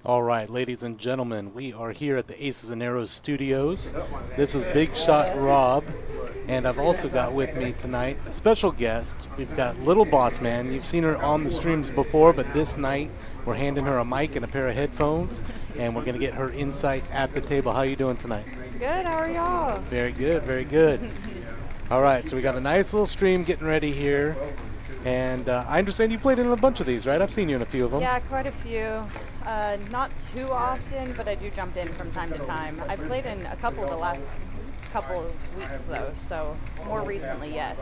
All right, ladies and gentlemen, we are here at the Aces and Arrows studios. This is Big Shot Rob, and I've also got with me tonight a special guest. We've got Little Boss Man. You've seen her on the streams before, but this night we're handing her a mic and a pair of headphones, and we're going to get her insight at the table. How you doing tonight? Good, how are y'all? Very good, very good. All right, so we got a nice little stream getting ready here. And I understand you played in a bunch of these, right? I've seen you in a few of them. Yeah, quite a few. Not too often, but I do jump in from time to time. I've played in a couple of the last couple of weeks, though, so more recently, yes.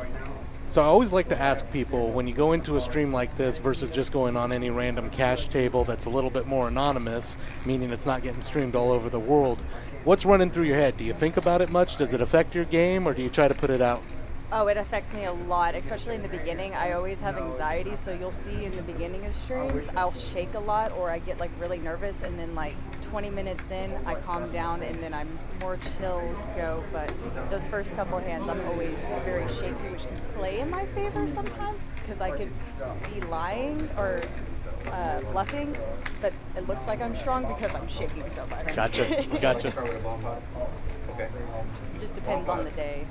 So I always like to ask people, when you go into a stream like this versus just going on any random cash table that's a little bit more anonymous, meaning it's not getting streamed all over the world, what's running through your head? Do you think about it much? Does it affect your game, or do you try to put it out? Oh, it affects me a lot, especially in the beginning. I always have anxiety, so you'll see in the beginning of streams, I'll shake a lot or I get like really nervous, and then like 20 minutes in, I calm down and then I'm more chill to go. But those first couple hands, I'm always very shaky, which can play in my favor sometimes because I could be lying or bluffing, but it looks like I'm strong because I'm shaking so much. Gotcha, gotcha. It just depends on the day.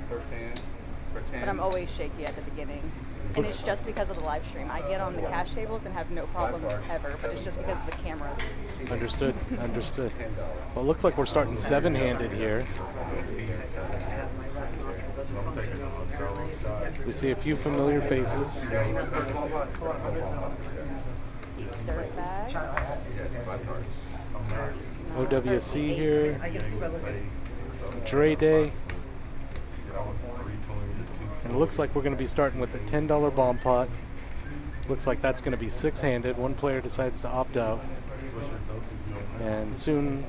But I'm always shaky at the beginning. And it's just because of the live stream. I get on the cash tables and have no problems ever, but it's just because of the cameras. Understood, understood. Well, it looks like we're starting seven-handed here. We see a few familiar faces. See Dirtbag. OWC here. Dre Day. And it looks like we're going to be starting with the $10 bomb pot. Looks like that's going to be six-handed. One player decides to opt out. And soon,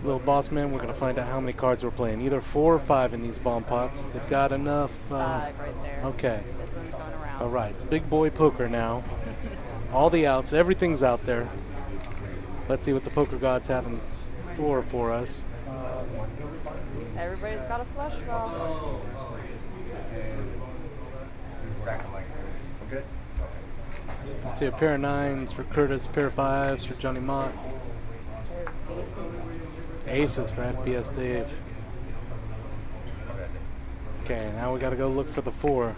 Little Boss Man, we're going to find out how many cards we're playing. Either 4 or 5 in these bomb pots. They've got enough. 5 right there. Okay. This one's going around. All right. It's big boy poker now. All the outs. Everything's out there. Let's see what the poker gods have in store for us. Everybody's got a flush draw. Let's see a pair of 9s for Curtis, pair of 5s for Johnny Mott. Aces for FPS Dave. Okay, now we got to go look for the 4.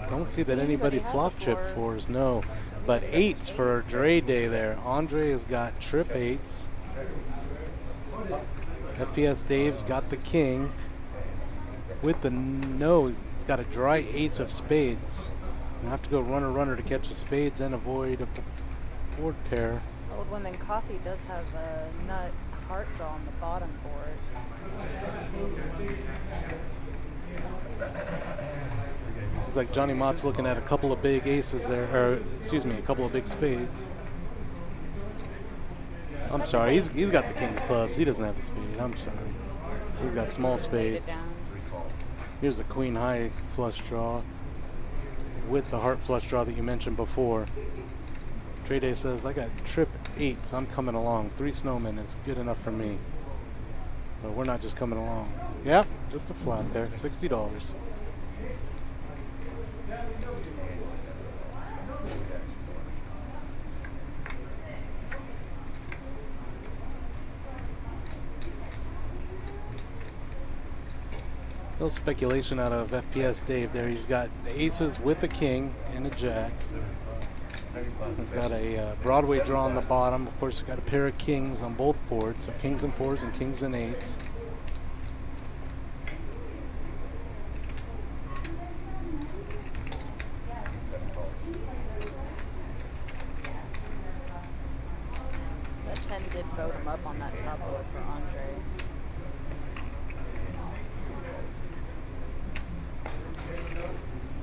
Don't see that anybody flop chip 4s, no. But 8s for Dre Day there. Andre has got trip 8s. FPS Dave's got the king. With the no, he's got a dry ace of spades. I have to go runner to catch the spades and avoid a board pair. Old Women Coffee does have a nut heart draw on the bottom board. Looks like Johnny Mott's looking at a couple of big aces there, or excuse me, a couple of big spades. I'm sorry, he's got the king of clubs. He doesn't have the spade. I'm sorry. He's got small spades. Here's the queen high flush draw with the heart flush draw that you mentioned before. Trey Day says, I got trip 8s. I'm coming along. 3 snowmen is good enough for me. But we're not just coming along. Yep, just a flat there. $60. No speculation out of FPS Dave there. He's got the aces with a king and a jack. He's got a Broadway draw on the bottom. Of course, he's got a pair of kings on both boards. So kings and 4s and kings and 8s. That 10 did vote him up on that top board for Andre.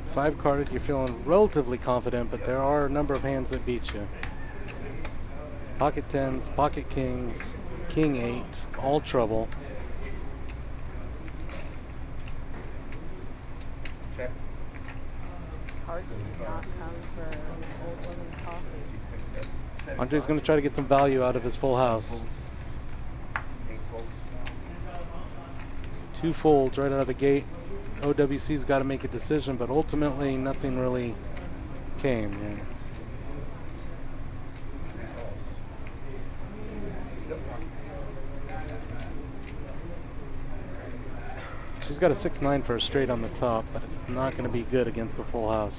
Five carded, you're feeling relatively confident, but there are a number of hands that beat you. Pocket 10s, pocket kings, king 8, all trouble. Hearts did not come for Old Women Coffee. Andre's going to try to get some value out of his full house. 2 folds right out of the gate. OWC's got to make a decision, but ultimately nothing really came. Yeah. She's got a 6-9 for a straight on the top, but it's not going to be good against the full house.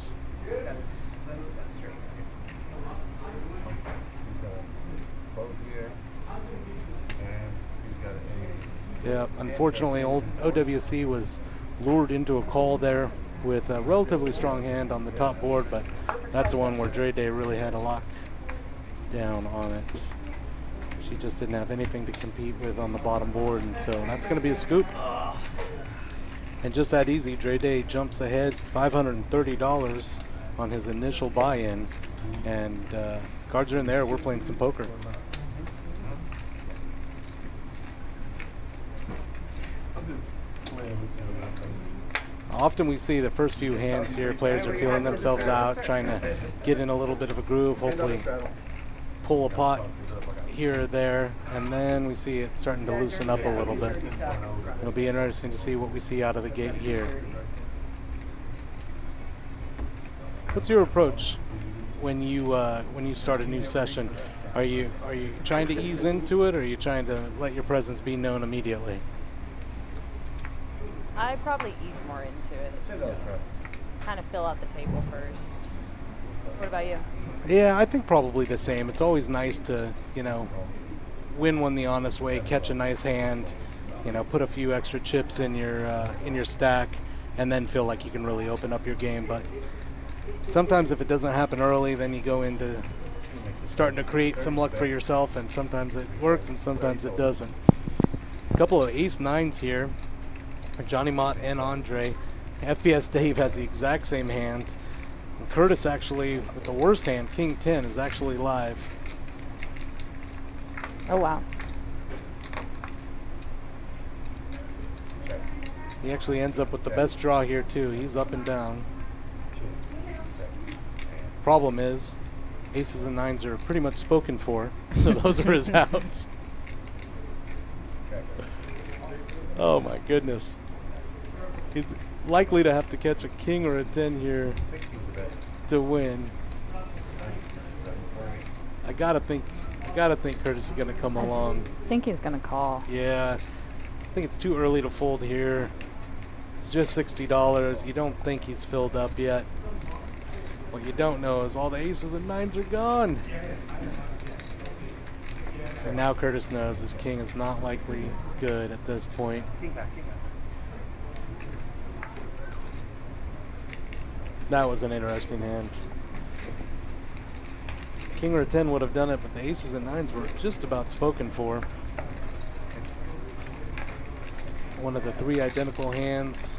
Yeah, unfortunately, old OWC was lured into a call there with a relatively strong hand on the top board, but that's the one where Dre Day really had a lock down on it. She just didn't have anything to compete with on the bottom board, and so that's going to be a scoop. And just that easy, Dre Day jumps ahead $530 on his initial buy-in, and cards are in there. We're playing some poker. Often we see the first few hands here, players are feeling themselves out, trying to get in a little bit of a groove, hopefully pull a pot here or there, and then we see it starting to loosen up a little bit. It'll be interesting to see what we see out of the gate here. What's your approach when you start a new session? Are you trying to ease into it, or are you trying to let your presence be known immediately? I probably ease more into it. Kind of fill out the table first. What about you? Yeah, I think probably the same. It's always nice to, win one the honest way, catch a nice hand, put a few extra chips in your stack, and then feel like you can really open up your game. But sometimes if it doesn't happen early, then you go into starting to create some luck for yourself, and sometimes it works and sometimes it doesn't. A couple of ace-9s here. Johnny Mott and Andre. FPS Dave has the exact same hand. And Curtis actually, with the worst hand, King 10, is actually live. Oh, wow. He actually ends up with the best draw here, too. He's up and down. Problem is, aces and 9s are pretty much spoken for, so those are his outs. Oh, my goodness. He's likely to have to catch a king or a 10 here to win. I gotta think Curtis is gonna come along. I think he's gonna call. Yeah, I think it's too early to fold here. It's just $60. You don't think he's filled up yet. What you don't know is all the aces and 9s are gone. And now Curtis knows his king is not likely good at this point. That was an interesting hand. King or a 10 would have done it, but the aces and 9s were just about spoken for. One of the 3 identical hands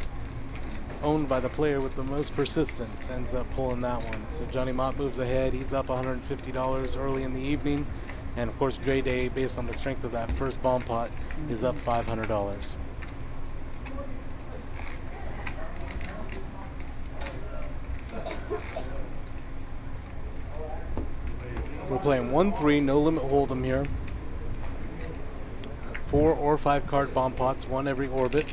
owned by the player with the most persistence ends up pulling that one. So Johnny Mott moves ahead. He's up $150 early in the evening. And of course, Dre Day, based on the strength of that first bomb pot, is up $500. We're playing 1-3, no limit hold'em here. 4 or 5 card bomb pots, one every orbit.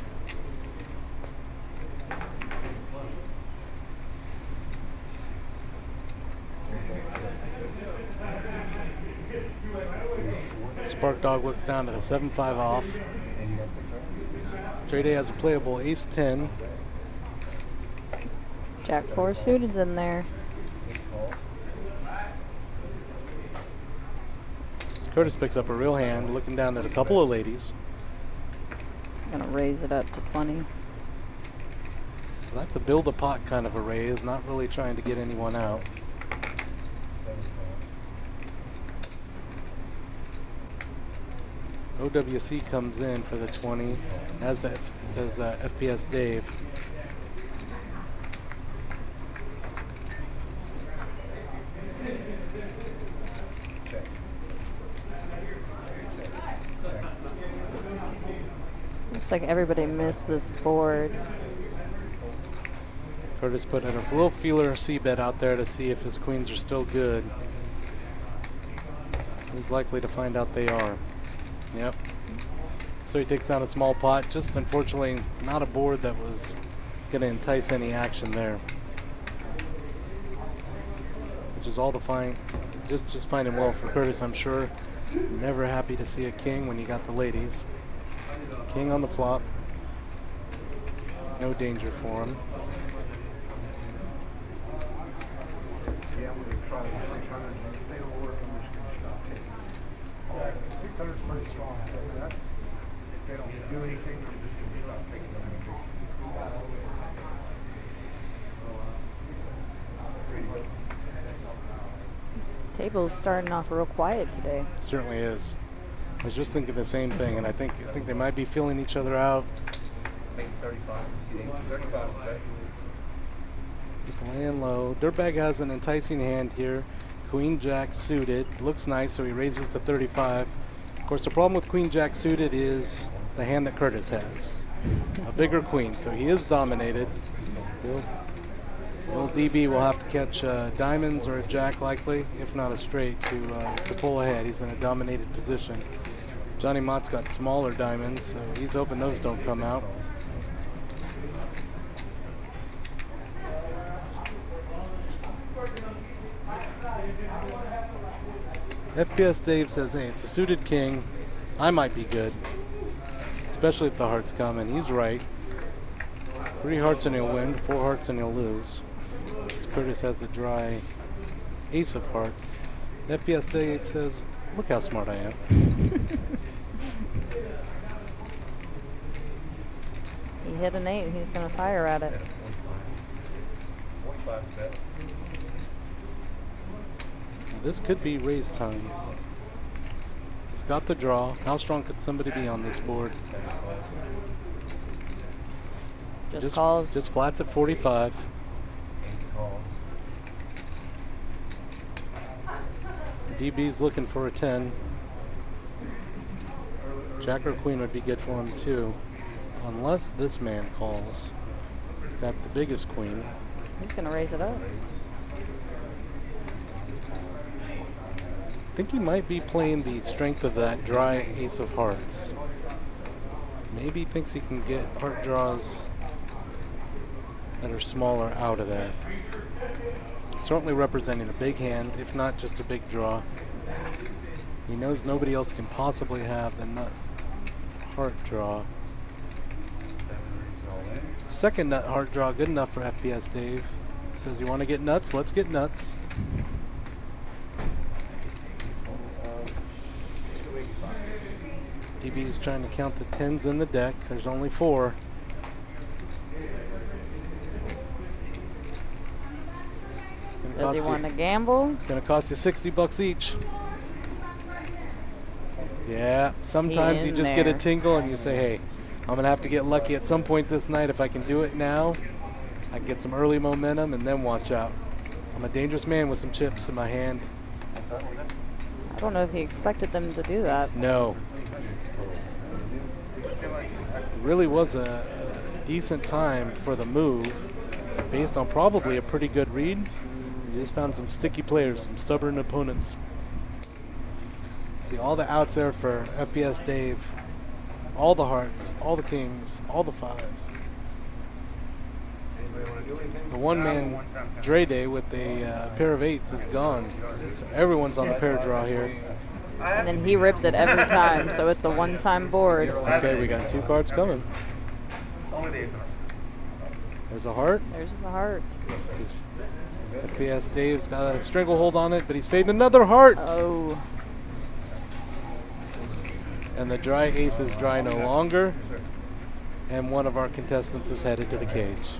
Spark Dog looks down at a 7-5 off. Dre Day has a playable ace-10. Jack-4 suited's in there. Curtis picks up a real hand, looking down at a couple of ladies. He's gonna raise it up to 20. So that's a build a pot kind of a raise, not really trying to get anyone out. OWC comes in for the 20, as does FPS Dave. Looks like everybody missed this board. Curtis put in a little feeler c-bet out there to see if his queens are still good. He's likely to find out they are. Yep. So he takes down a small pot. Just unfortunately not a board that was going to entice any action there. Which is all to find. Just finding well for Curtis, I'm sure. Never happy to see a king when you got the ladies. King on the flop. No danger for him. Yeah, I'm gonna try the 600. If they don't work, I'm just gonna stop taking them. 600 is pretty strong. I mean, that's, if they don't do anything, I'm just gonna stop taking them. Table's starting off real quiet today. Certainly is. I was just thinking the same thing, and I think they might be feeling each other out. Make 35. 35 is better. Just laying low. Dirtbag has an enticing hand here. Queen Jack suited. Looks nice, so he raises to 35. Of course, the problem with Queen Jack suited is the hand that Curtis has. A bigger queen, so he is dominated. The old DB will have to catch diamonds or a jack likely, if not a straight, to pull ahead. He's in a dominated position. Johnny Mott's got smaller diamonds, so he's hoping those don't come out. FPS Dave says, hey, it's a suited king. I might be good, especially if the hearts come, and he's right. 3 hearts and he'll win, 4 hearts and he'll lose. As Curtis has the dry ace of hearts. FPS Dave says, look how smart I am. He hit an 8, he's going to fire at it. This could be raise time. He's got the draw. How strong could somebody be on this board? Just calls. Just flats at 45. DB's looking for a 10. Jack or queen would be good for him too. Unless this man calls. He's got the biggest queen. He's going to raise it up. I think he might be playing the strength of that dry ace of hearts. Maybe he thinks he can get heart draws that are smaller out of there. Certainly representing a big hand, if not just a big draw. He knows nobody else can possibly have the nut heart draw. Second nut heart draw, good enough for FPS Dave. Says, you want to get nuts? Let's get nuts. DB is trying to count the 10s in the deck. There's only 4. Does he want to gamble? It's going to cost you $60 each. Yeah, sometimes you just get a tingle and you say, hey, I'm going to have to get lucky at some point this night. If I can do it now, I can get some early momentum and then watch out. I'm a dangerous man with some chips in my hand. I don't know if he expected them to do that. No. It really was a decent time for the move based on probably a pretty good read. You just found some sticky players, some stubborn opponents. See all the outs there for FPS Dave. All the hearts, all the kings, all the 5s. The one-man Dre Day with a pair of 8s is gone. So everyone's on the pair draw here. And then he rips it every time, so it's a one-time board. Okay, we got 2 cards coming. There's a heart. There's the heart. FPS Dave's got a stranglehold on it, but he's fading another heart. Oh. And the dry ace is dry no longer. And one of our contestants is headed to the cage.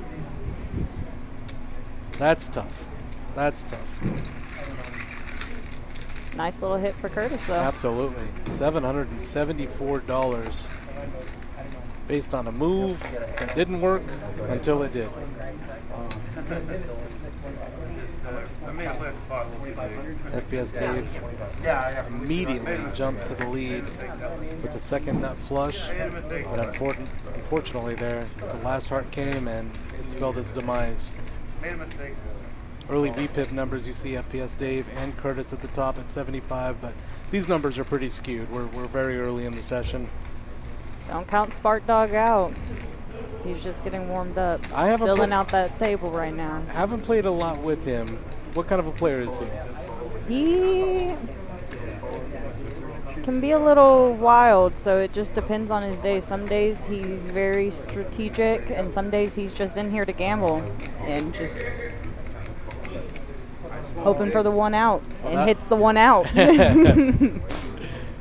That's tough. That's tough. Nice little hit for Curtis, though. Absolutely. $774 based on a move that didn't work until it did. FPS Dave immediately jumped to the lead with the second nut flush, but unfortunately there, the last heart came and it spelled its demise. Early VPIP numbers, you see FPS Dave and Curtis at the top at 75, but these numbers are pretty skewed. We're very early in the session. Don't count Spark Dog out. He's just getting warmed up. Filling out that table right now. I haven't played a lot with him. What kind of a player is he? can be a little wild, so it just depends on his day. Some days he's very strategic, and some days he's just in here to gamble and just hoping for the one out, and hits the one out.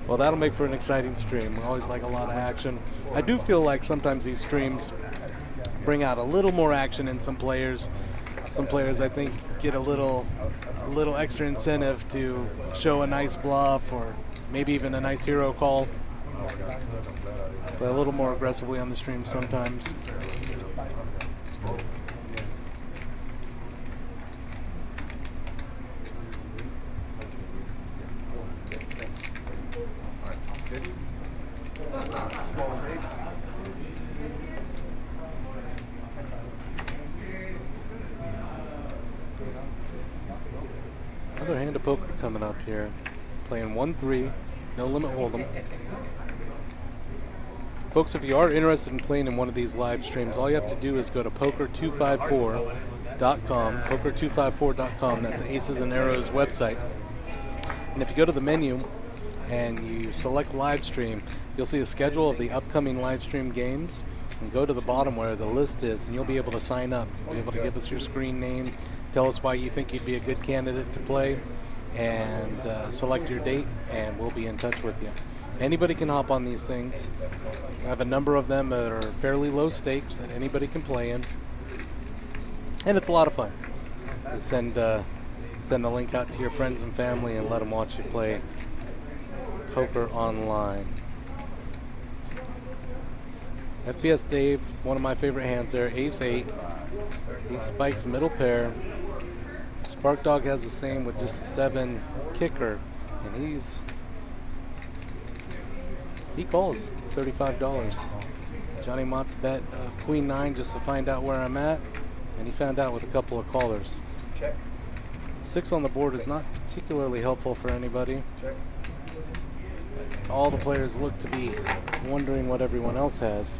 Well, that'll make for an exciting stream. We always like a lot of action. I do feel like sometimes these streams bring out a little more action in some players. Some players, I think, get a little extra incentive to show a nice bluff or maybe even a nice hero call. Play a little more aggressively on the stream sometimes. Another hand of poker coming up here. Playing 1-3, no limit hold'em. Folks, if you are interested in playing in one of these live streams, all you have to do is go to poker254.com, poker254.com. That's ACES and Arrows website. And if you go to the menu and you select live stream, you'll see a schedule of the upcoming live stream games. And go to the bottom where the list is, and you'll be able to sign up. You'll be able to give us your screen name, tell us why you think you'd be a good candidate to play, and select your date, and we'll be in touch with you. Anybody can hop on these things. I have a number of them that are fairly low stakes that anybody can play in, and it's a lot of fun. Just send the link out to your friends and family and let them watch you play poker online. FPS Dave, one of my favorite hands there, ace-8. He spikes middle pair. Spark Dog has the same with just a 7 kicker, and he calls $35. Johnny Mott's bet Queen 9 just to find out where I'm at, and he found out with a couple of callers. 6 on the board is not particularly helpful for anybody. But all the players look to be wondering what everyone else has.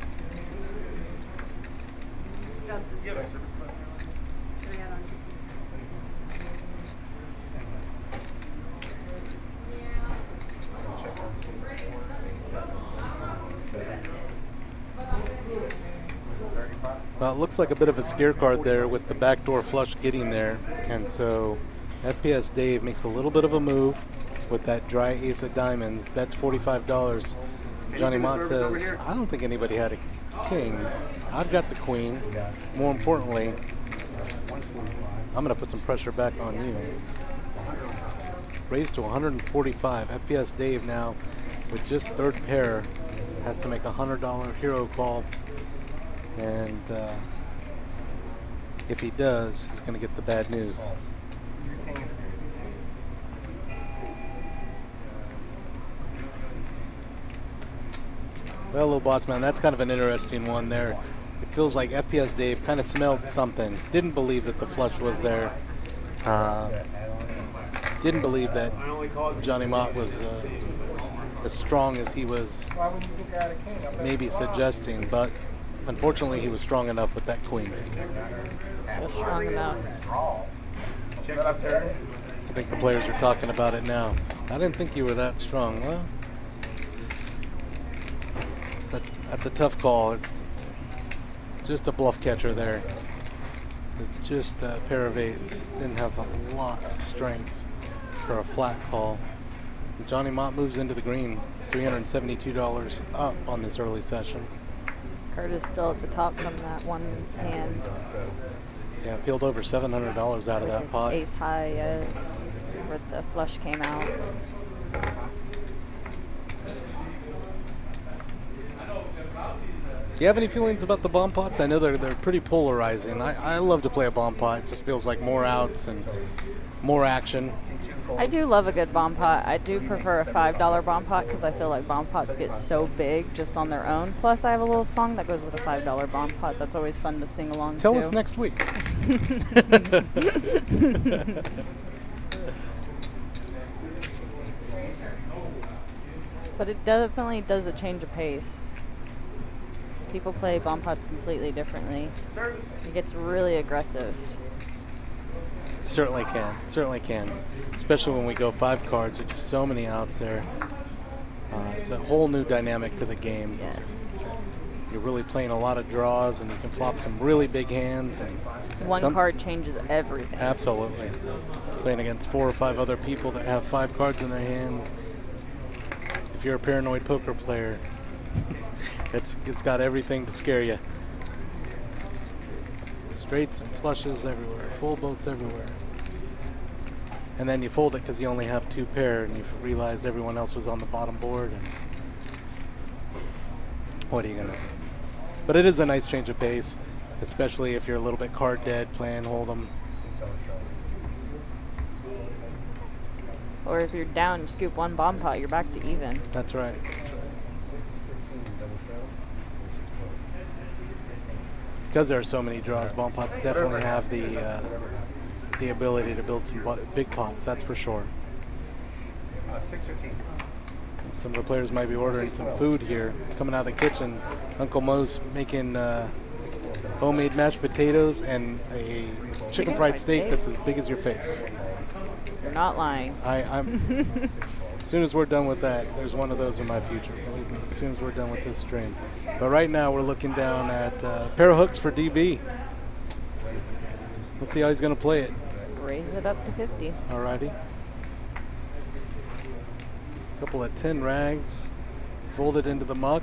Well, it looks like a bit of a scare card there with the backdoor flush getting there, and so FPS Dave makes a little bit of a move with that dry ace of diamonds, bets $45. Johnny Mott says, I don't think anybody had a king. I've got the queen. More importantly, I'm going to put some pressure back on you. Raised to 145. FPS Dave now, with just third pair, has to make a $100 hero call. And if he does, he's going to get the bad news. Well, little boss man, that's kind of an interesting one there. It feels like FPS Dave kind of smelled something. Didn't believe that the flush was there. Didn't believe that Johnny Mott was as strong as he was maybe suggesting, but unfortunately he was strong enough with that queen. Just strong enough. I think the players are talking about it now. I didn't think you were that strong. Well, that's a tough call. It's just a bluff catcher there. Just a pair of 8s. Didn't have a lot of strength for a flat call. Johnny Mott moves into the green. $372 up on this early session. Curtis still at the top from that one hand. Yeah, peeled over $700 out of that pot. Ace high, yes, where the flush came out. Do you have any feelings about the bomb pots? I know they're pretty polarizing. I love to play a bomb pot. It just feels like more outs and more action. I do love a good bomb pot. I do prefer a $5 bomb pot because I feel like bomb pots get so big just on their own. Plus, I have a little song that goes with a $5 bomb pot that's always fun to sing along to. Tell us next week. But it definitely does a change of pace. People play bomb pots completely differently. It gets really aggressive. Certainly can. Certainly can. Especially when we go 5 cards. There's just so many outs there. It's a whole new dynamic to the game. Yes. You're really playing a lot of draws, and you can flop some really big hands. And One card changes everything. Absolutely. Playing against 4 or 5 other people that have 5 cards in their hand. If you're a paranoid poker player, it's got everything to scare you. Straights and flushes everywhere, full boats everywhere. And then you fold it because you only have 2 pair, and you realize everyone else was on the bottom board. And what are you gonna do? But it is a nice change of pace, especially if you're a little bit card dead playing Hold'em. Or if you're down, you scoop 1 bomb pot, you're back to even. That's right. Because there are so many draws, bomb pots definitely have the ability to build some big pots, that's for sure. 615. Some of the players might be ordering some food here. Coming out of the kitchen, Uncle Mo's making homemade mashed potatoes and a chicken fried steak that's as big as your face. You're not lying. I'm. As soon as we're done with that, there's one of those in my future. Believe me. As soon as we're done with this stream. But right now we're looking down at a pair of hooks for DB. Let's see how he's going to play it. Raise it up to 50. Alrighty. Couple of 10 rags, folded into the muck.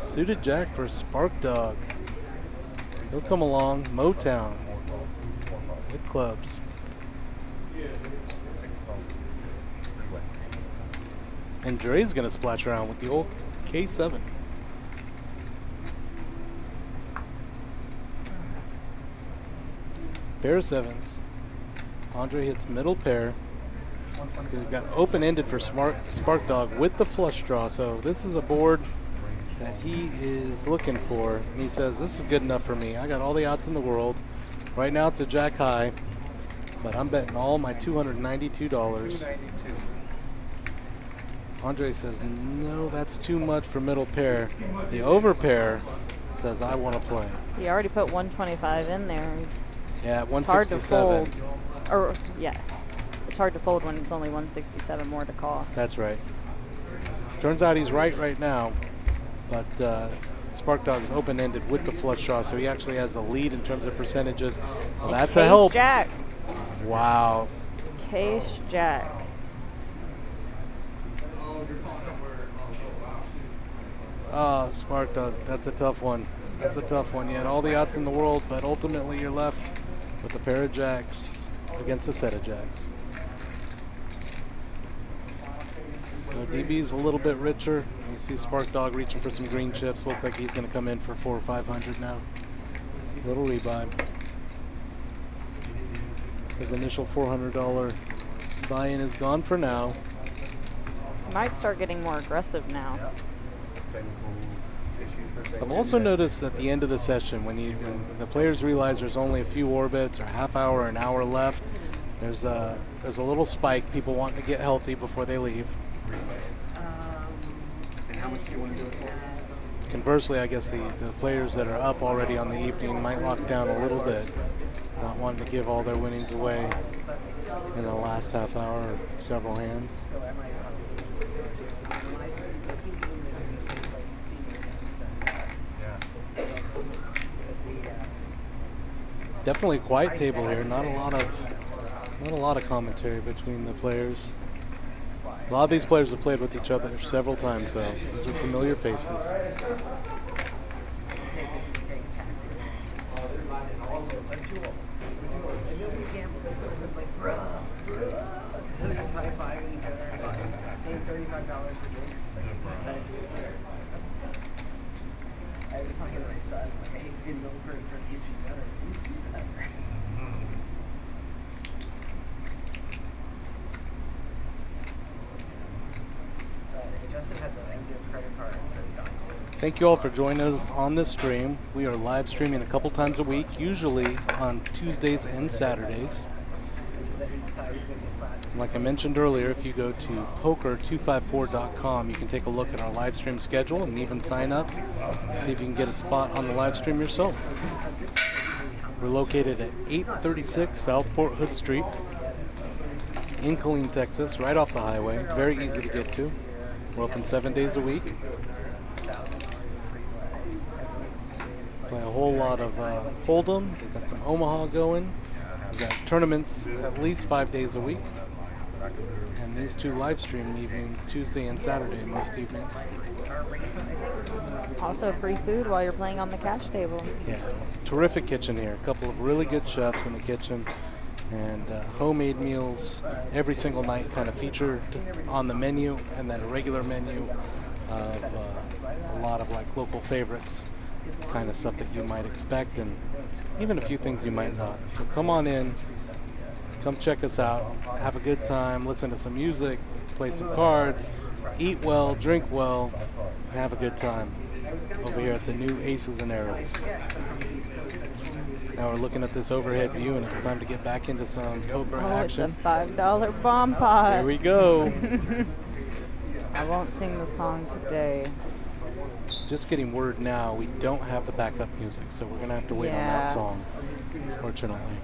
Suited jack for Spark Dog. He'll come along, Motown with clubs. And Dre's gonna splash around with the old K7. Pair of 7s. Andre hits middle pair. He's got open-ended for Spark Dog with the flush draw, so this is a board that he is looking for. And he says, this is good enough for me. I got all the odds in the world. Right now it's a jack high, but I'm betting all my $292. Andre says, no, that's too much for middle pair. The over pair says, I want to play. He already put 125 in there. Yeah, at It's hard to 167. fold. Or, yes. It's hard to fold when it's only 167 more to call. That's right. Turns out he's right now, but Spark Dog is open-ended with the flush draw, so he actually has a lead in terms of percentages. Well, that's a help. Jack. Wow. Case Jack. Oh, Spark Dog, that's a tough one. That's a tough one. You had all the odds in the world, but ultimately you're left with a pair of jacks against a set of jacks. So DB's a little bit richer. You see Spark Dog reaching for some green chips. Looks like he's going to come in for 400 or 500 now. Little rebuy. His initial $400 buy-in is gone for now. Might start getting more aggressive now. I've also noticed at the end of the session, when the players realize there's only a few orbits or half hour or an hour left, there's a little spike. People wanting to get healthy before they leave. Conversely, I guess the players that are up already on the evening might lock down a little bit, not wanting to give all their winnings away in the last half hour or several hands. Definitely a quiet table here. Not a lot of commentary between the players. A lot of these players have played with each other several times, though. These are familiar faces. Thank you all for joining us on this stream. We are live streaming a couple times a week, usually on Tuesdays and Saturdays. Like I mentioned earlier, if you go to poker254.com, you can take a look at our live stream schedule and even sign up. See if you can get a spot on the live stream yourself. We're located at 836 South Fort Hood Street in Killeen, Texas, right off the highway. Very easy to get to. We're open 7 days a week. Play a whole lot of Hold'em. We've got some Omaha going. We've got tournaments at least 5 days a week. And these 2 live stream evenings, Tuesday and Saturday, most evenings. Also free food while you're playing on the cash table. Yeah, terrific kitchen here. A couple of really good chefs in the kitchen. And homemade meals every single night kind of featured on the menu, and then a regular menu of a lot of like local favorites, kind of stuff that you might expect, and even a few things you might not. So come on in, come check us out, have a good time, listen to some music, play some cards, eat well, drink well, have a good time over here at the new Aces and Arrows. Now we're looking at this overhead view, and it's time to get back into some poker action. It's a $5 bomb pot. Here we go. I won't sing the song today. Just getting word now, we don't have the backup music, so we're going to have to wait on that song, fortunately.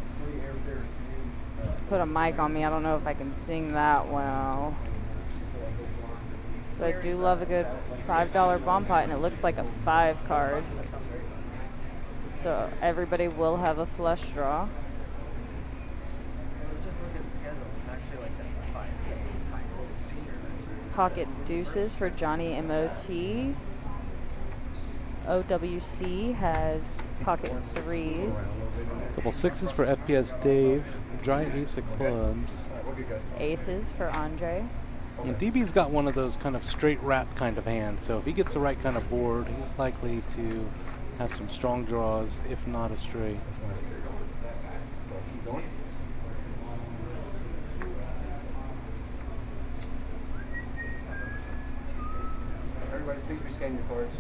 Put a mic on me. I don't know if I can sing that well. But I do love a good $5 bomb pot, and it looks like a 5 card. So everybody will have a flush draw. Pocket deuces for Johnny MOT. OWC has pocket 3s. A couple 6s for FPS Dave. Dry ace of clubs. Aces for Andre. And DB's got one of those kind of straight wrap kind of hands, so if he gets the right kind of board, he's likely to have some strong draws, if not a straight. Everybody, please rescan your cards.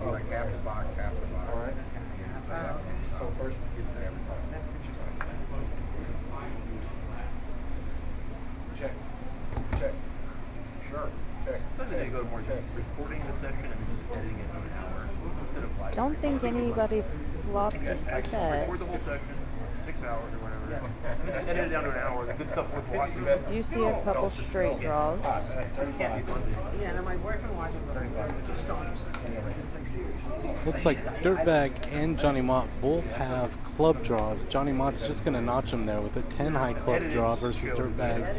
Like half the box, half the box. All right. So first, it's everybody. Check. Check. Sure. Check. Sometimes they go more just recording the session and just editing it in an hour instead of live. Don't think anybody flopped a set. Record the whole session, 6 hours or whatever. Edit it down to an hour. The good stuff with watching. Do you see a couple straight draws? It can't be fun. Yeah, and my boyfriend watches them, so it just stops. Just like seriously. Looks like Dirtbag and Johnny Mott both have club draws. Johnny Mott's just going to notch him there with a 10 high club draw versus Dirtbag's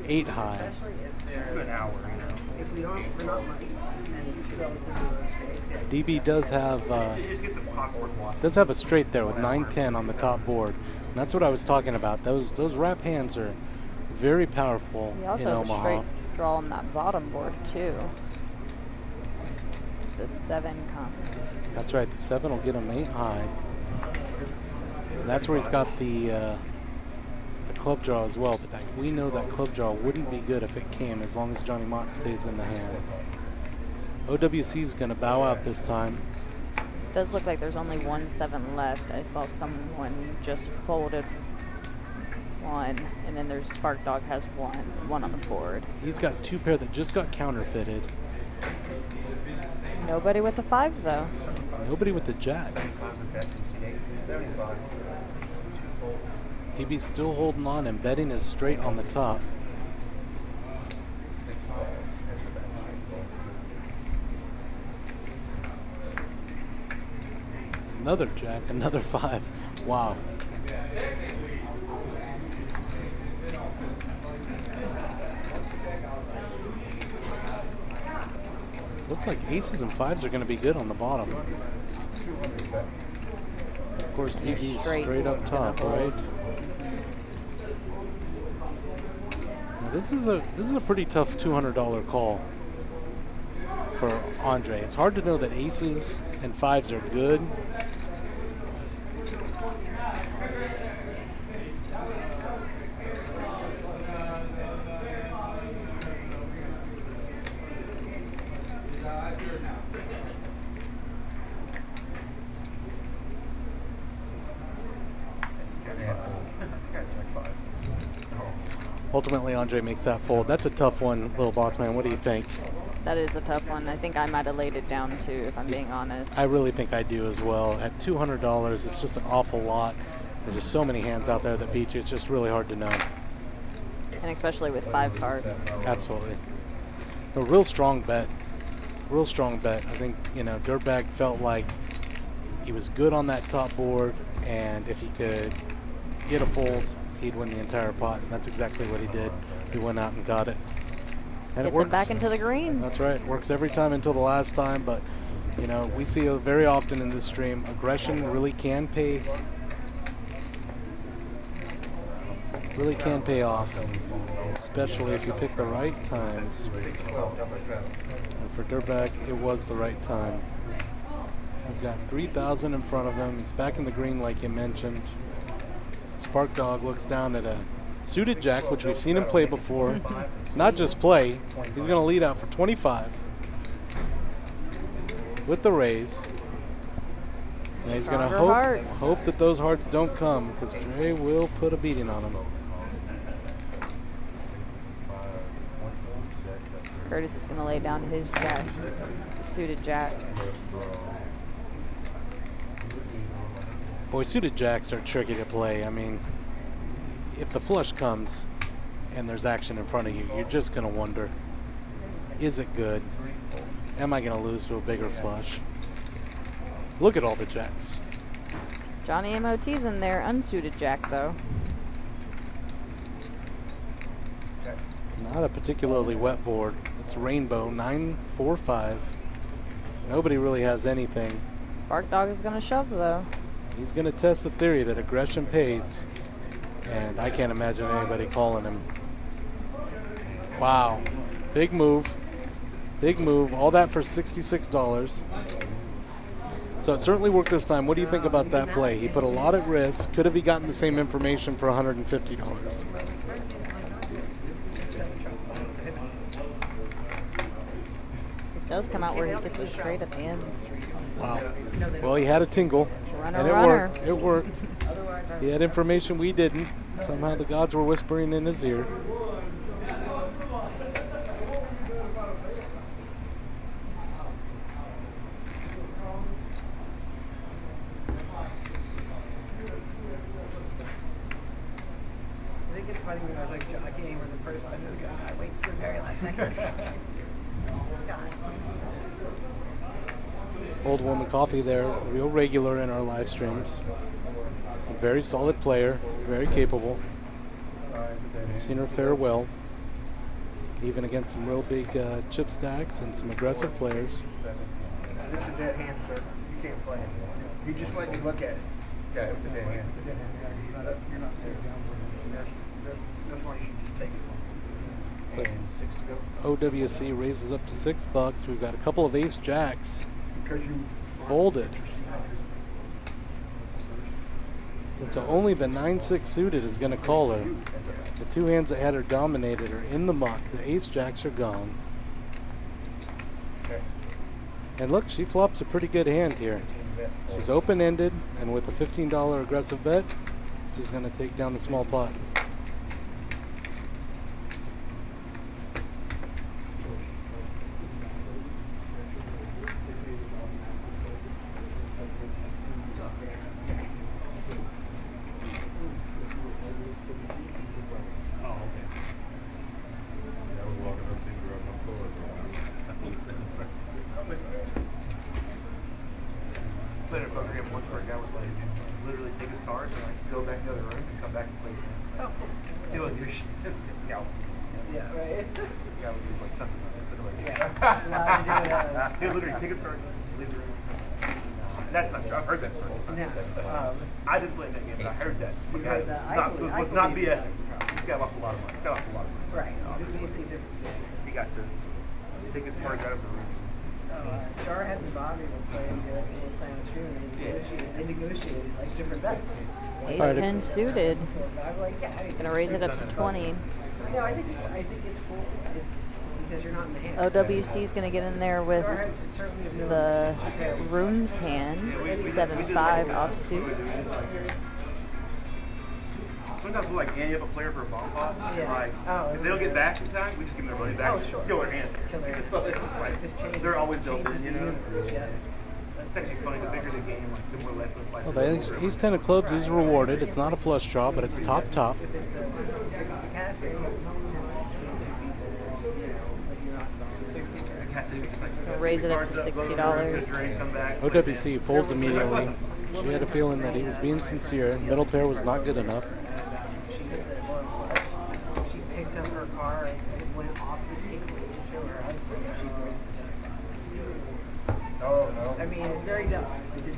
8 high. To an hour, you know. If we don't, we're not money, and it's relatively DB does have a straight there with 9-10 on the top board. And that's what I was talking about. Those wrap hands are very powerful He in also has a Omaha. straight draw on that bottom board too. The 7 comes. That's right. The 7 will get him 8 high. And that's where he's got the club draw as well. But we know that club draw wouldn't be good if it came, as long as Johnny Mott stays in the hand. OWC is going to bow out this time. Does look like there's only 1 7 left. I saw someone just folded 1, and then there's Spark Dog has 1 on the board. He's got 2 pair that just got counterfeited. Nobody with a 5 though. Nobody with the jack. DB's still holding on and betting is straight on the top. Another jack, another 5. Wow. Looks like aces and 5s are going to be good on the bottom. Of course, DB's straight up top, right? Now this is a pretty tough $200 call for Andre. It's hard to know that aces and 5s are good. Ultimately, Andre makes that fold. That's a tough one, little boss man. What do you think? That is a tough one. I think I might have laid it down too, if I'm being honest. I really think I do as well. At $200, it's just an awful lot. There's just so many hands out there that beat you. It's just really hard to know. And especially with 5 cards. Absolutely. A real strong bet. Real strong bet. I think, you know, Dirtbag felt like he was good on that top board, and if he could get a fold, he'd win the entire pot. And that's exactly what he did. He went out and got it. And Gets it works. it back into the green. That's right. It works every time until the last time, but you know, we see very often in this stream, aggression really can pay off, especially if you pick the right times. And for Dirtbag, it was the right time. He's got 3,000 in front of him. He's back in the green like you mentioned. Spark Dog looks down at a suited jack, which we've seen him play before. Not just play, he's going to lead out for 25 with the raise. And he's going to hope that those hearts don't come, because Dre will put a beating on him. Curtis is going to lay down his jack, suited jack. Boy, suited jacks are tricky to play. I mean, if the flush comes and there's action in front of you, you're just going to wonder, is it good? Am I going to lose to a bigger flush? Look at all the jacks. Johnny MOT's in there, unsuited jack though. Not a particularly wet board. It's rainbow, 9-4-5. Nobody really has anything. Spark Dog is going to shove though. He's going to test the theory that aggression pays, and I can't imagine anybody calling him. Wow, big move, big move. All that for $66. So it certainly worked this time. What do you think about that play? He put a lot at risk. Could have he gotten the same information for $150? It does come out where he gets it straight at the end. Wow. Well, he had a tingle, Runner, and it runner. worked. It worked. He had information we didn't. Somehow the gods were whispering in his ear. I think it's funny when I was like, I can't even remember the first one. I knew the guy. I wait till the very last second. Old Woman Coffee there, real regular in our live streams. A very solid player, very capable. I've seen her fare well, even against some real big chip stacks and some aggressive players. It's a dead hand, sir. You can't play it. You just let me look at it. Yeah, it was a dead hand. It's a dead hand. You're not safe down for it. That's why you should just take it. So And 6 to go. OWC raises up to $6. We've got a couple of ace jacks Because you folded. And so only the 9-6 suited is going to call her. The two hands that had her dominated are in the muck. The ace jacks are gone. Okay. And look, she flops a pretty good hand here. She's open-ended, and with a $15 aggressive bet, she's going to take down the small pot. Played a program once where a guy was like, literally take his cards and like go back to the other room and come back and play again. Oh, it was your shit. Yeah, right. yeah, he was like, that's like, Yeah. he'll literally take his cards, leave the room. That's not true. I've heard that story. I didn't play that game, but I heard that. You The heard guy that. was not BSing. This guy lost a lot of money. This guy lost a lot of money. Right. It's a basic difference. He got to take his cards out of the room. Char had and Bobby were playing the plan of stream, and they negotiated like different bets. Ace Alright. 10 suited. I'm like, yeah, I mean, Gonna raise it up to 20. no, I think it's cool. It's because you're not in the hand. OWC is gonna get in there with Char had certainly of no the compare with- room's hand, 7-5 offsuit. sometimes we'll like ante up a player for a bomb pot. Yeah. Like, Oh, if they don't get back in time, we just give them their money back. Oh, sure. Kill their hand. Kill their hand. So it's just like, Just changes- they're always built changes in, you the know? universe, yeah. It's actually funny, the bigger the game, like, the more less it's like. Well, the ace 10 of clubs is rewarded. It's not a flush draw, but it's top. If it's a cash game, you know, like you're not Raise it up to $60. OWC folds immediately. She had a feeling that he was being sincere. Middle pair was not good enough. she picked up her car and it went off the table to show her husband. Oh, no. I mean, it's very dumb.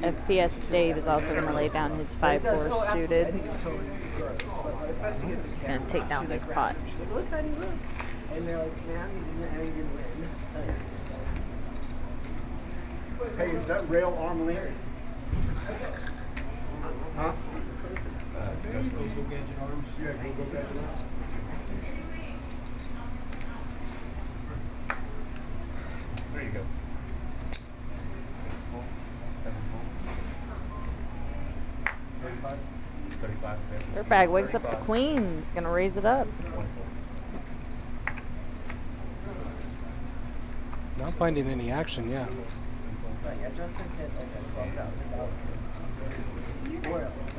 FPS Dave is also going to lay down his 5-4 suited. He's going to take down this pot. Look, honey, look. And they're like, man, you didn't win. Hey, is that rail arm linked? Huh? Yeah, go gadget arms. There you go. Dirtbag wakes up the queen. He's going to raise it up. Not finding any action, yeah.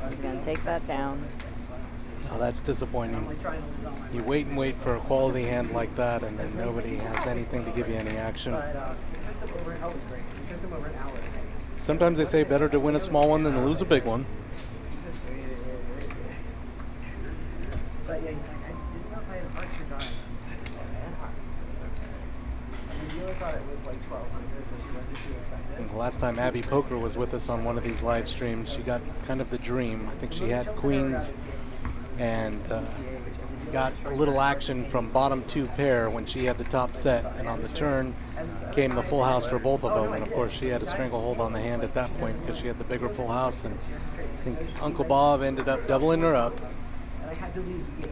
He's going to take that down. Now that's disappointing. You wait and wait for a quality hand like that, and then nobody has anything to give you any action. Sometimes they say better to win a small one than to lose a big one. But yeah, he's like, I didn't know if I had hearts or diamonds. And hearts. I mean, you really thought it was like 1,200, but she wasn't too excited. The last time Abby Poker was with us on one of these live streams, she got kind of the dream. I think she had queens and got a little action from bottom 2 pair when she had the top set, and on the turn came the full house for both of them. And of course she had a stranglehold on the hand at that point because she had the bigger full house, and I think Uncle Bob ended up doubling her up.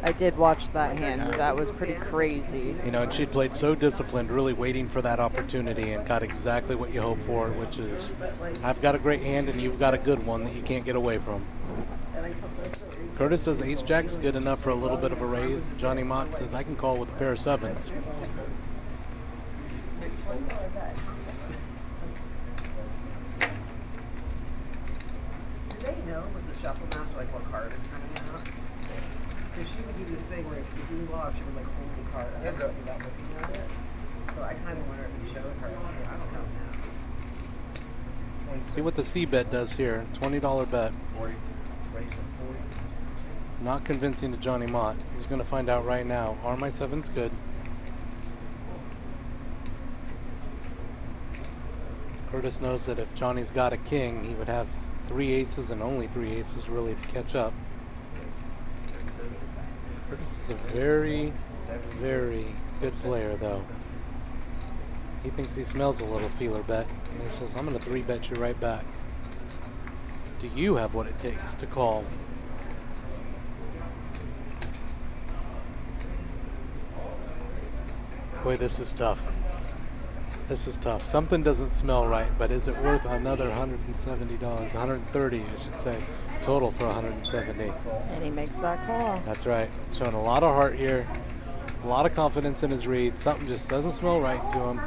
I did watch that hand. That was pretty crazy. You know, and she played so disciplined, really waiting for that opportunity, and got exactly what you hope for, which is, I've got a great hand and you've got a good one that you can't get away from. Curtis says ace jack's good enough for a little bit of a raise. Johnny Mott says I can call with a pair of 7s. Do they know with the shuffle master, like what card is coming out? Because she would do this thing where if you do off, she would like hold the card up without looking at it. So I kind of wonder if he showed her. I don't know now. See what the C bet does here. $20 bet. 40. Raise to 40. Not convincing to Johnny Mott. He's going to find out right now. Are my 7s good? Curtis knows that if Johnny's got a king, he would have 3 aces and only 3 aces really to catch up. Curtis is a very, very good player, though. He thinks he smells a little feeler bet, and he says, I'm going to 3-bet you right back. Do you have what it takes to call? Boy, this is tough. This is tough. Something doesn't smell right, but is it worth another $170? $130, I should say, total for $170. And he makes that call. That's right. Showing a lot of heart here, a lot of confidence in his read. Something just doesn't smell right to him.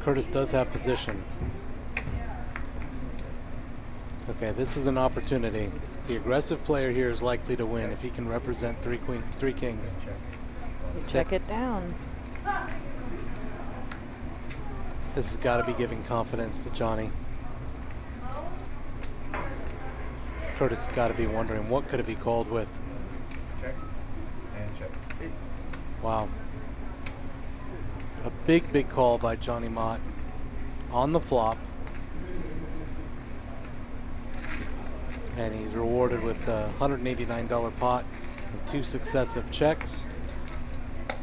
Curtis does have position. Okay, this is an opportunity. The aggressive player here is likely to win if he can represent 3 kings. Check it down. This has got to be giving confidence to Johnny. Curtis has got to be wondering, what could have he called with? Check. And check. Wow. A big, big call by Johnny Mott on the flop. And he's rewarded with a $189 pot and 2 successive checks.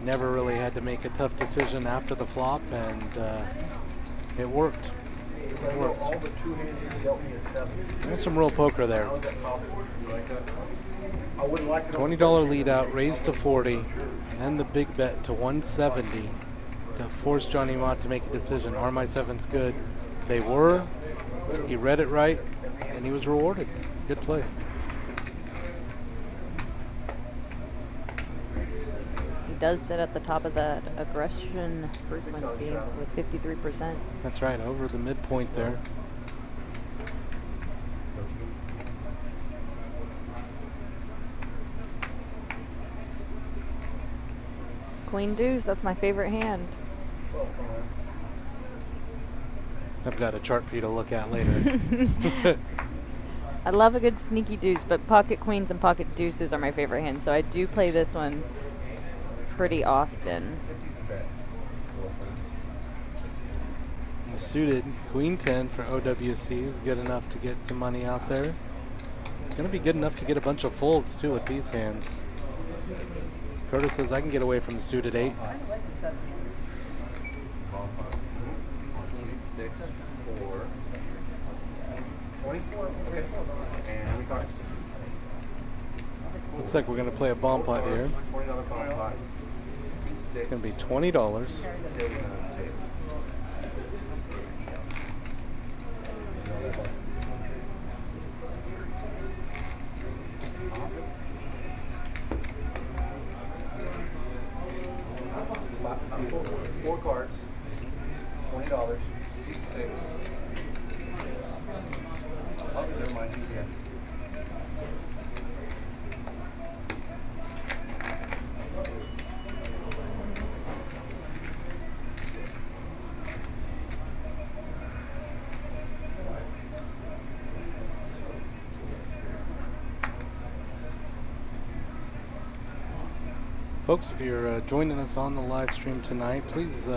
Never really had to make a tough decision after the flop, and it worked. It worked. All the 2 hands you dealt me at 7. There's some real poker there. How's that possible? You like that? I wouldn't like it. $20 lead out, raised to 40, and the big bet to 170 to force Johnny Mott to make a decision. Are my 7s good? They were. He read it right, and he was rewarded. Good play. He does sit at the top of that aggression frequency with 53%. That's right, over the midpoint there. Queen deuce, that's my favorite hand. I've got a chart for you to look at later. I love a good sneaky deuce, but pocket queens and pocket deuces are my favorite hands, so I do play this one pretty often. The suited Queen 10 for OWC is good enough to get some money out there. It's going to be good enough to get a bunch of folds too with these hands. Curtis says I can get away from the suited 8. I like the 7. 6, 4, 24. Okay. And we got Looks like we're going to play a bomb pot here. $20 pot. It's going to be $20. Four cards, $20, 6. Oh, never mind, yeah. Folks, if you're joining us on the live stream tonight, please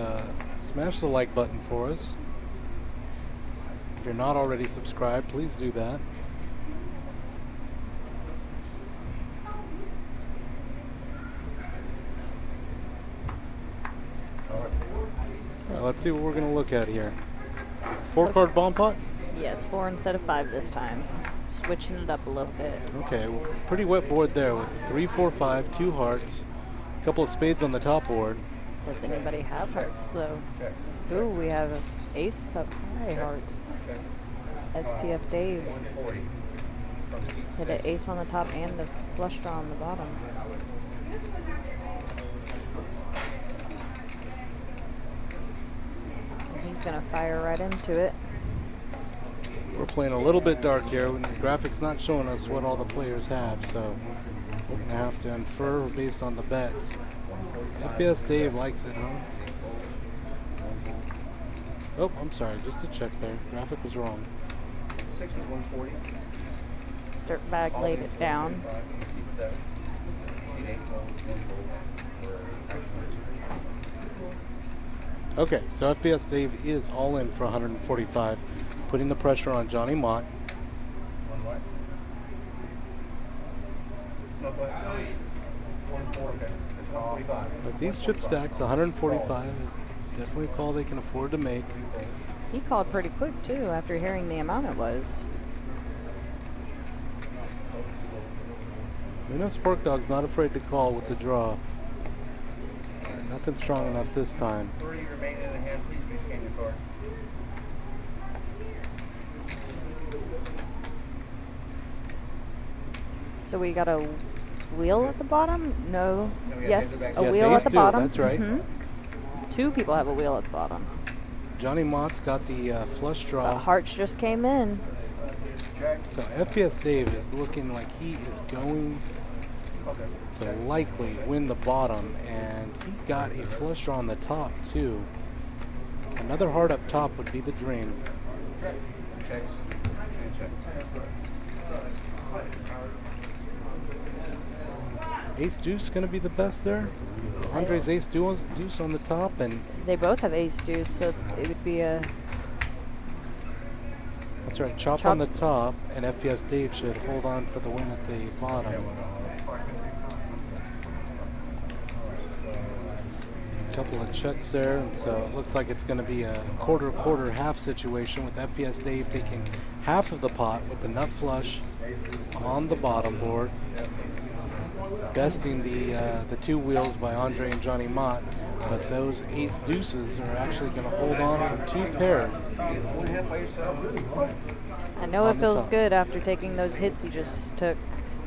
smash the like button for us. If you're not already subscribed, please do that. All right, let's see what we're going to look at here. 4-card bomb pot? Yes, 4 instead of 5 this time. Switching it up a little bit. Okay, well, pretty wet board there with 3, 4, 5, 2 hearts, a couple of spades on the top board. Does anybody have hearts though? Ooh, we have an ace up high hearts. SPF Dave. 140. Hit an ace on the top and a flush draw on the bottom. And he's gonna fire right into it. We're playing a little bit dark here. The graphics not showing us what all the players have, so we're going to have to infer based on the bets. FPS Dave likes it, huh? Oh, I'm sorry, just to check there. Graphic was wrong. 6 was 140. Dirtbag laid it down. Okay, so FPS Dave is all in for 145, putting the pressure on Johnny Mott. One what? No, but 140. Okay. It's 145. But these chip stacks, 145 is definitely a call they can afford to make. He called pretty quick too after hearing the amount it was. We know Spark Dog's not afraid to call with the draw. Nothing strong enough this time. 3 remaining in the hand. Please rescan your card. So we got a wheel at the bottom? No. No, we got Yes, Razorback. a Yes, wheel ace at the two, bottom. that's right. Mhm. 2 people have a wheel at the bottom. Johnny Mott's got the flush draw. Hearts just came in. Check. So FPS Dave is looking like he is going Okay. to likely win the bottom, and he got a flush draw on the top too. Another heart up top would be the dream. Check. Checks. And check. Ace Deuce going to be the best there. Andre's Ace Deuce on the top, and They both have ace deuce, so it would be a that's right, chop Chop. on the top, and FPS Dave should hold on for the win at the bottom. A couple of checks there, and so it looks like it's going to be a quarter half situation with FPS Dave taking half of the pot with the nut flush on the bottom board, besting the 2 wheels by Andre and Johnny Mott. But those ace deuces are actually going to hold on for 2 pair Only half by yourself. I know On it the feels top. good after taking those hits he just took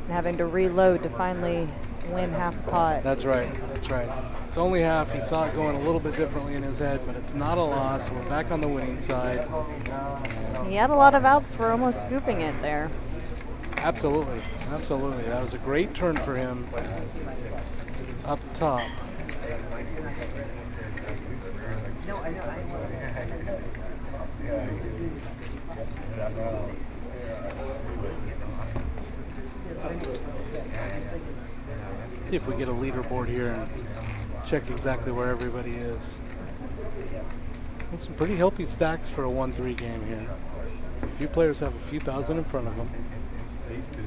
and having to reload to finally win half a pot. That's right. That's right. It's only half. He saw it going a little bit differently in his head, but it's not a loss. We're back on the winning side. He had a lot of outs for almost scooping it there. Absolutely. Absolutely. That was a great turn for him up top. No, I know. See if we get a leaderboard here and check exactly where everybody is. There's some pretty healthy stacks for a 1-3 game here. A few players have a few thousand in front of them.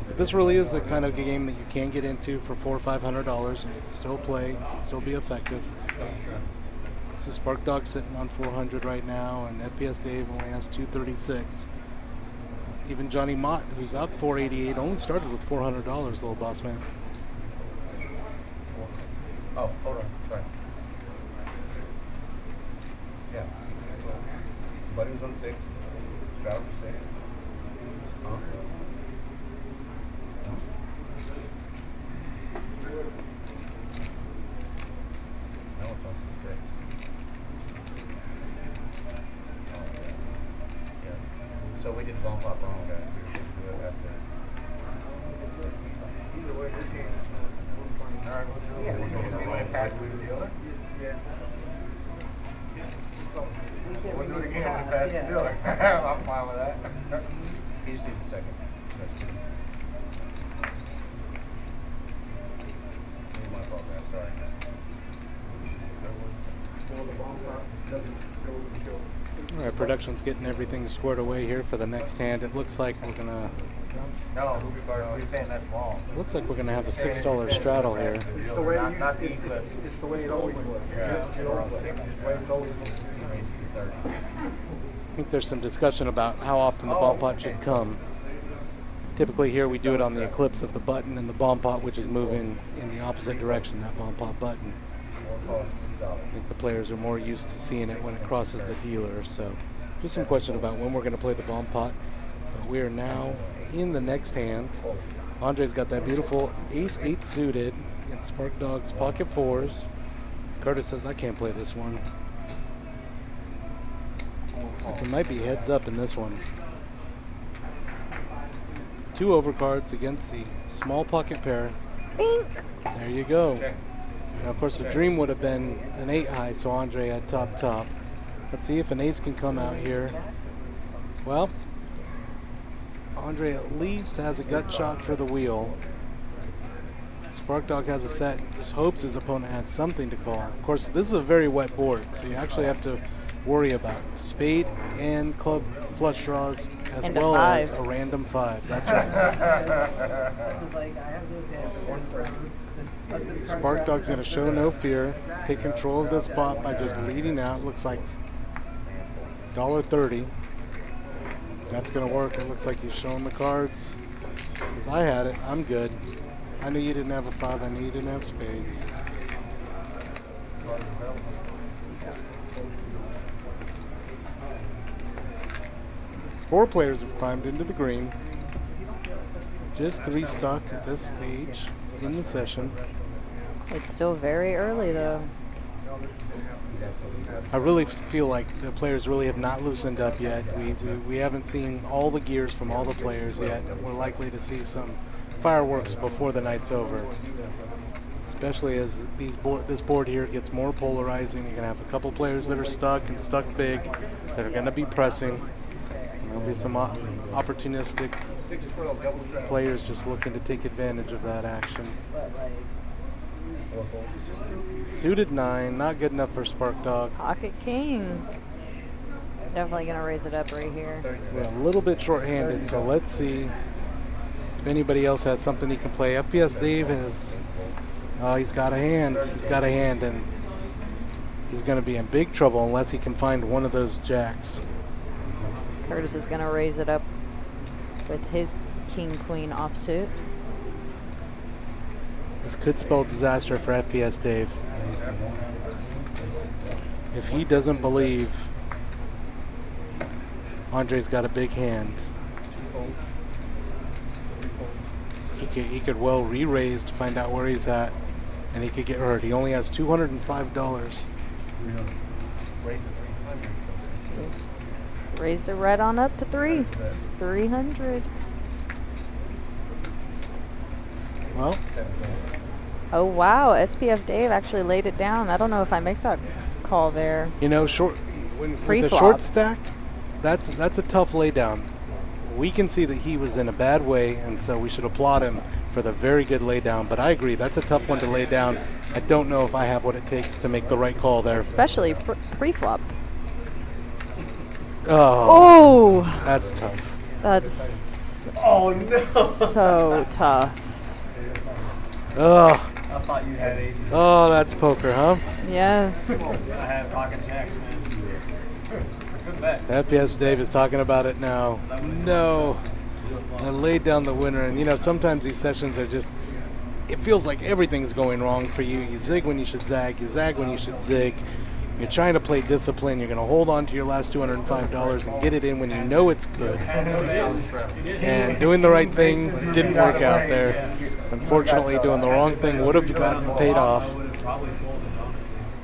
But this really is the kind of game that you can get into for $400 or $500 and you can still play, you can still be effective. So Spark Dog sitting on 400 right now, and FPS Dave only has 236. Even Johnny Mott, who's up 488, only started with $400, little boss man. Oh, hold on. Sorry. Yeah. Buddy was on 6. Straddle was 6. Huh? Now it's on 6. Yeah. So we did bump up wrong, guys. We should do it after. Either way, your game is All right, we'll do it. Yeah, We'll do it. Pass it to the dealer. Yeah. We'll do it again. We'll pass the dealer. I'm fine with that. He just needs a second. That's it. My fault, man. Sorry. All right, production's getting everything squared away here for the next hand. It looks like we're gonna. No, we're saying that's wrong. Looks like we're gonna have a $6 straddle here. The way you, Not the eclipse. it's the way it always was. Yeah, we're on 6. The way it's always was. I think there's some discussion about how often the bomb pot should come. Typically here we do it on the eclipse of the button and the bomb pot, which is moving in the opposite direction, that bomb pot button. I think the players are more used to seeing it when it crosses the dealer, so just some question about when we're going to play the bomb pot. But we are now in the next hand. Andre's got that beautiful ace 8 suited against Spark Dog's pocket 4s. Curtis says, I can't play this one. Looks like it might be heads up in this one. 2 overcards against the small pocket pair. Bink! There you go. Now, of course, the dream would have been an 8 high, so Andre had top. Let's see if an ace can come out here. Well, Andre at least has a gut shot for the wheel. Spark Dog has a set, just hopes his opponent has something to call. Of course, this is a very wet board, so you actually have to worry about spade and club flush draws as And a well as 5. a random 5. That's right. Spark Dog's going to show no fear, take control of this pot by just leading out. Looks like $1.30. That's going to work. It looks like he's showing the cards. Says, I had it. I'm good. I knew you didn't have a 5. I knew you didn't have spades. Four players have climbed into the green. Just 3 stuck at this stage in the session. It's still very early though. I really feel like the players really have not loosened up yet. We haven't seen all the gears from all the players yet. We're likely to see some fireworks before the night's over. Especially as this board here gets more polarizing. You're going to have a couple players that are stuck and stuck big that are going to be pressing. And there'll be some opportunistic players just looking to take advantage of that action. Suited 9, not good enough for Spark Dog. Pocket kings. Definitely gonna raise it up right here. We're a little bit short-handed, so let's see if anybody else has something he can play. FPS Dave has, he's got a hand. He's got a hand, and he's gonna be in big trouble unless he can find one of those jacks. Curtis is gonna raise it up with his king-queen offsuit. This could spell disaster for FPS Dave. If he doesn't believe Andre's got a big hand. He could well re-raise to find out where he's at, and he could get hurt. He only has $205. Raised it right on up to 300. Well, Oh wow, SPF Dave actually laid it down. I don't know if I make that call there. you know, with the Pre-flop. short stack, that's a tough laydown. We can see that he was in a bad way, and so we should applaud him for the very good laydown. But I agree, that's a tough one to lay down. I don't know if I have what it takes to make the right call there. Especially pre-flop. Oh, Oh, that's tough. that's Oh no! so tough. Oh, I thought you had aces. oh, that's poker, huh? Yes. I had pocket jacks, man. Good bet. FPS Dave is talking about it now. No. I laid down the winner, and you know, sometimes these sessions are just, it feels like everything's going wrong for you. You zig when you should zag, you zag when you should zig. You're trying to play discipline. You're going to hold on to your last $205 and get it in when you know it's good. And doing the right thing didn't work out there. Unfortunately, doing the wrong thing would have gotten paid off.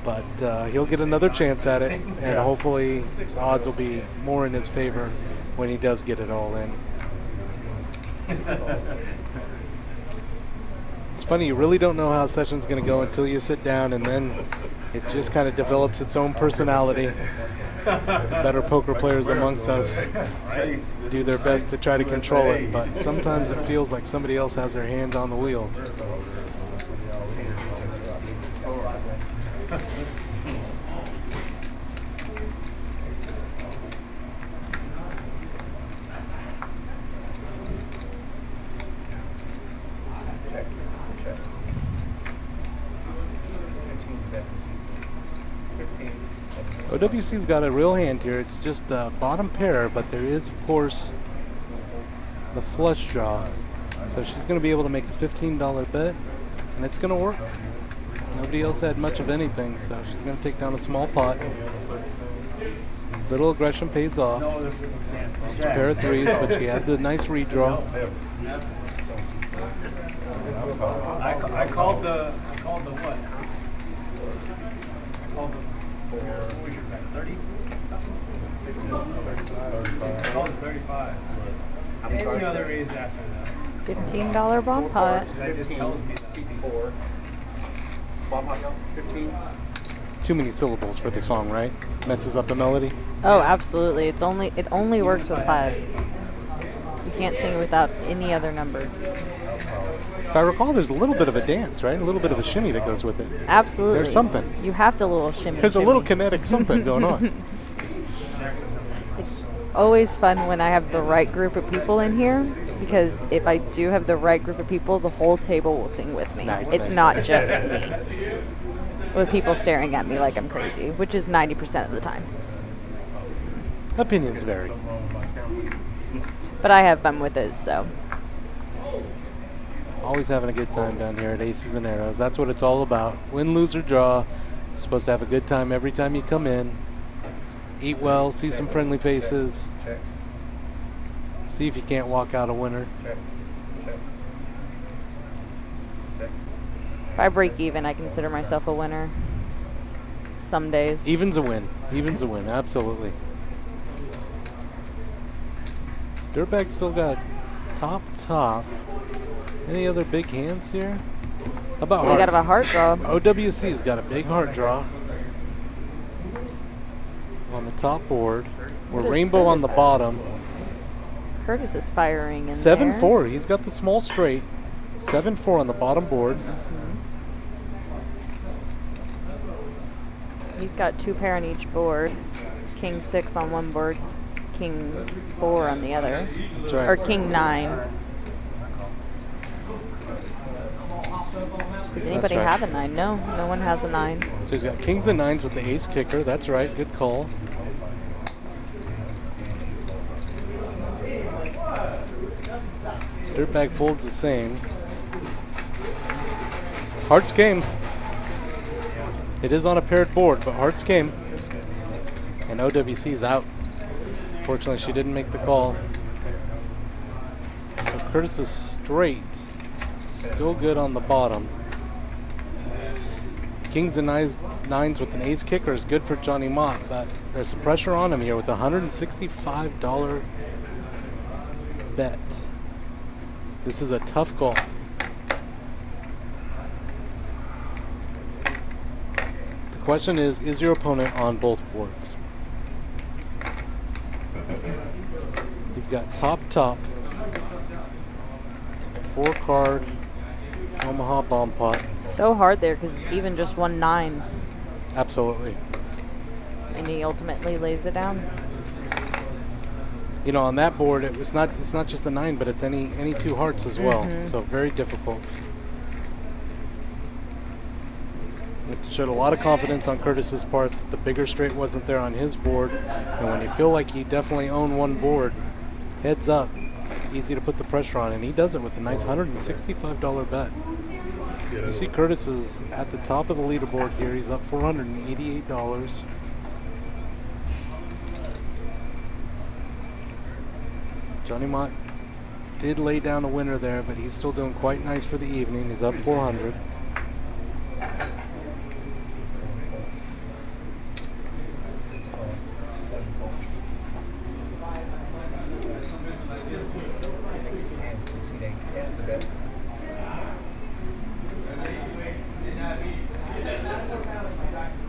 But he'll get another chance at it, and hopefully the odds will be more in his favor when he does get it all in. It's funny, you really don't know how a session's going to go until you sit down, and then it just kind of develops its own personality. The better poker players amongst us do their best to try to control it, but sometimes it feels like somebody else has their hands on the wheel. OWC's got a real hand here. It's just a bottom pair, but there is, of course, the flush draw. So she's going to be able to make a $15 bet, and it's going to work. Nobody else had much of anything, so she's going to take down a small pot. Little aggression pays off. Just a pair of threes, but she had the nice redraw. I called the what? I called the what was your bet? 30? I called the 35. Any other raise after that? $15 bomb pot. That just tells me that. 15. Too many syllables for the song, right? Messes up the melody. Oh, absolutely. It only works with 5. You can't sing without any other number. If I recall, there's a little bit of a dance, right? A little bit of a shimmy that goes with it. Absolutely. There's something. You have to little shimmy. There's a little shimmy. kinetic something going on. It's always fun when I have the right group of people in here, because if I do have the right group of people, the whole table will sing with me. Nice, it's nice, not nice. just me. With people staring at me like I'm crazy, which is 90% of the time. Opinions vary. But I have fun with it, so. Always having a good time down here at Aces and Arrows. That's what it's all about. Win, lose, or draw. You're supposed to have a good time every time you come in. Eat well, see some friendly faces. See if you can't walk out a winner. If I break even, I consider myself a winner. Some days. Even's a win. Even's a win, absolutely. Dirtbag still got top. Any other big hands here? How about We got hearts? a heart draw. OWC's got a big heart draw on the top board. We're What is rainbow on the Curtis? bottom. Curtis is firing in 7-4. He's got the small straight. 7-4 on the bottom board. He's got 2 pair on each board. King 6 on one board, King 4 on the other. That's right. Or King 9. Does anybody right. have a 9? No, no one has a 9. So he's got kings and nines with the ace kicker. That's right. Good call. Dirtbag folds the same. Hearts game. It is on a paired board, but hearts game. And OWC's out Unfortunately, she didn't make the call. So Curtis is straight. Still good on the bottom. Kings and nines with an ace kicker is good for Johnny Mott, but there's some pressure on him here with a $165 bet. This is a tough call. The question is your opponent on both boards? You've got top, 4-card Omaha bomb pot. So hard there because even just 1-9. Absolutely. And he ultimately lays it down. You know, on that board, it's not just a 9, but it's any 2 hearts as well. So very difficult. It showed a lot of confidence on Curtis's part that the bigger straight wasn't there on his board. And when you feel like he definitely owned one board, heads up, it's easy to put the pressure on. And he does it with a nice $165 bet. You see Curtis is at the top of the leaderboard here. He's up $488. Johnny Mott did lay down a winner there, but he's still doing quite nice for the evening. He's up 400.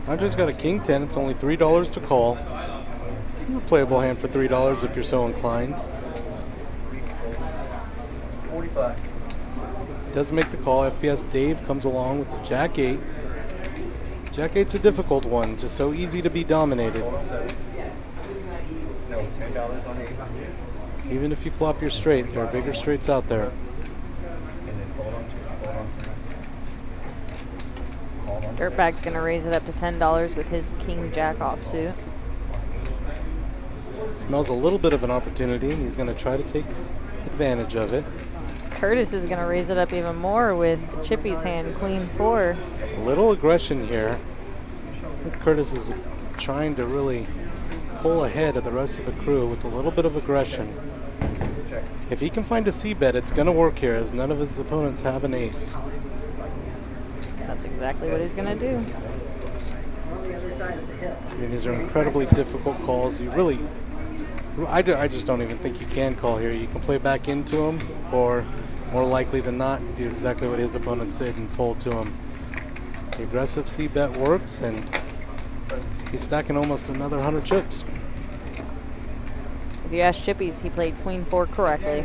Andre's got a king 10. It's only $3 to call. A playable hand for $3 if you're so inclined. 45. Does make the call. FPS Dave comes along with the Jack 8. Jack 8's a difficult one, just so easy to be dominated. No, $10 on 8. Even if you flop your straight, there are bigger straights out there. And then hold on to Dirtbag's going to raise it up to $10 with his king jack offsuit. Smells a little bit of an opportunity, and he's going to try to take advantage of it. Curtis is going to raise it up even more with Chippy's hand, queen 4. A little aggression here. I think Curtis is trying to really pull ahead of the rest of the crew with a little bit of aggression. If he can find a C-bet, it's going to work here, as none of his opponents have an ace. That's exactly what he's going to do. I mean, these are incredibly difficult calls. You really, I just don't even think you can call here. You can play back into him, or more likely than not, do exactly what his opponents did and fold to him. The aggressive C-bet works, and he's stacking almost another 100 chips. If you ask Chippy's, he played queen 4 correctly.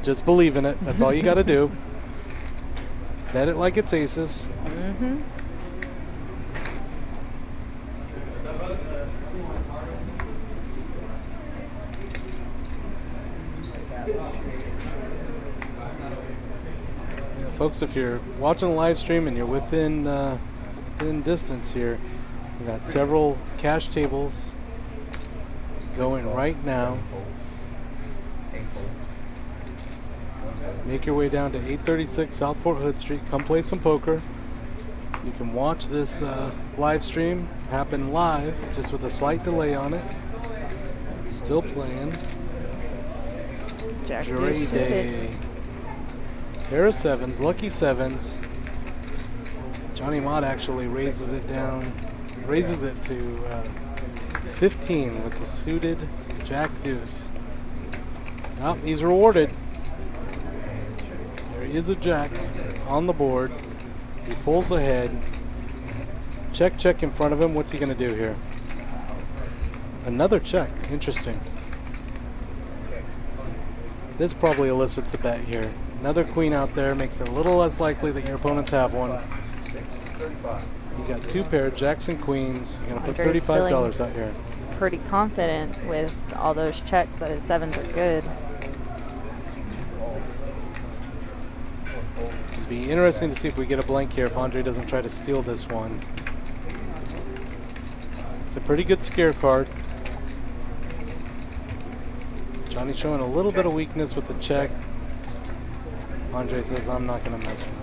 Just believe in it. That's all you got to do. Bet it like it's aces. Mm-hmm. Yeah, folks, if you're watching the live stream and you're within distance here, we got several cash tables going right now. Make your way down to 836 South Fort Hood Street. Come play some poker. You can watch this live stream happen live, just with a slight delay on it. Still playing. Jack Jury day. Pair of sevens, lucky sevens. Johnny Mott actually raises it down, raises it to 15 with the suited Jack Deuce. Oh, he's rewarded. There is a jack on the board. He pulls ahead. Check, check in front of him. What's he going to do here? Another check. Interesting. This probably elicits a bet here. Another queen out there makes it a little less likely that your opponents have one. You got two pair, jacks and queens. You're going to put $35 out here. Pretty confident with all those checks that his sevens are good. It'd be interesting to see if we get a blank here if Andre doesn't try to steal this one. It's a pretty good scare card. Johnny's showing a little bit of weakness with the check. Andre says, I'm not going to mess with him.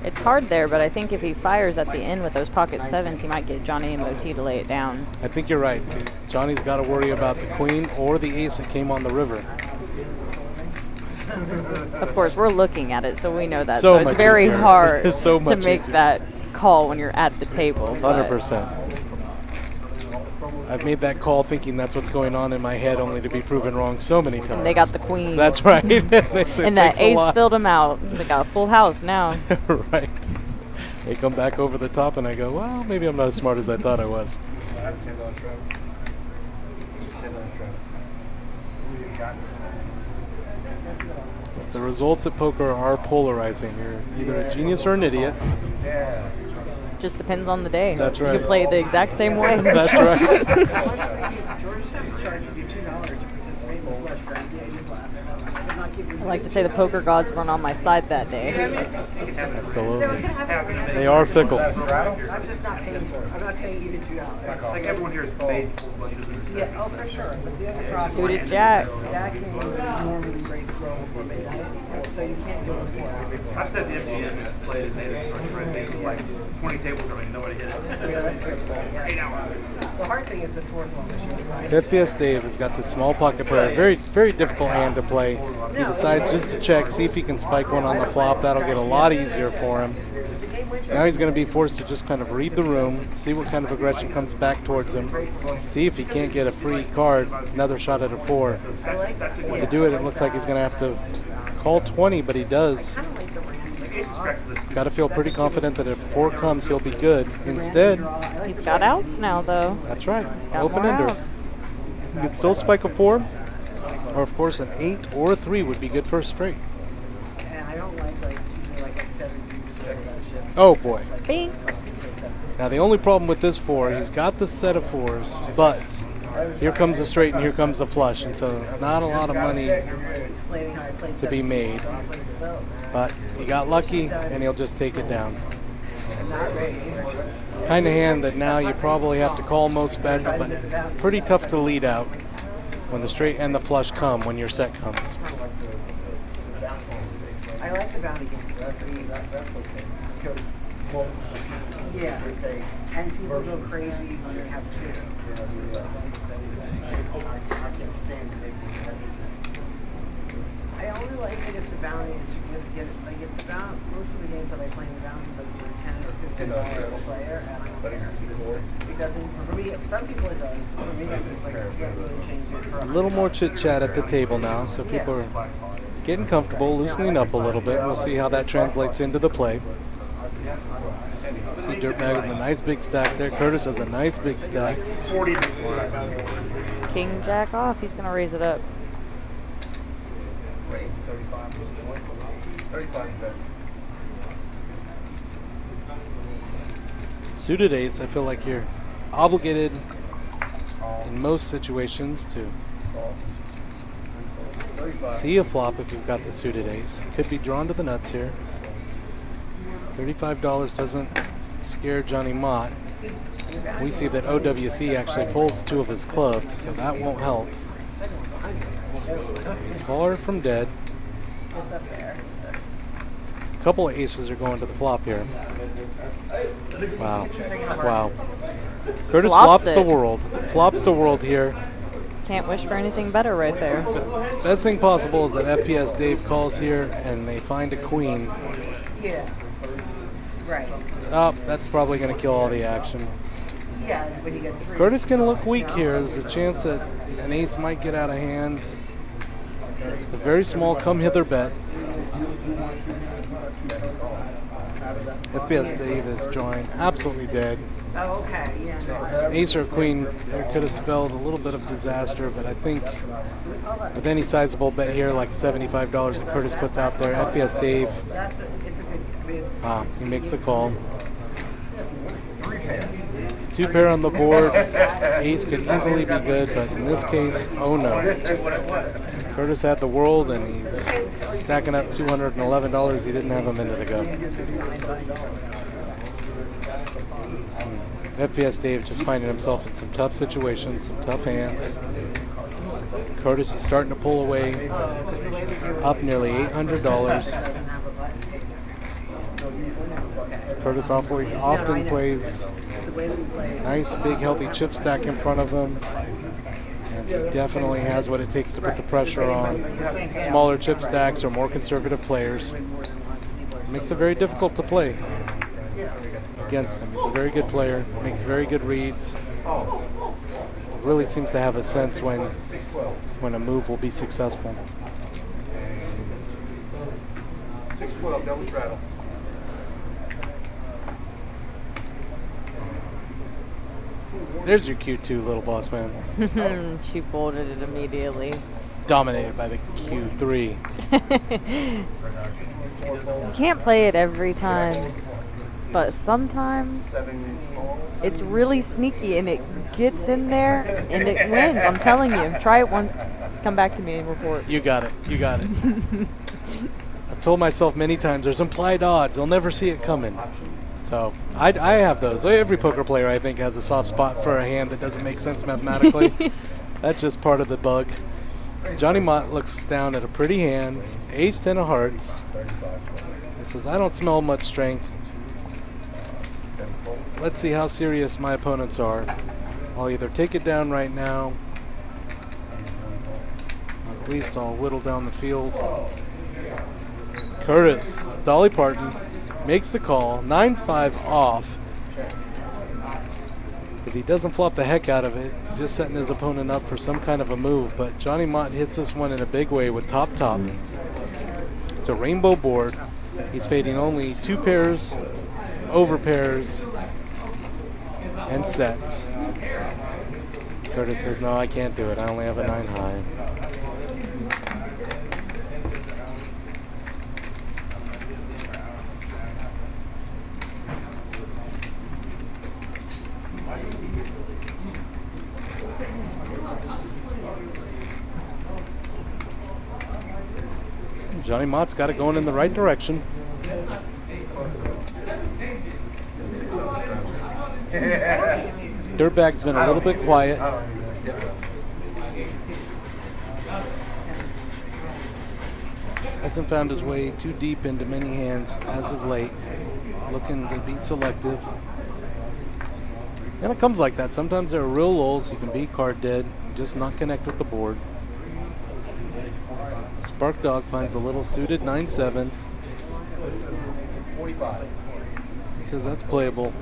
It's hard there, but I think if he fires at the end with those pocket sevens, he might get Johnny and MOT to lay it down. I think you're right. Johnny's got to worry about the queen or the ace that came on the river. Of course, we're looking at it, so we know that. So So much it's very easier. hard It's so to much make easier. that call when you're at the table. but 100%. I've made that call thinking that's what's going on in my head, only to be proven wrong so many times. And they got the queen. That's right. They said, And that "Thanks a ace lot." filled him out. They got a full house now. Right. They come back over the top, and I go, well, maybe I'm not as smart as I thought I was. I have $10 trap. $10 trap. Ooh, you got it. The results at poker are polarizing. You're either a genius or an idiot. Yeah. Just depends on the day. That's You right. can play it the exact same way. That's right. George Chev's charging you $2 to participate in the flush frenzy. I just laughed. I'm not giving I like to say the poker gods weren't on my side that day. Absolutely. They are fickle. I'm just not paying for it. I'm not paying even $2. It's like everyone here is paid full flushes. Yeah, oh, for sure. But the other problem Suited jack. Jack game is normally great throw before midnight, so you can't do it before. I've said the MGM has played and made it for friends. It was like 20 tables and nobody hit it. Yeah, that's good. Yeah. 8 hours. The hard thing is the fourth one machine, right? FPS Dave has got this small pocket pair, very, very difficult hand to play. He decides just to check, see if he can spike one on the flop. That'll get a lot easier for him. Now he's going to be forced to just kind of read the room, see what kind of aggression comes back towards him, see if he can't get a free card, another shot at a 4. To do it, it looks like he's going to have to call 20, but he does. He's got to feel pretty confident that if 4 comes, he'll be good. Instead, He's got outs now, though. that's right, He's got open more ender. outs. He could still spike a 4, or of course an 8 or a 3 would be good for a straight. And I don't like usually like 7 views or that shit. Oh boy. Bing. Now the only problem with this 4, he's got the set of 4s, but here comes a straight and here comes a flush, and so not a lot of money Explaining how I played to be made. But he got lucky, and he'll just take it down. Kind of hand that now you probably have to call most bets, but pretty tough to lead out when the straight and the flush come when your set comes. I like the bounty game. That's okay. Yeah. And people go crazy when they have 2. I only like it if the bounty is significant. Like if the bounty, most of the games that I play in the bounty is like $10 or $15 a player, and I don't care. It doesn't, for me, some people it does. For me, I'm just like, I can't really change it. A little more chit chat at the table now, so people are getting comfortable, loosening up a little bit. We'll see how that translates into the play. See Dirtbag with a nice big stack there. Curtis has a nice big stack. 40. King jack off. He's going to raise it up. 35 bet. Suited ace, I feel like you're obligated in most situations to see a flop if you've got the suited ace. Could be drawn to the nuts here. $35 doesn't scare Johnny Mott. We see that OWC actually folds 2 of his clubs, so that won't help. He's far from dead. A couple of aces are going to the flop here. Wow. Wow. Curtis Flops flops the it. world. Flops the world here. Can't wish for anything better right there. Best thing possible is that FPS Dave calls here and they find a queen. Yeah. Right. Oh, that's probably going to kill all the action. Yeah, when you get 3. Curtis can look weak here. There's a chance that an ace might get out of hand. It's a very small come hither bet. FPS Dave is drawing absolutely dead. Oh, okay. Yeah, no. Ace or queen there could have spelled a little bit of disaster, but I think with any sizable bet here, like $75 that Curtis puts out there, FPS Dave, It's a good, he makes the call. 2 pair on the board. Ace could easily be good, but in this case, oh no. Curtis had the world, and he's stacking up $211 he didn't have a minute ago. FPS Dave just finding himself in some tough situations, some tough hands. Curtis is starting to pull away, up nearly $800. Curtis often plays The way we play. nice, big, healthy chip stack in front of him. And he definitely has what it takes to put the pressure on smaller chip stacks or more conservative players. Makes it very difficult to play against him. He's a very good player, makes very good reads. Really seems to have a sense when a move will be successful. 6-12, double straddle. There's your Q2, little boss man. She folded it immediately. Dominated by the Q3. You can't play it every time, but sometimes it's really sneaky and it gets in there and it wins. I'm telling you. Try it once. Come back to me and report. You got it. You got it. I've told myself many times there's implied odds. I'll never see it coming. So I have those. Every poker player, I think, has a soft spot for a hand that doesn't make sense mathematically. That's just part of the bug. Johnny Mott looks down at a pretty hand, ace 10 of hearts. He says, I don't smell much strength. Let's see how serious my opponents are. I'll either take it down right now, or at least I'll whittle down the field. Curtis, Dolly Parton, makes the call, 9-5 off. If he doesn't flop the heck out of it, just setting his opponent up for some kind of a move. But Johnny Mott hits this one in a big way with top. It's a rainbow board. He's fading only 2 pairs, over pairs, and sets. Curtis says, no, I can't do it. I only have a 9 high. Johnny Mott's got it going in the right direction. Dirtbag's been a little bit quiet. Hasn't found his way too deep into many hands as of late. Looking to be selective. And it comes like that. Sometimes there are real lulls. You can be card dead, just not connect with the board. Spark Dog finds a little suited 9-7. He says that's playable.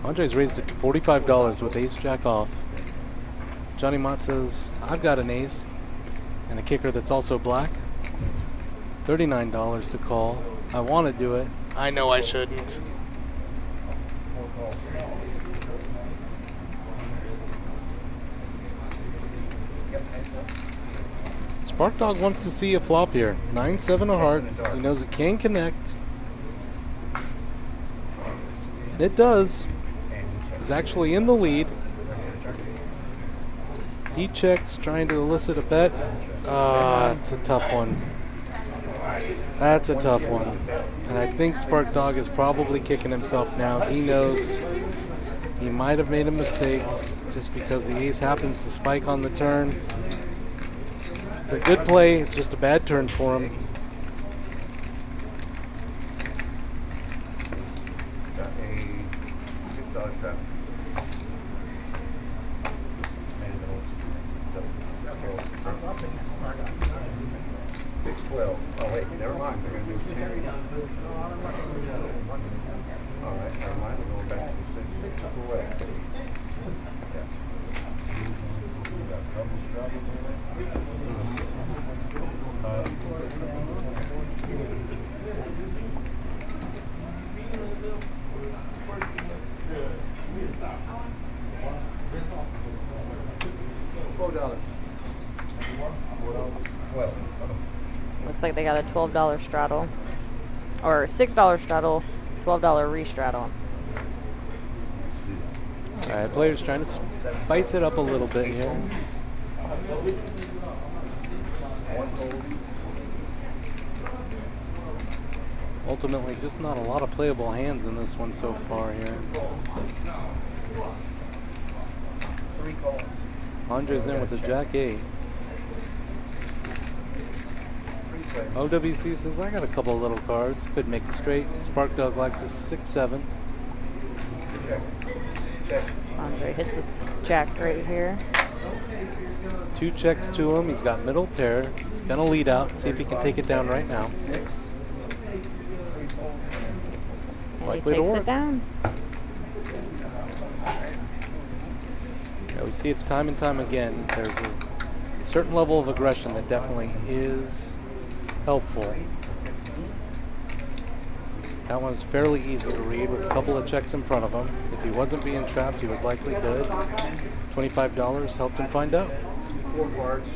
Andre's raised it to $45 with ace jack off. Johnny Mott says, I've got an ace and a kicker that's also black. $39 to call. I want to do it. I know I shouldn't. Spark Dog wants to see a flop here. 9-7 of hearts. He knows it can connect. And it does. He's actually in the lead. He checks, trying to elicit a bet. It's a tough one. That's a tough one. And I think Spark Dog is probably kicking himself now. He knows he might have made a mistake just because the ace happens to spike on the turn. It's a good play. It's just a bad turn for him. Got a $6 trap. 6-12. Oh wait, never mind. They're gonna do 10. All right, never mind. We're going back to 6-12. $12. Well, Looks like they got a $12 straddle. Or $6 straddle, $12 re-straddle. All right, players trying to spice it up a little bit here. Ultimately, just not a lot of playable hands in this one so far here. Andre's in with the Jack 8. OWC says, I got a couple of little cards. Could make it straight. Spark Dog likes a 6-7. Andre hits his jack right here. 2 checks to him. He's got middle pair. He's going to lead out. See if he can take it down right now. It's And he likely to takes work. it down. Yeah, we see it time and time again. There's a certain level of aggression that definitely is helpful. That one's fairly easy to read with a couple of checks in front of him. If he wasn't being trapped, he was likely good. $25 helped him find out. 4 cards.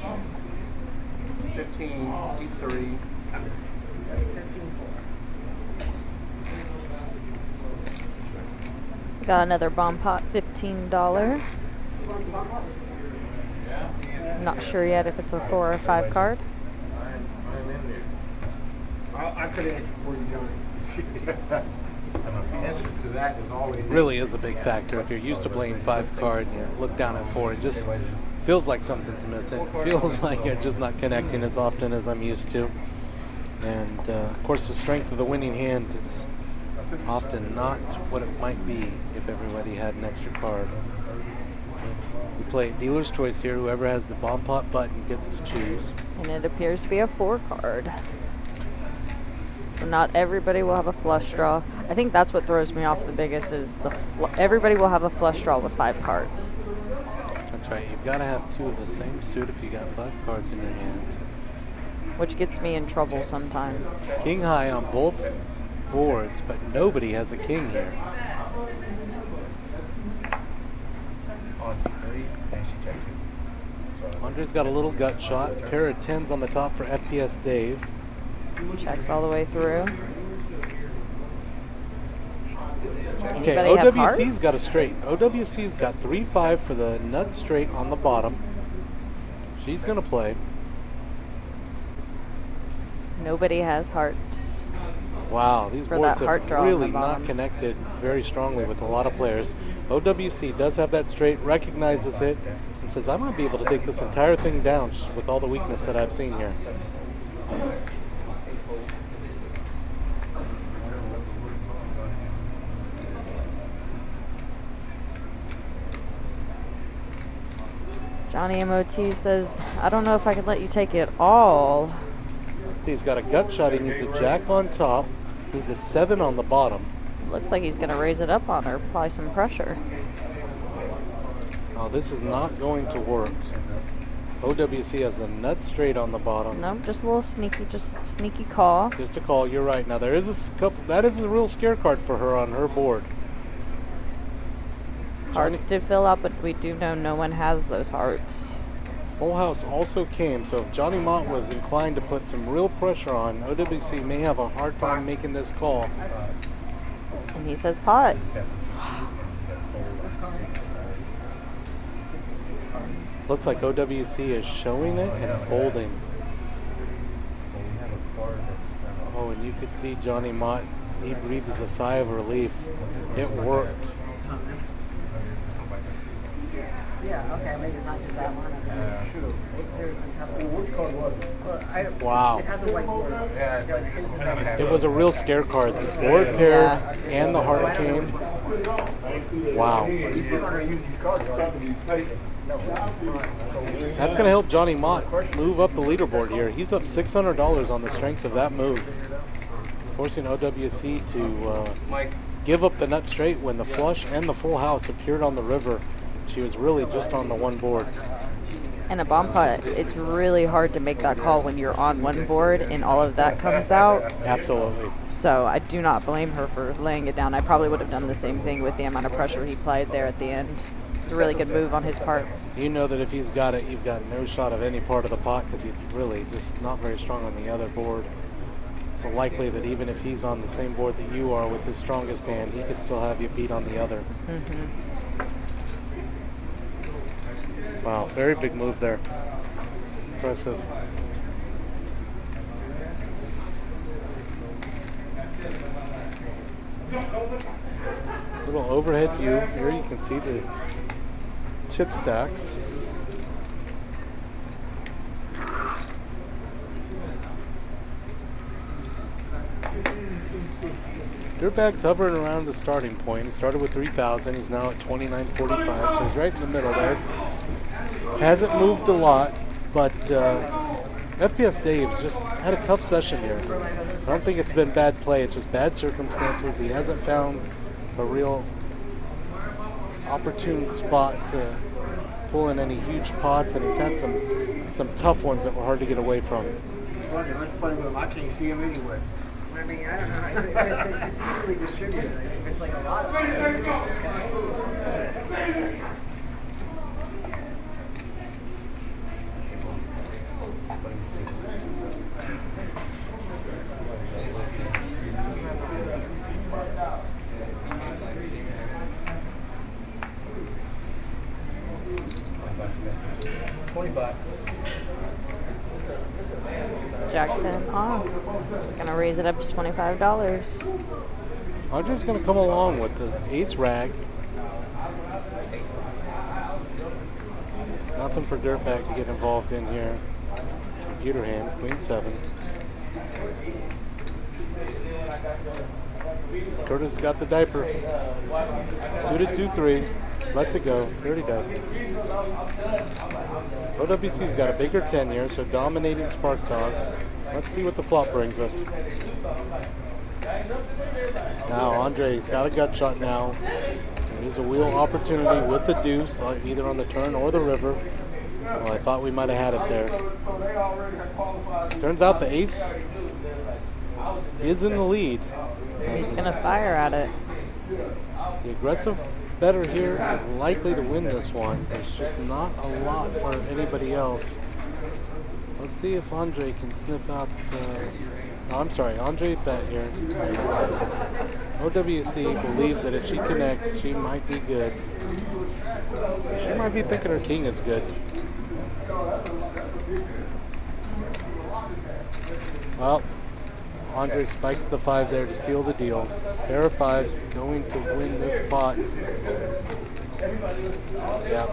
15, seat 3. Got another bomb pot, $15. Not sure yet if it's a 4 or 5 card. I could answer for you, Johnny. The answer to that is always Really is a big factor. If you're used to playing 5 card and you look down at 4, it just feels like something's missing. It feels like you're just not connecting as often as I'm used to. And of course, the strength of the winning hand is often not what it might be if everybody had an extra card. We play dealer's choice here. Whoever has the bomb pot button gets to choose. And it appears to be a 4 card. So not everybody will have a flush draw. I think that's what throws me off the biggest is everybody will have a flush draw with 5 cards. That's right. You've got to have 2 of the same suit if you got 5 cards in your hand. Which gets me in trouble sometimes. King high on both boards, but nobody has a king here. On seat 3, and she checked 2. So Andre's got a little gut shot. Pair of 10s on the top for FPS Dave. Checks all the way through. Okay, Anybody have OWC's hearts? got a straight. OWC's got 3-5 for the nut straight on the bottom. She's going to play. Nobody has hearts. Wow, these For boards that heart have draw on really the not bottom. connected very strongly with a lot of players. OWC does have that straight, recognizes it, and says, I might be able to take this entire thing down with all the weakness that I've seen here. Johnny MOT says, I don't know if I could let you take it all. See, he's got a gut shot. He needs a jack on top, needs a 7 on the bottom. Looks like he's going to raise it up on her, apply some pressure. Oh, this is not going to work. OWC has the nut straight on the bottom. No, just a little sneaky, just a sneaky call. Just a call. You're right. Now there is a couple. That is a real scare card for her on her board. Hearts did fill up, but we do know no one has those hearts. Full house also came, so if Johnny Mott was inclined to put some real pressure on, OWC may have a hard time making this call. And he says pot. Looks like OWC is showing it and folding. Oh, and you could see Johnny Mott, he breathes a sigh of relief. It worked. Yeah, okay, maybe it's not just that one. There's a couple. Which card was it? Well, Wow. It has a white border. It was a real scare card. The board pair and the heart came. Wow. That's going to help Johnny Mott move up the leaderboard here. He's up $600 on the strength of that move, forcing OWC to give up the nut straight when the flush and the full house appeared on the river. She was really just on the one board. And a bomb pot, it's really hard to make that call when you're on one board and all of that comes out. Absolutely. So I do not blame her for laying it down. I probably would have done the same thing with the amount of pressure he applied there at the end. It's a really good move on his part. You know that if he's got it, you've got no shot of any part of the pot because he's really just not very strong on the other board. It's likely that even if he's on the same board that you are with his strongest hand, he could still have you beat on the other. Mm-hmm. Wow, very big move there. Impressive. Little overhead view. Here you can see the chip stacks. Dirtbag's hovering around the starting point. He started with 3,000. He's now at 29.45, so he's right in the middle there. Hasn't moved a lot, but FPS Dave's just had a tough session here. I don't think it's been bad play. It's just bad circumstances. He hasn't found a real opportune spot to pull in any huge pots, and he's had some tough ones that were hard to get away from. Let's play with him. I can't see him anywhere. I mean, I don't know. It's evenly distributed. If it's like a lot of it, it's okay. Jack 10 off. It's going to raise it up to $25. Andre's going to come along with the ace rag. Nothing for Dirtbag to get involved in here. Computer hand, queen 7. Curtis got the diaper. Suited 2-3. Lets it go. Dirty dog. OWC's got a bigger 10 here, so dominating Spark Dog. Let's see what the flop brings us. Now Andre's got a gut shot now. There is a wheel opportunity with the deuce, either on the turn or the river. Well, I thought we might have had it there. Turns out the ace is in the lead. He's going to fire at it. The aggressive better here is likely to win this one. There's just not a lot for anybody else. Let's see if Andre can sniff out. No, I'm sorry, Andre bet here. OWC believes that if she connects, she might be good. She might be thinking her king is good. Well, Andre spikes the 5 there to seal the deal. Pair of 5s going to win this pot. Yeah.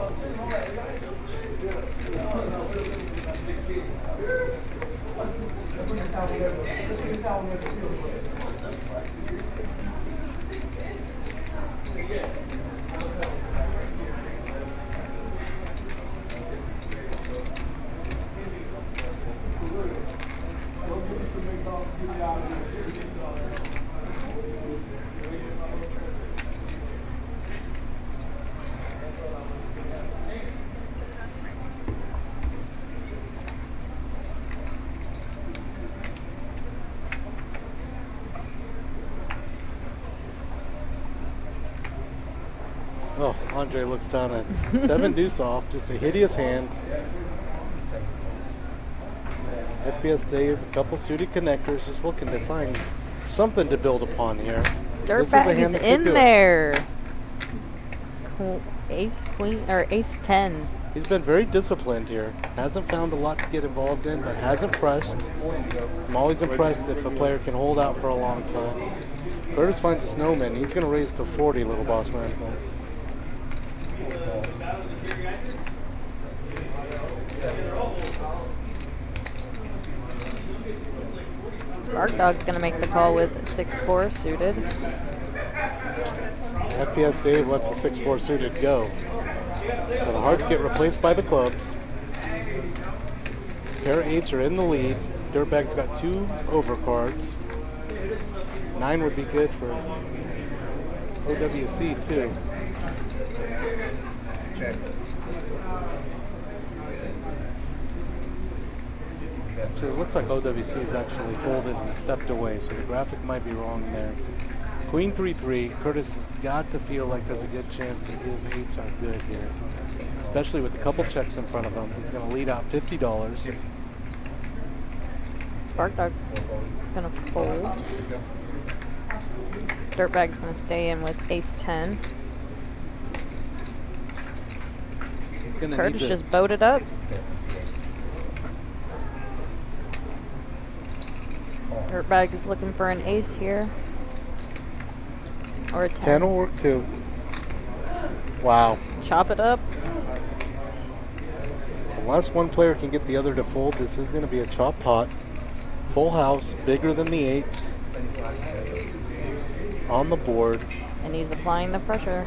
Oh, Andre looks down at 7 deuce off, just a hideous hand. FPS Dave, a couple suited connectors, just looking to find something to build upon here. Dirtbag is in there. Ace, queen, or ace 10. He's been very disciplined here. Hasn't found a lot to get involved in, but hasn't pressed. I'm always impressed if a player can hold out for a long time. Curtis finds a snowman. He's going to raise to 40, little boss man. Spark Dog's going to make the call with 6-4 suited. FPS Dave lets the 6-4 suited go. So the hearts get replaced by the clubs. Pair of 8s are in the lead. Dirtbag's got 2 overcards. 9 would be good for OWC too. Check. So it looks like OWC is actually folded and stepped away, so the graphic might be wrong there. Queen 3-3. Curtis has got to feel like there's a good chance that his 8s are good here, especially with a couple checks in front of him. He's going to lead out $50. Spark Dog is going to fold. Dirtbag's going to stay in with ace 10. He's going to Curtis just bowed it up. Dirtbag is looking for an ace here. Or a 10. 10 will work too. Wow. Chop it up. Unless one player can get the other to fold, this is going to be a chop pot. Full house, bigger than the 8s. on the board. And he's applying the pressure.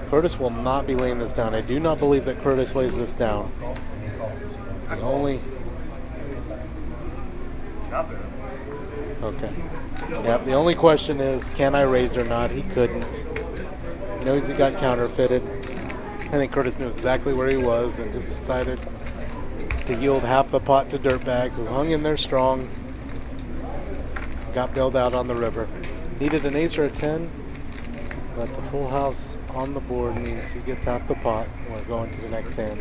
Curtis will not be laying this down. I do not believe that Curtis lays this down. The only... Okay. Yep, the only question is, can I raise or not? He couldn't. He knows he got counterfeited. I think Curtis knew exactly where he was and just decided to yield half the pot to Dirtbag, who hung in there strong. Got bailed out on the river. Needed an ace or a 10, but the full house on the board means he gets half the pot. We're going to the next hand.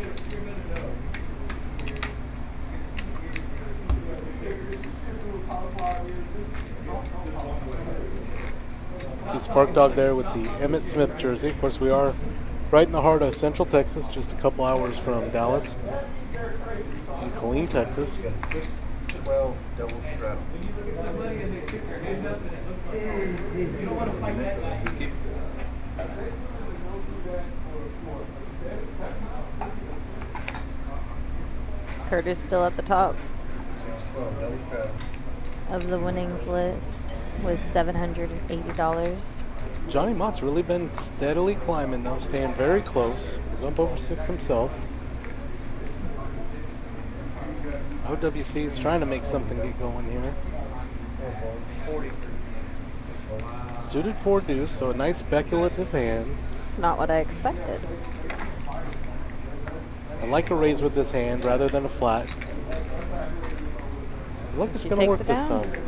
See Spark Dog there with the Emmett Smith jersey. Of course, we are right in the heart of Central Texas, just a couple hours from Dallas in Killeen, Texas. 12 double straddle. Curtis still at the top 12 double straddle. of the winnings list with $780. Johnny Mott's really been steadily climbing though, staying very close. He's up over 6 himself. OWC is trying to make something get going here. 40. Suited 4 deuce, so a nice speculative hand. It's not what I expected. I like a raise with this hand rather than a flat. Look, it's She going to takes work it this down. time.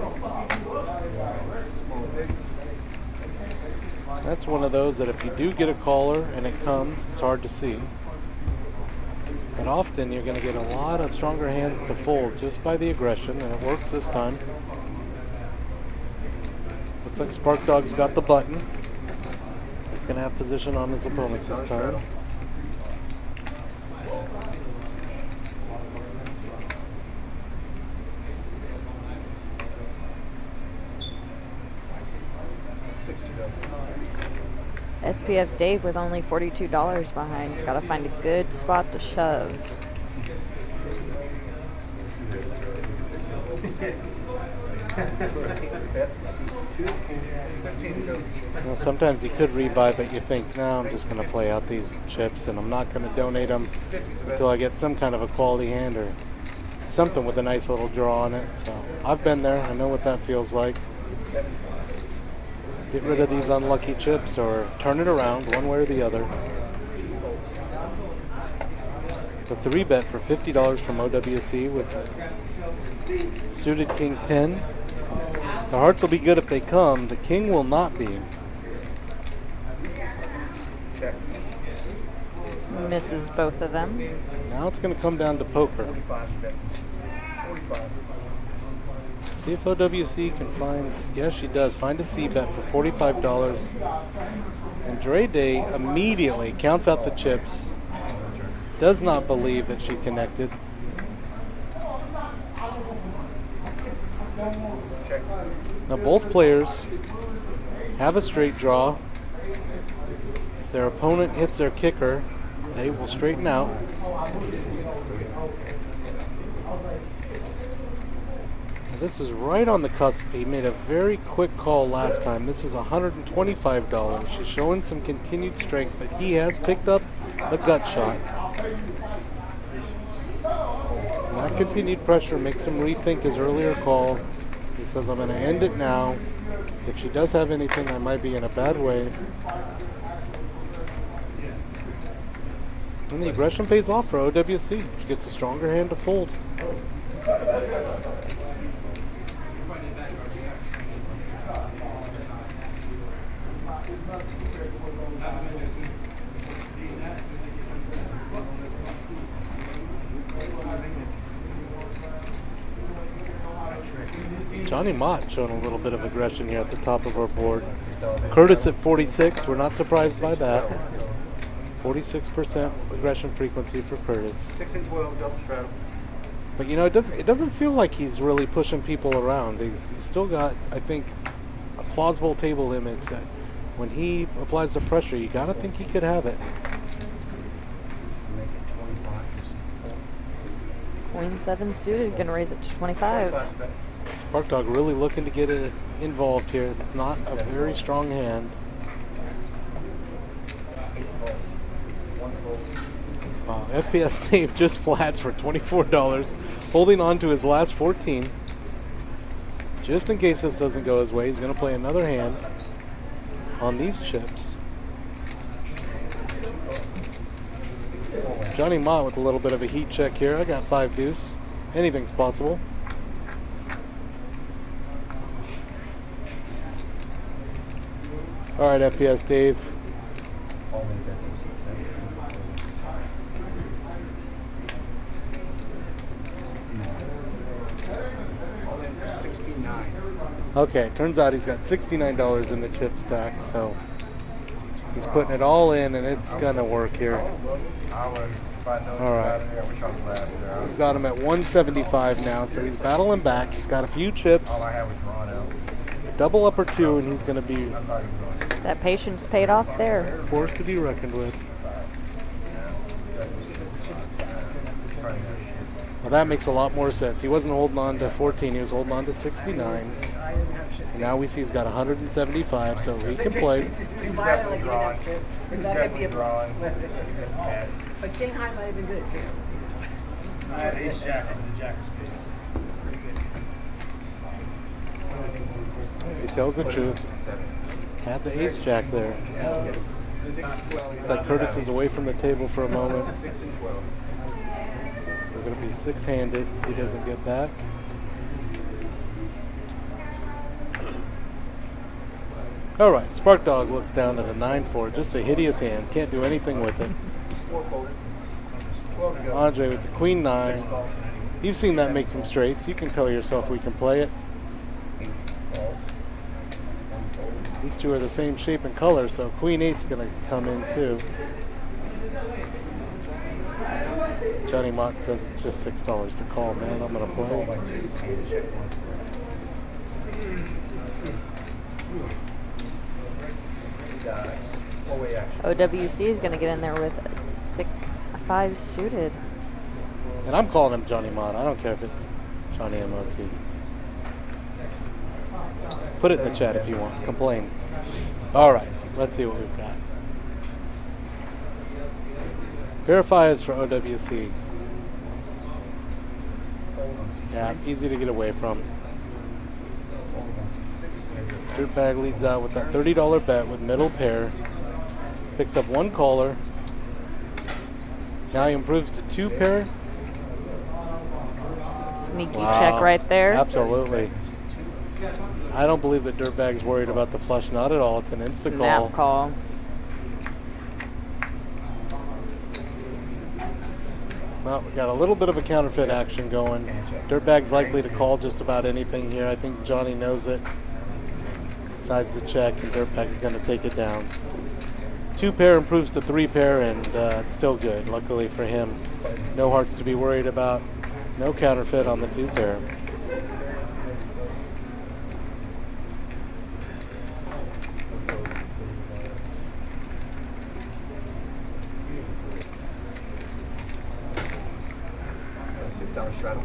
That's one of those that if you do get a caller and it comes, it's hard to see. But often you're going to get a lot of stronger hands to fold just by the aggression, and it works this time. Looks like Spark Dog's got the button. He's going to have position on his opponents this time. SPF Dave with only $42 behind. He's got to find a good spot to shove. Well, sometimes you could rebuy, but you think, no, I'm just going to play out these chips and I'm not going to donate them until I get some kind of a quality hand or something with a nice little draw on it. So I've been there. I know what that feels like. Get rid of these unlucky chips or turn it around one way or the other. The 3-bet for $50 from OWC with suited King 10. The hearts will be good if they come. The king will not be. Misses both of them. Now it's going to come down to poker. See if OWC can find, yes she does, find a C-bet for $45. And Dre Day immediately counts out the chips. Does not believe that she connected. Now both players have a straight draw. If their opponent hits their kicker, they will straighten out. This is right on the cusp. He made a very quick call last time. This is $125. She's showing some continued strength, but he has picked up a gut shot. And that continued pressure makes him rethink his earlier call. He says, I'm going to end it now. If she does have anything, I might be in a bad way. And the aggression pays off for OWC. She gets a stronger hand to fold. Johnny Mott showing a little bit of aggression here at the top of our board. Curtis at 46. We're not surprised by that. 46% aggression frequency for Curtis. 6 and 12 double straddle. But you know, it doesn't feel like he's really pushing people around. He's still got, I think, a plausible table image that when he applies the pressure, you gotta think he could have it. Queen 7 suited, gonna raise it to 25. Spark Dog really looking to get involved here. It's not a very strong hand. Wow, FPS Dave just flats for $24, holding on to his last 14. Just in case this doesn't go his way, he's going to play another hand on these chips. Johnny Mott with a little bit of a heat check here. I got 5 deuce. Anything's possible. All right, FPS Dave. Okay, turns out he's got $69 in the chip stack, so he's putting it all in, and it's gonna work here. All right, we've got him at 175 now, so he's battling back. He's got a few chips, double upper 2, and he's gonna be That patience paid off there. forced to be reckoned with. Well, that makes a lot more sense. He wasn't holding on to 14, he was holding on to 69. And now we see he's got 175, so he can play. He's definitely drawing. That could be a drawing. But King High might have been good too. Ace Jack and the Jack is He tells the truth. Had the ace jack there. Looks like Curtis is away from the table for a moment. We're going to be 6-handed if he doesn't get back. All right, Spark Dog looks down at a 9-4. Just a hideous hand. Can't do anything with it. Andre with the Queen 9. You've seen that make some straights. You can tell yourself we can play it. These two are the same shape and color, so Queen 8's going to come in too. Johnny Mott says it's just $6 to call, man. I'm going to play. OWC is going to get in there with 6-5 suited. And I'm calling him Johnny Mott. I don't care if it's Johnny MOT. Put it in the chat if you want. Complain. All right, let's see what we've got. Verify is for OWC. Yeah, easy to get away from. Dirtbag leads out with that $30 bet with middle pair. Picks up 1 caller. Now he improves to 2 pair. Sneaky check right there. Absolutely. I don't believe that Dirtbag's worried about the flush. Not at all. It's an insta call. Snap call. Well, we got a little bit of a counterfeit action going. Dirtbag's likely to call just about anything here. I think Johnny knows it. Decides to check, and Dirtbag's going to take it down. 2 pair improves to 3 pair, and it's still good. Luckily for him, no hearts to be worried about. No counterfeit on the 2 pair. $6 straddle.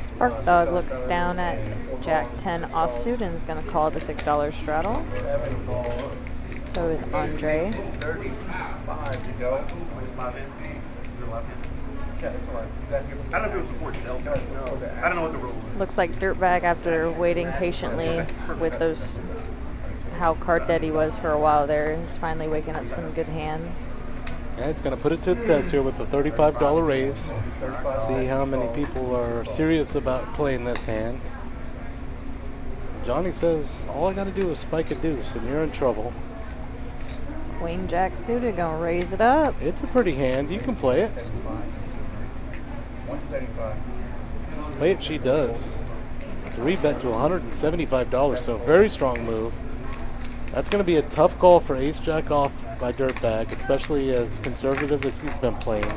Spark Dog looks down at Jack 10 offsuit and is going to call the $6 straddle. So is Andre. 35 to go. I don't know if it was a 4 cell. I don't know what the rule was. Looks like Dirtbag, after waiting patiently with those, how card dead he was for a while there, is finally waking up some good hands. Yeah, he's going to put it to the test here with the $35 raise. See how many people are serious about playing this hand. Johnny says, all I got to do is spike a deuce and you're in trouble. Queen Jack suited, gonna raise it up. It's a pretty hand. You can play it. 175. Play it, she does. 3-bet to $175, so very strong move. That's going to be a tough call for Ace Jack off by Dirtbag, especially as conservative as he's been playing.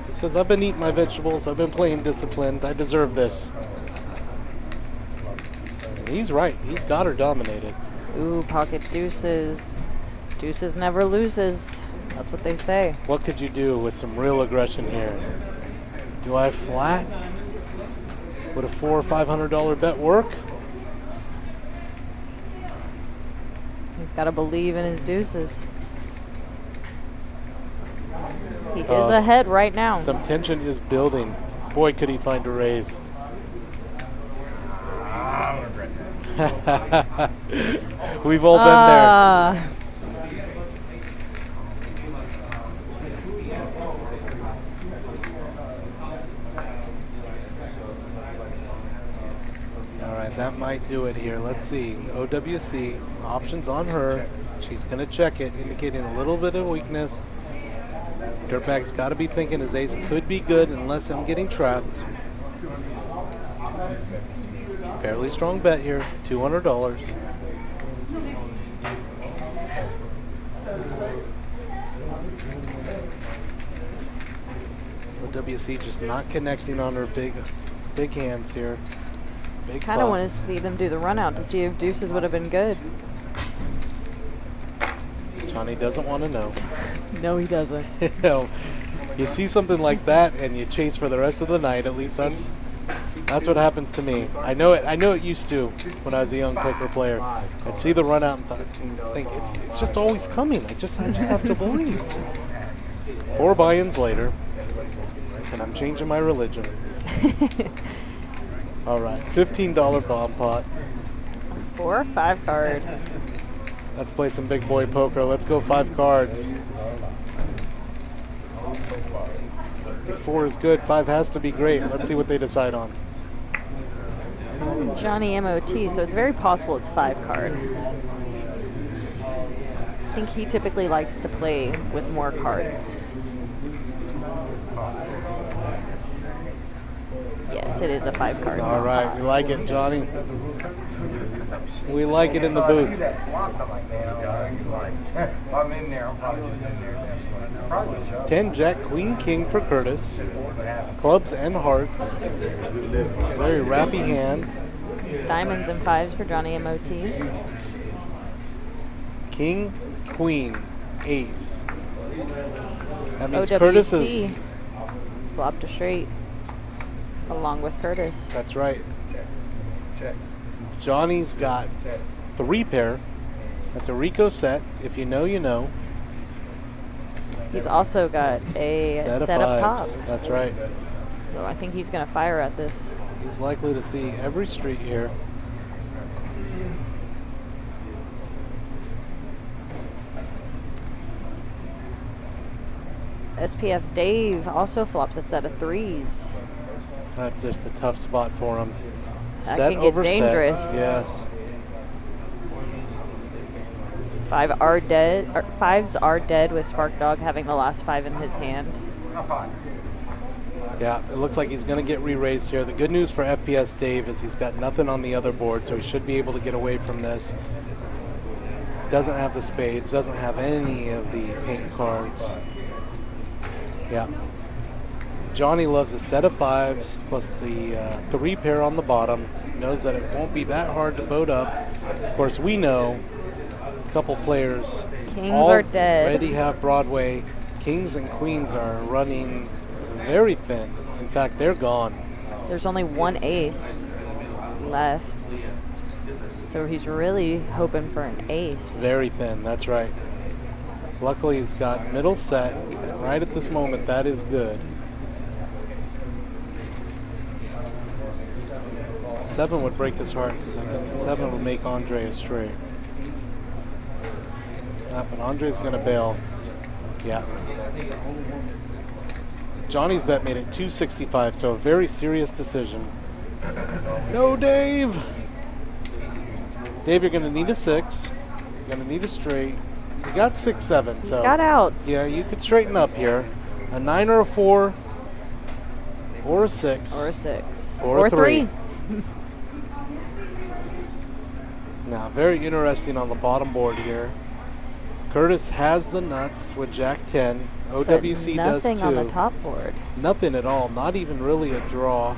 He says, I've been eating my vegetables, I've been playing disciplined, I deserve this. And he's right, he's got her dominated. Ooh, pocket deuces. Deuces never loses. That's what they say. What could you do with some real aggression here? Do I flat? Would a $400 or $500 bet work? He's got to believe in his deuces. He is ahead right now. Some tension is building. Boy, could he find a raise. I regret that. We've all been there. All right, that might do it here. Let's see. OWC, options on her. She's going to check it, indicating a little bit of weakness. Dirtbag's got to be thinking his ace could be good unless I'm getting trapped. Fairly strong bet here, $200. OWC just not connecting on her big hands here. Big Kind of want to pots. see them do the run out to see if deuces would have been good. Johnny doesn't want to know. No, he doesn't. You know, you see something like that and you chase for the rest of the night. At least that's what happens to me. I know it used to when I was a young poker player. I'd see the run out and think it's just always coming. I just have to believe. 4 buy-ins later, and I'm changing my religion. All right, $15 bomb pot. 4 or 5 card. Let's play some big boy poker. Let's go 5 cards. If 4 is good, 5 has to be great. Let's see what they decide on. It's on Johnny MOT, so it's very possible it's 5 card. I think he typically likes to play with more cards. Yes, it is a 5 card. All right, we like it, Johnny. We like it in the booth. I'm in there. I'm probably just in there. 10 Jack Queen King for Curtis. Clubs and hearts. Very rappy hand. Diamonds and 5s for Johnny MOT. King, Queen, Ace. That means OWC Curtis is. flopped a straight along with Curtis. That's right. Check. Johnny's got 3 pair. That's a Rico set. If you know, you know. He's also got a Set of up fives. top. That's right. So I think he's going to fire at this. He's likely to see every street here. SPF Dave also flops a set of 3s. That's just a tough spot for him. That Set can get over dangerous. set. Yes. 5 are dead. Or 5s are dead with Spark Dog having the last 5 in his hand. Yeah, it looks like he's going to get re-raised here. The good news for FPS Dave is he's got nothing on the other board, so he should be able to get away from this. Doesn't have the spades, doesn't have any of the pink cards. Yeah. Johnny loves a set of 5s plus the 3 pair on the bottom. Knows that it won't be that hard to boat up. Of course, we know a couple players Kings are dead. already have Broadway. Kings and queens are running very thin. In fact, they're gone. There's only 1 ace left. So he's really hoping for an ace. Very thin, that's right. Luckily, he's got middle set. And right at this moment, that is good. 7 would break his heart because I think 7 would make Andre a straight. But Andre's going to bail. Yeah. Johnny's bet made it 265, so a very serious decision. No, Dave! Dave, you're going to need a 6. Gonna need a straight. You got 6-7, He's so got outs. yeah, you could straighten up here. A 9 or a 4, or a 6, Or a 6. or a 3. 3. Now, very interesting on the bottom board here. Curtis has the nuts with Jack 10. OWC does too. Nothing on the top board. Nothing at all, not even really a draw.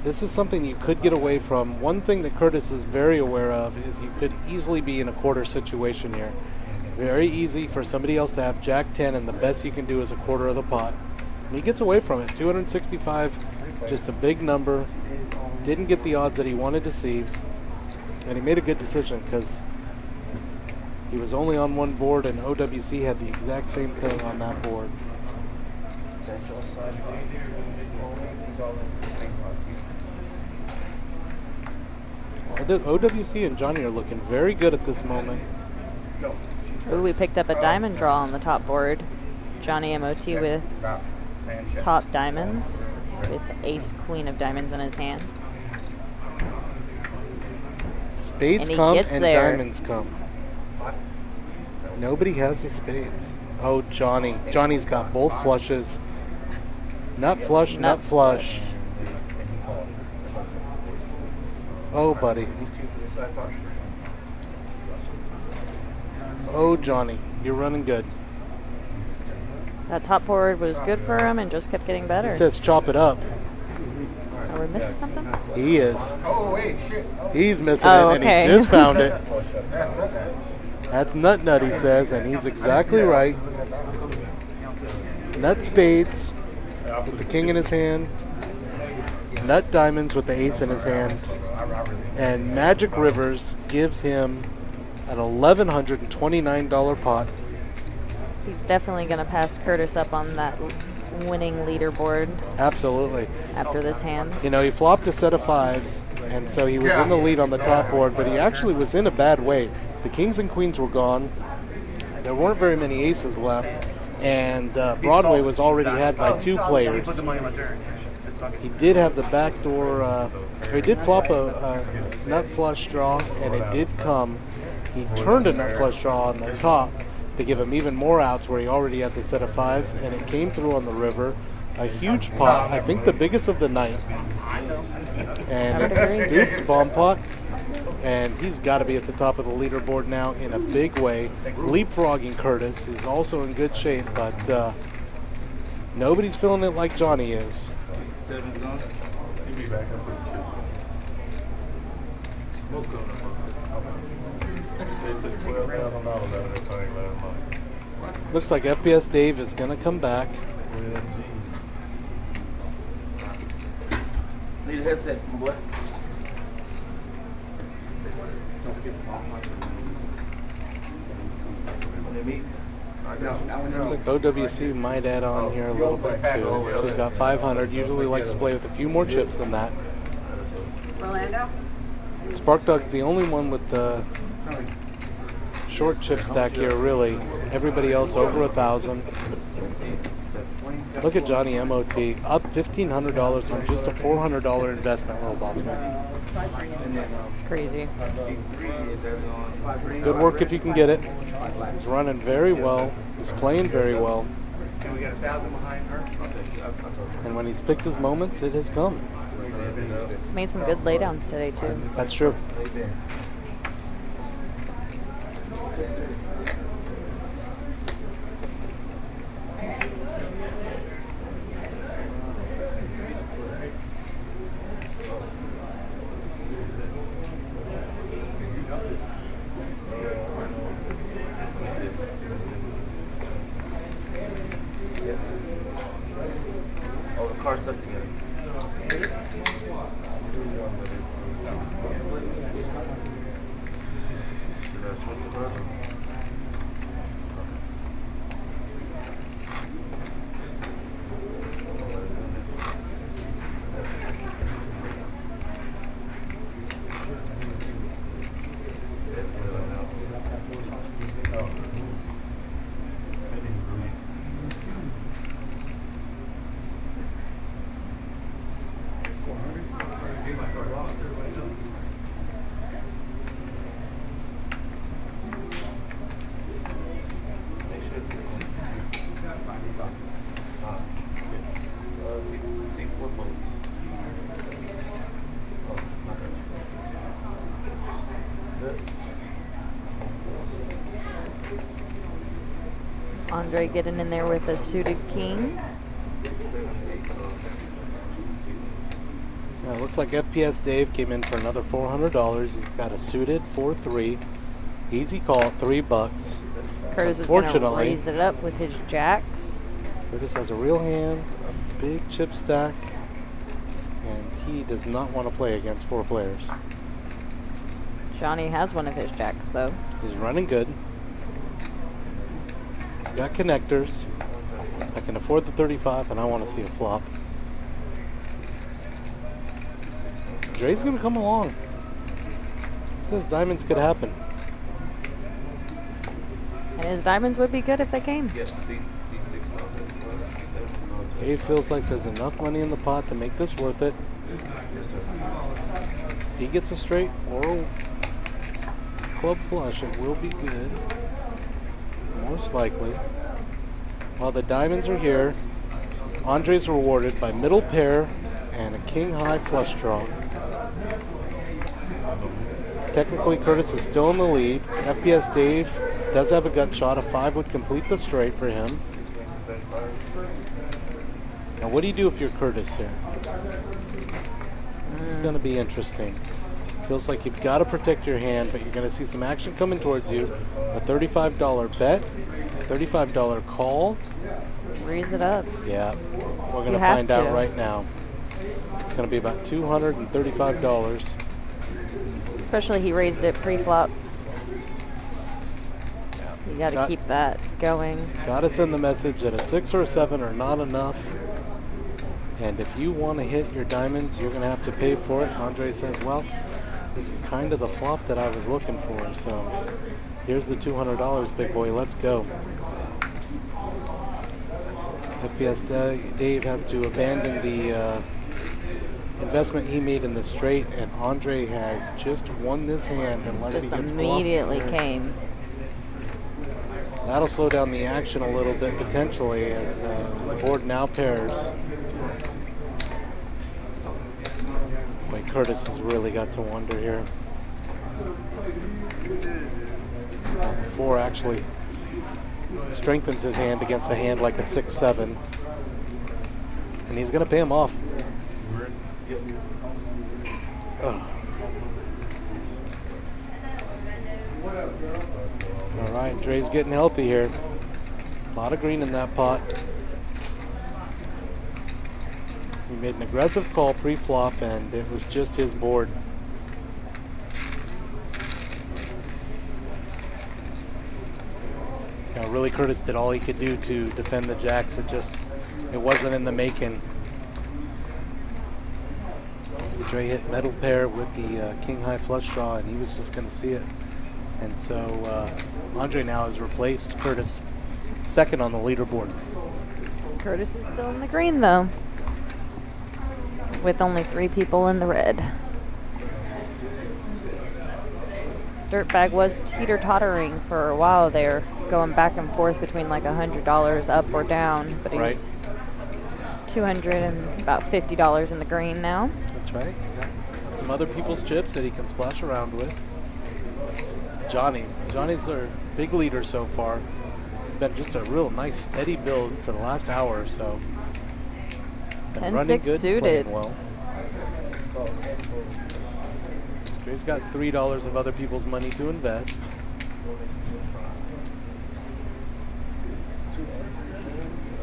This is something you could get away from. One thing that Curtis is very aware of is you could easily be in a quarter situation here. Very easy for somebody else to have Jack 10, and the best you can do is a quarter of the pot. And he gets away from it. 265, just a big number. Didn't get the odds that he wanted to see. And he made a good decision because he was only on one board, and OWC had the exact same thing on that board. OWC and Johnny are looking very good at this moment. Ooh, we picked up a diamond draw on the top board. Johnny MOT with top diamonds, with ace queen of diamonds in his hand. Spades And he come gets and there. diamonds come. Nobody has the spades. Oh, Johnny. Johnny's got both flushes. Nut flush, nut flush. Oh, buddy. Oh, Johnny. You're running good. That top board was good for him and just kept getting better. He says chop it up. Are we missing something? He is. Oh, wait, shit. Oh. He's missing Oh, it, and okay. he just found it. That's nut nut, he says, and he's exactly right. Nut spades with the king in his hand. Nut diamonds with the ace in his hand. And Magic Rivers gives him an $1,129 pot. He's definitely going to pass Curtis up on that winning leaderboard Absolutely. after this hand. You know, he flopped a set of 5s, and so he was in the lead on the top board, but he actually was in a bad way. The kings and queens were gone. There weren't very many aces left, and Broadway was already had by 2 players. He did have the backdoor, he did flop a nut flush draw, and it did come. He turned a nut flush draw on the top to give him even more outs where he already had the set of 5s, and it came through on the river. A huge pot, I think the biggest of the night. And it's a scooped bomb pot, and he's got to be at the top of the leaderboard now in a big way. Leapfrogging Curtis, who's also in good shape, but nobody's feeling it like Johnny is. Looks like FPS Dave is going to come back. Need a headset, boy. Looks like OWC might add on here a little bit too. She's got 500. Usually likes to play with a few more chips than that. Orlando? Spark Dog's the only one with the short chip stack here, really. Everybody else over 1,000. Look at Johnny MOT, up $1,500 on just a $400 investment, little boss man. It's crazy. It's good work if you can get it. He's running very well. He's playing very well. And when he's picked his moments, it has come. He's made some good laydowns today, too. That's true. Oh, the car's stuck together. Andre getting in there with a suited king. It looks like FPS Dave came in for another $400. He's got a suited 4-3. Easy call at $3. Curtis is going to Unfortunately, raise it up with his jacks. Curtis has a real hand, a big chip stack, and he does not want to play against 4 players. Johnny has one of his jacks, though. He's running good. Got connectors. I can afford the 35, and I want to see a flop. Dre's going to come along. He says diamonds could happen. And his diamonds would be good if they came. Dave feels like there's enough money in the pot to make this worth it. If he gets a straight or a club flush, it will be good. Most likely. While the diamonds are here, Andre's rewarded by middle pair and a king high flush draw. Technically, Curtis is still in the lead. FPS Dave does have a gut shot. A 5 would complete the straight for him. Now, what do you do if you're Curtis here? This is going to be interesting. Feels like you've got to protect your hand, but you're going to see some action coming towards you. A $35 bet, $35 call. Raise it up. Yeah, we're going to find out right now. It's going to be about $235. Especially he raised it pre-flop. Yeah. You got to keep that going. Got to send the message that a 6 or a 7 are not enough. And if you want to hit your diamonds, you're going to have to pay for it. Andre says, well, this is kind of the flop that I was looking for. So here's the $200, big boy. Let's go. FPS Dave has to abandon the investment he made in the straight, and Andre has just won this hand unless Just he gets immediately bluffed. came. That'll slow down the action a little bit potentially as the board now pairs. Boy, Curtis has really got to wonder here. The 4 actually strengthens his hand against a hand like a 6-7, and he's going to pay him off. Ugh. All right, Dre's getting healthy here. A lot of green in that pot. He made an aggressive call pre-flop, and it was just his board. Now, really, Curtis did all he could do to defend the jacks. It wasn't in the making. Dre hit middle pair with the king high flush draw, and he was just going to see it. And so Andre now has replaced Curtis, second on the leaderboard. Curtis is still in the green, though, with only 3 people in the red. Dirtbag was teeter-tottering for a while there, going back and forth between like $100 up or down, but he's $200 and about $50 in the green now. That's right. Got some other people's chips that he can splash around with. Johnny's our big leader so far. It's been just a real nice steady build for the last hour or so. Been running 10-6 good, suited. playing well. Dre's got $3 of other people's money to invest.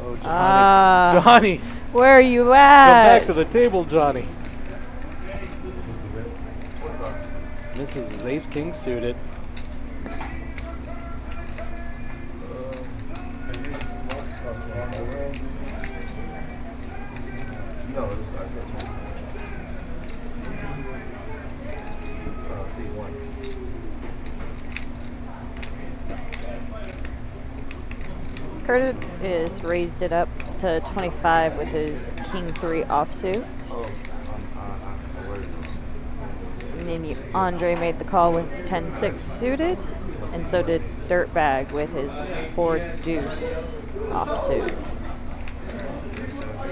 Oh, Johnny. Johnny! Where are you at? Come back to the table, Johnny. Misses his ace-king suited. Curtis raised it up to 25 with his king 3 offsuit. And then Andre made the call with 10-6 suited, and so did Dirtbag with his 4 deuce offsuit.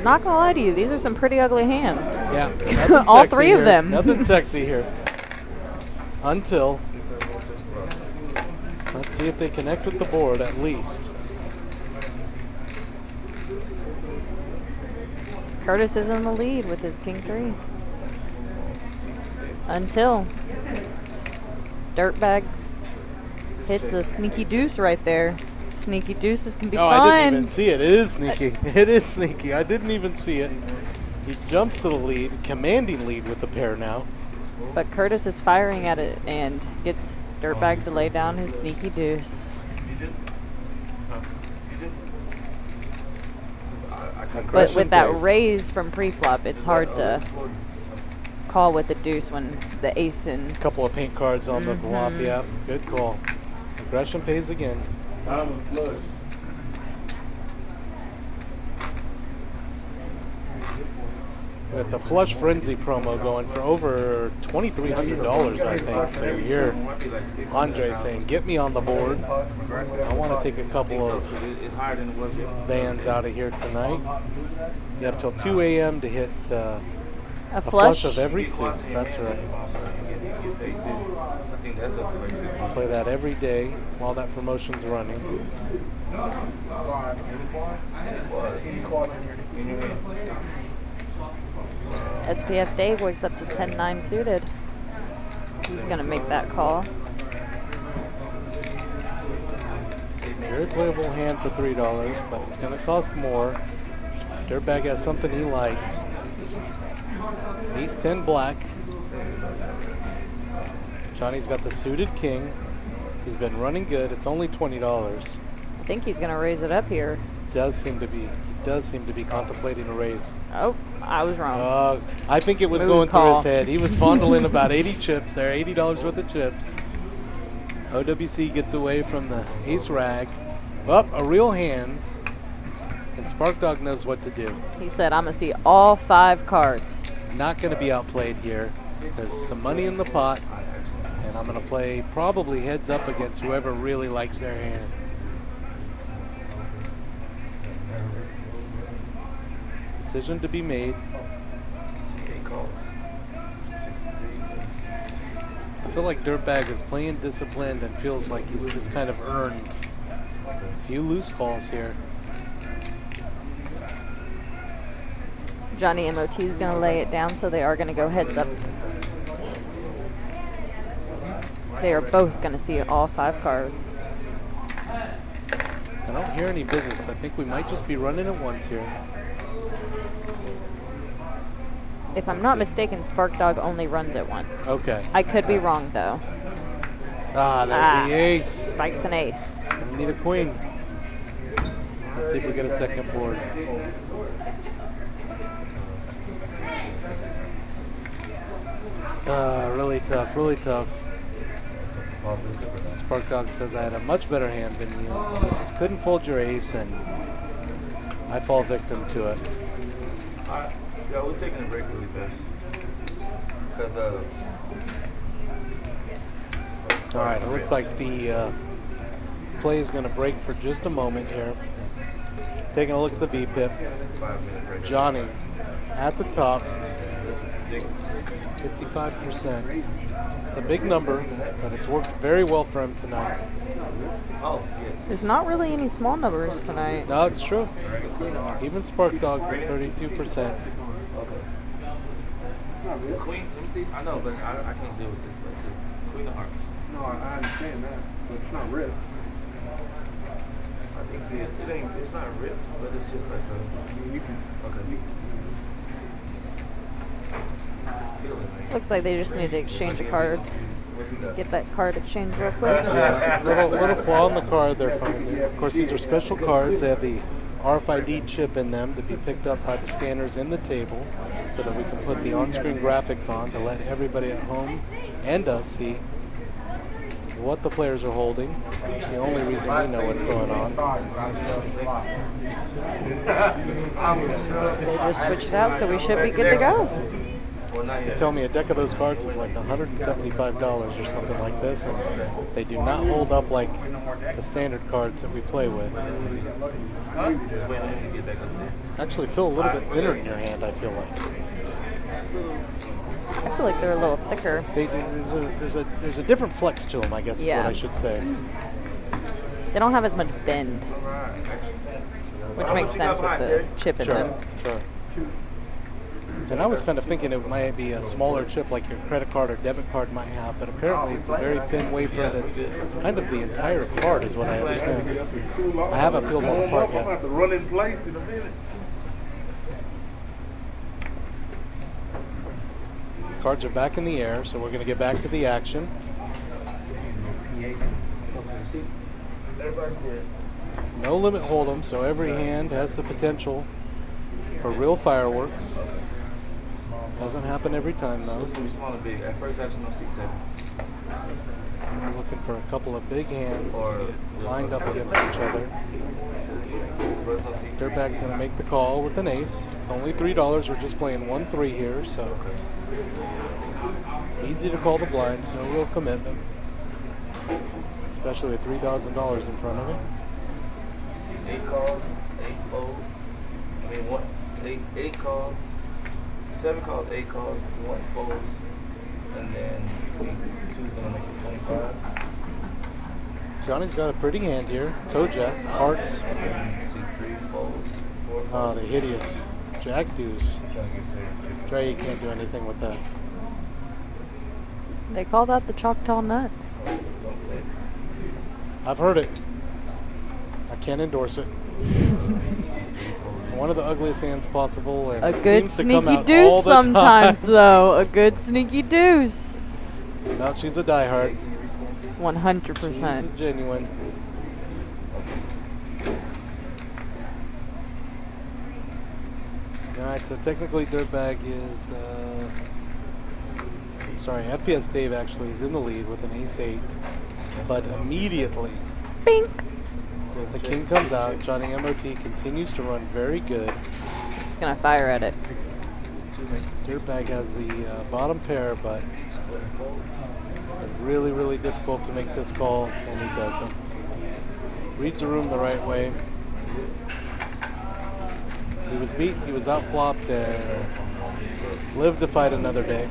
Not gonna lie to you, these are some pretty ugly hands. Yeah, all 3 of them. Nothing sexy here. Until, let's see if they connect with the board at least. Curtis is in the lead with his king 3. Until Dirtbags hits a sneaky deuce right there. Sneaky deuces can be Oh, fun. I didn't even see it. It is sneaky. It is sneaky. I didn't even see it. He jumps to the lead, commanding lead with the pair now. But Curtis is firing at it and gets Dirtbag to lay down his sneaky deuce. But with that raise from pre-flop, it's hard to call with the deuce when the ace and... Couple of paint cards on the flop, yeah. Good call. Aggression pays again. With the Flush Frenzy promo going for over $2,300, I think. So you hear Andre saying, get me on the board. I want to take a couple of bands out of here tonight. You have till 2 a.m. to hit a flush of every suit. That's right. Play that every day while that promotion's running. SPF Dave wakes up to 10-9 suited. He's going to make that call. Very playable hand for $3, but it's going to cost more. Dirtbag has something he likes. Ace 10 black. Johnny's got the suited king. He's been running good. It's only $20. I think he's going to raise it up here. He does seem to be contemplating a raise. Oh, I was wrong. I think it was Smooth going call. through his head. He was fondling about 80 chips there, $80 worth of chips. OWC gets away from the ace rag. Well, a real hand. And Spark Dog knows what to do. He said, I'm going to see all 5 cards. Not going to be outplayed here. There's some money in the pot. And I'm going to play probably heads up against whoever really likes their hand. Decision to be made. I feel like Dirtbag is playing disciplined and feels like he's just kind of earned a few loose calls here. Johnny MOT is going to lay it down, so they are going to go heads up. They are both going to see all 5 cards. I don't hear any business. I think we might just be running it once here. If I'm not mistaken, Spark Dog only runs it once. Okay. I could be wrong, though. There's the ace. Spikes an ace. We need a queen. Let's see if we get a second board. Really tough, really tough. Spark Dog says I had a much better hand than you. You just couldn't fold your ace, and I fall victim to it. Yeah, we're taking a break really fast. All right, it looks like the play is going to break for just a moment here. Taking a look at the VPIP. Johnny at the top, 55%. It's a big number, but it's worked very well for him tonight. There's not really any small numbers tonight. No, it's true. Even Spark Dog's at 32%. Queen, let me see. I know, but I can't deal with this. Like this. Queen of Hearts. No, I understand that, but it's not ripped. I think it's not ripped, but it's just like a. You can. Okay. Looks like they just need to exchange a card. Get that card exchanged real quick. Yeah, little flaw in the card they're finding. Of course, these are special cards. They have the RFID chip in them to be picked up by the scanners in the table so that we can put the on-screen graphics on to let everybody at home and us see what the players are holding. It's the only reason we know what's going on. They just switched it out, so we should be good to go. They tell me a deck of those cards is like $175 or something like this, and they do not hold up like the standard cards that we play with. Actually feel a little bit thinner in your hand, I feel like. I feel like they're a little thicker. There's a different flex to them, I guess is what I should say. They don't have as much bend, which makes sense with the chip in them. Sure. And I was kind of thinking it might be a smaller chip like your credit card or debit card might have, but apparently it's a very thin wafer that's kind of the entire card is what I understand. I haven't peeled one apart yet. I'm going to have to run in place in a minute. Cards are back in the air, so we're going to get back to the action. No limit hold'em, so every hand has the potential for real fireworks. Doesn't happen every time though. We're looking for a couple of big hands to get lined up against each other. Dirtbag's going to make the call with an ace. It's only $3. We're just playing 1-3 here, so easy to call the blinds. No real commitment, especially with $3,000 in front of it. 8 calls, 8 folds. I mean, 8 calls, 7 calls, 8 calls, 1 folds, and then 2's gonna make it 25. Johnny's got a pretty hand here. Kojak, hearts. 3 folds, 4 folds. Oh, the hideous Jack deuce. Trey, you can't do anything with that. They call that the Choctaw Nuts. I've heard it. I can't endorse it. It's one of the ugliest hands possible, and A it good seems to come sneaky out all deuce the time. sometimes, though. A good sneaky deuce. No, she's a diehard. 100%. She's a genuine. All right, so technically Dirtbag is, sorry, FPS Dave actually is in the lead with an ace-8, but immediately Bink. the king comes out. Johnny MOT continues to run very good. He's going to fire at it. Dirtbag has the bottom pair, but really, really difficult to make this call, and he doesn't. Reads the room the right way. He was beat, he was outflopped, and lived to fight another day.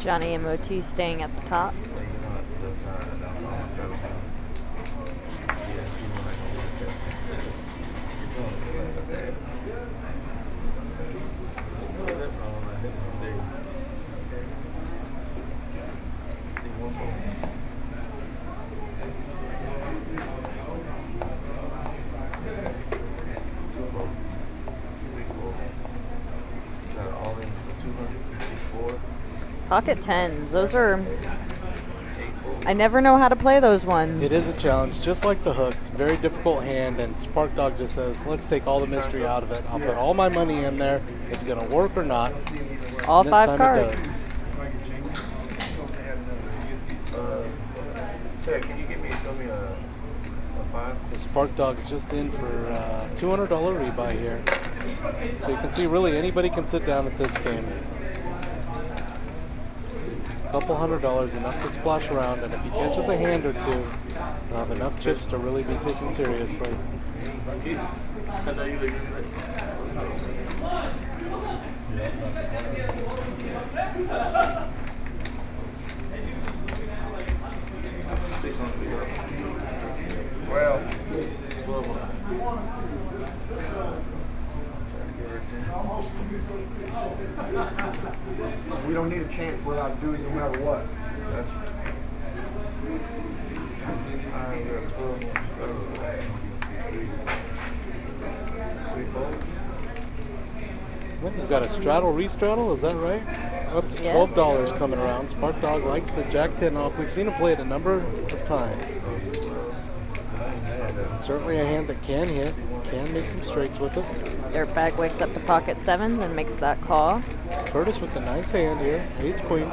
Johnny MOT staying at the top. Pocket tens, those are, I never know how to play those ones. It is a challenge, just like the hooks. Very difficult hand, and Spark Dog just says, let's take all the mystery out of it. I'll put all my money in there. It's going to work or not. All And this 5 time cards. it does. Can you show me a 5? The Spark Dog is just in for a $200 rebuy here. So you can see really anybody can sit down at this game. A couple $100, enough to splash around, and if he catches a hand or two, he'll have enough chips to really be taken seriously. Well, we don't need a chance without doing no matter what. We've got a straddle restraddle, is that right? Up to $12 coming around. Spark Dog likes the Jack 10 off. We've seen him play it a number of times. Certainly a hand that can hit, can make some straights with it. Dirtbag wakes up to pocket sevens and makes that call. Curtis with a nice hand here, ace queen.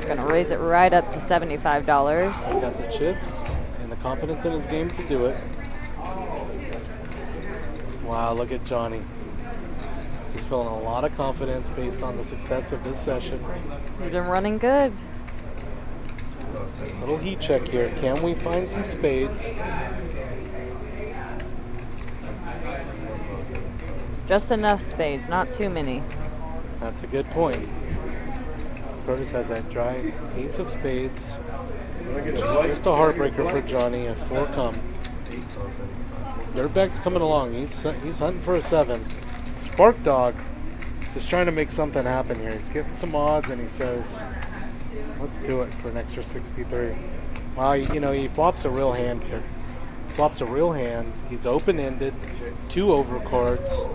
Gonna raise it right up to $75. He's got the chips and the confidence in his game to do it. Wow, look at Johnny. He's feeling a lot of confidence based on the success of this session. He's been running good. Little heat check here. Can we find some spades? Just enough spades, not too many. That's a good point. Curtis has that dry ace of spades. Just a heartbreaker for Johnny. A 4 come. Dirtbag's coming along. He's hunting for a 7. Spark Dog just trying to make something happen here. He's getting some odds and he says, let's do it for an extra 63. Wow, you know, he flops a real hand here. Flops a real hand. He's open-ended, 2 overcards.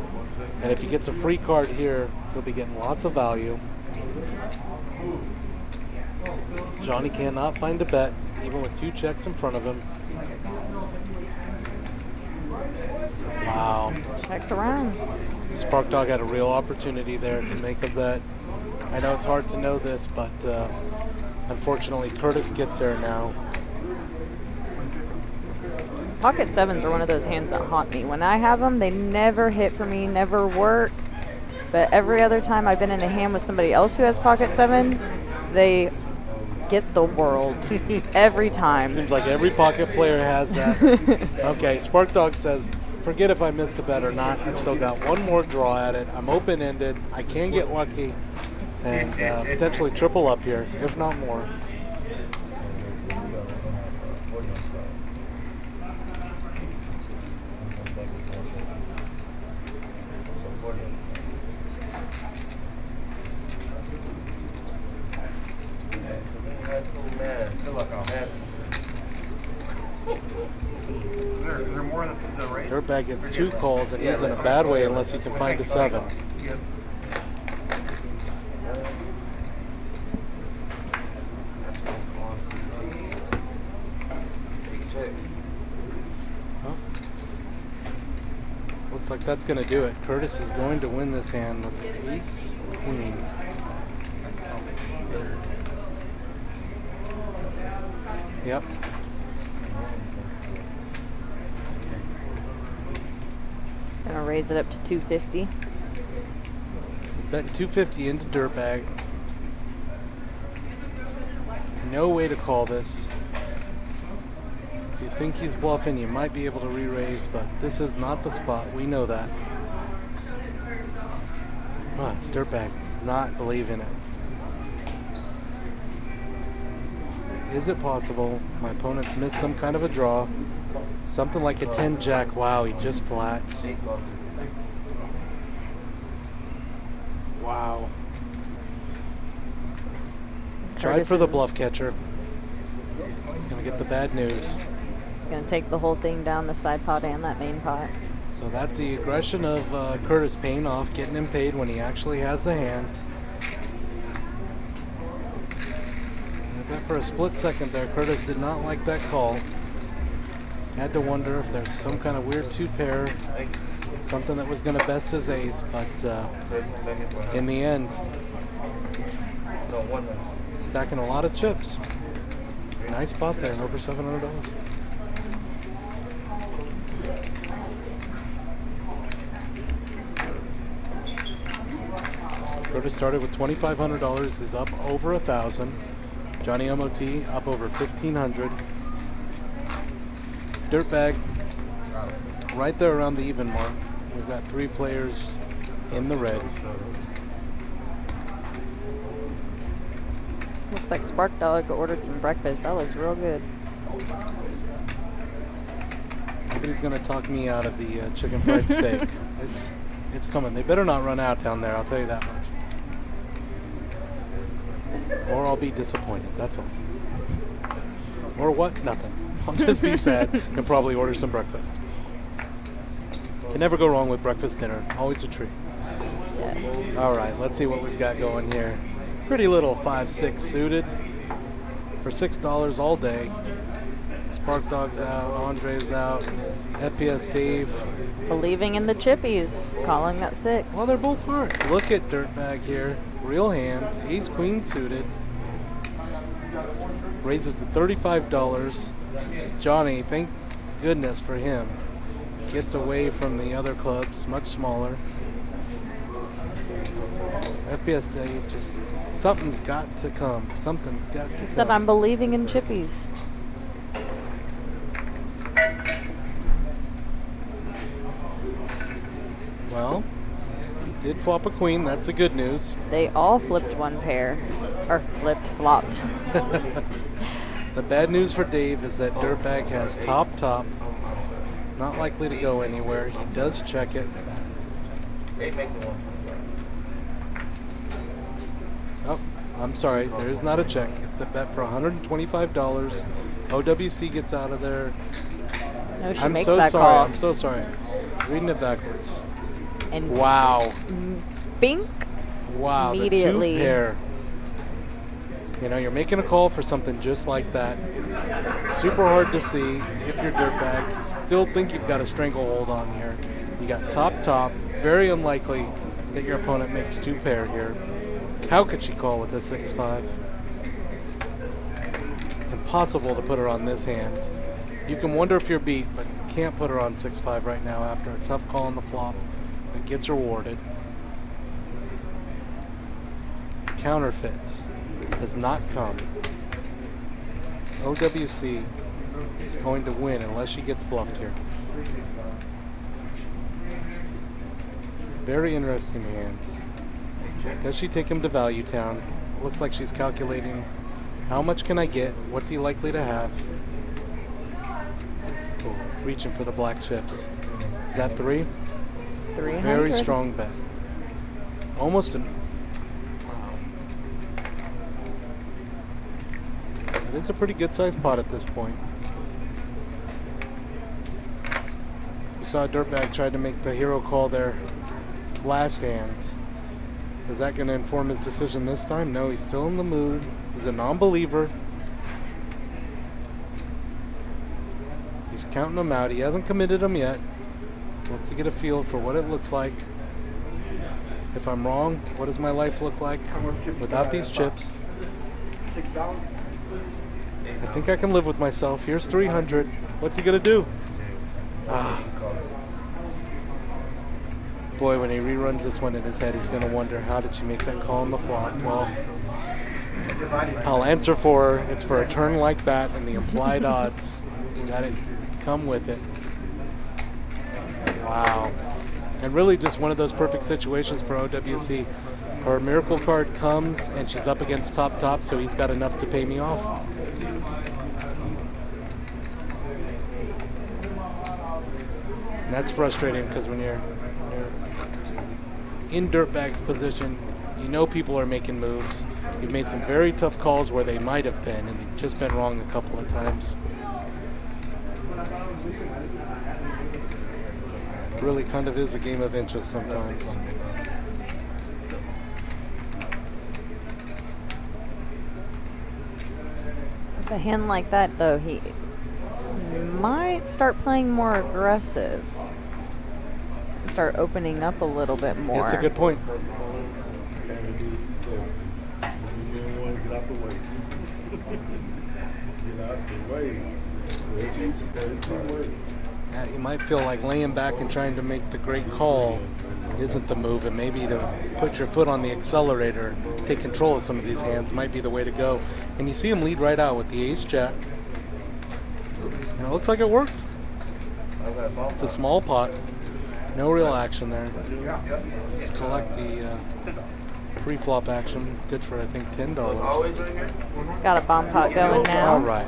And if he gets a free card here, he'll be getting lots of value. Johnny cannot find a bet, even with 2 checks in front of him. Wow. Check around. Spark Dog had a real opportunity there to make a bet. I know it's hard to know this, but unfortunately Curtis gets there now. Pocket 7s are one of those hands that haunt me. When I have them, they never hit for me, never work. But every other time I've been in a hand with somebody else who has pocket 7s, they get the world. Every time. Seems like every pocket player has that. Okay, Spark Dog says, forget if I missed a bet or not. I've still got one more draw at it. I'm open-ended. I can get lucky and potentially triple up here, if not more. Dirtbag gets 2 calls and he's in a bad way unless he can find a 7. Well, looks like that's going to do it. Curtis is going to win this hand with ace, queen. Yep. Gonna raise it up to 250. Betting 250 into Dirtbag. No way to call this. If you think he's bluffing, you might be able to re-raise, but this is not the spot. We know that. Dirtbag's not believing it. Is it possible my opponent's missed some kind of a draw? Something like a 10 jack. Wow, he just flats. Wow. Tried for the bluff catcher. He's going to get the bad news. It's going to take the whole thing down the side pot and that main pot. So that's the aggression of Curtis paying off, getting him paid when he actually has the hand. I bet for a split second there, Curtis did not like that call. Had to wonder if there's some kind of weird 2-pair, something that was going to best his ace, but in the end, stacking a lot of chips. Nice spot there, over $700. Curtis started with $2,500, is up over $1,000. Johnny MOT up over $1,500. Dirtbag right there around the even mark. We've got 3 players in the red. Looks like Spark Dog ordered some breakfast. That looks real good. Nobody's gonna talk me out of the chicken fried steak. It's coming. They better not run out down there, I'll tell you that much. Or I'll be disappointed, that's all. Or what? Nothing. I'll just be sad and probably order some breakfast. Can never go wrong with breakfast dinner. Always a treat. Yes. All right, let's see what we've got going here. Pretty little 5-6 suited for $6 all day. Spark Dog's out, Andre's out, FPS Dave. Believing in the chippies, calling that 6. Well, they're both hearts. Look at Dirtbag here. Real hand, ace queen suited. Raises to $35. Johnny, thank goodness for him, gets away from the other clubs, much smaller. FPS, Dave. Just something's got to come. Something's got to Said come. I'm believing in chippies. Well, he did flop a queen. That's the good news. They all flipped one pair. Or flopped. The bad news for Dave is that Dirtbag has top. Not likely to go anywhere. He does check it. They make the one. Oh, I'm sorry. There's not a check. It's a bet for $125. OWC gets out of there. No, she I'm makes so that sorry. call. I'm so sorry. Reading it backwards. And Wow. bink. Wow. Immediately. The two pair. You know, you're making a call for something just like that. It's super hard to see if you're Dirtbag. You still think you've got a stranglehold on here. You got top. Very unlikely that your opponent makes two pair here. How could she call with a 6-5? Impossible to put her on this hand. You can wonder if you're beat, but you can't put her on 6-5 right now after a tough call on the flop that gets rewarded. Counterfeit does not come. OWC is going to win unless she gets bluffed here. Very interesting hand. Does she take him to Value Town? Looks like she's calculating how much can I get? What's he likely to have? Oh, reaching for the black chips. Is that 3? 300. Very strong bet. Almost an... It is a pretty good sized pot at this point. We saw Dirtbag try to make the hero call there last hand. Is that going to inform his decision this time? No, he's still in the mood. He's a non-believer. He's counting them out. He hasn't committed them yet. Wants to get a feel for what it looks like. If I'm wrong, what does my life look like without these chips? $6. I think I can live with myself. Here's 300. What's he gonna do? Ah. Boy, when he reruns this one in his head, he's gonna wonder, how did she make that call on the flop? Well, I'll answer for her. It's for a turn like that, and the implied odds got it come with it. Wow. And really just one of those perfect situations for OWC. Her miracle card comes, and she's up against top, so he's got enough to pay me off. And that's frustrating because when you're in Dirtbag's position, you know people are making moves. You've made some very tough calls where they might have been, and you've just been wrong a couple of times. It really kind of is a game of inches sometimes. With a hand like that, though, he might start playing more aggressive. Start opening up a little bit more. It's a good point. Yeah, you might feel like laying back and trying to make the great call isn't the move, and maybe to put your foot on the accelerator, take control of some of these hands might be the way to go. And you see him lead right out with the ace-jack. And it looks like it worked. It's a small pot. No real action there. Just collect the pre-flop action. Good for, I think, $10. Got a bomb pot going now. All right.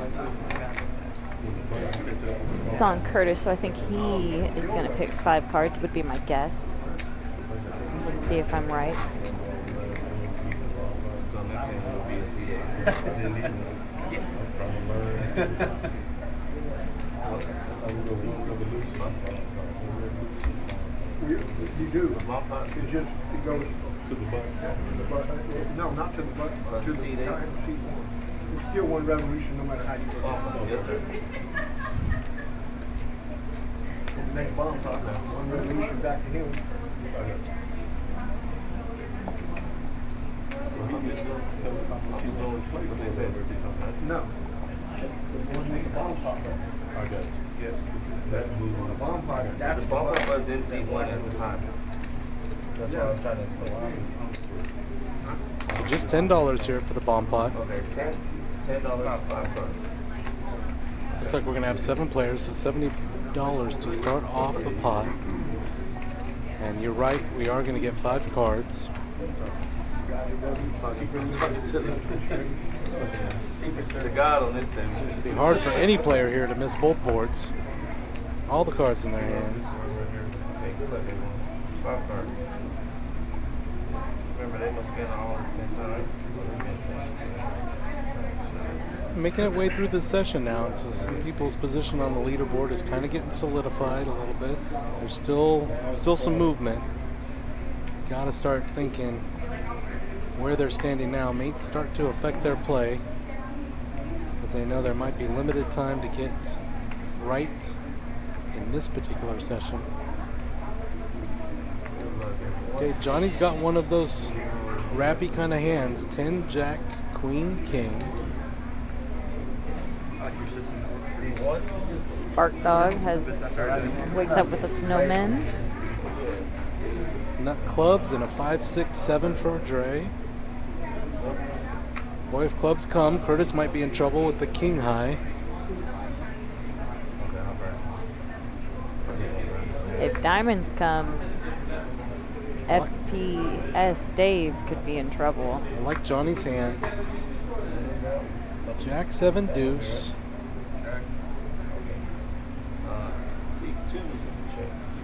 It's on Curtis, so I think he is going to pick 5 cards, would be my guess. Let's see if I'm right. You do. It goes to the button. No, not to the button. To the seat. It's still one revolution no matter how you go. Yes, sir. The next bomb top, one revolution back to him. No. The next bomb top. I got it. Yes. That move on the bomb pot. That's The bumper but didn't see one at the time. That's what I'm trying to explain. just $10 here for the bomb pot. Okay, $10, 5 cards. Looks like we're gonna have 7 players, so $70 to start off the pot. And you're right, we are gonna get 5 cards. Secrets to God on this thing. It'd be hard for any player here to miss both boards. All the cards in their hands. Okay, good luck, everyone. 5 cards. Remember, they must scan all at the same time. Making it way through the session now, and so some people's position on the leaderboard is kind of getting solidified a little bit. There's still some movement. You gotta start thinking where they're standing now may start to affect their play, as they know there might be limited time to get right in this particular session. Okay, Johnny's got one of those rappy kind of hands. 10 Jack, Queen, King. Spark Dog wakes up with a snowman. Nut clubs and a 5, 6, 7 for Dre. Boy, if clubs come, Curtis might be in trouble with the king high. If diamonds come, FPS Dave could be in trouble. I like Johnny's hand. Jack 7 deuce.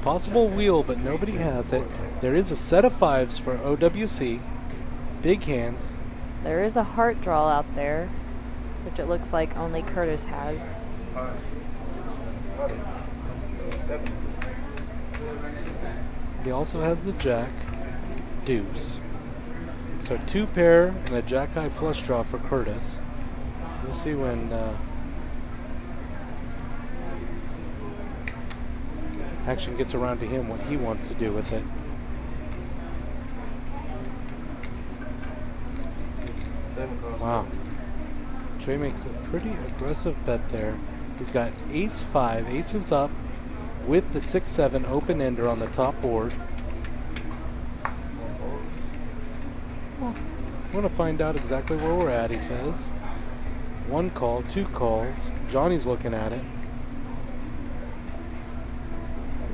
Possible wheel, but nobody has it. There is a set of 5s for OWC. Big hand. There is a heart draw out there, which it looks like only Curtis has. He also has the Jack, deuce. So 2 pair and a Jack high flush draw for Curtis. We'll see when action gets around to him what he wants to do with it. Wow. Trey makes a pretty aggressive bet there. He's got ace 5, aces up with the 6-7 open ender on the top board. Well, we're going to find out exactly where we're at, he says. 1 call, 2 calls. Johnny's looking at it.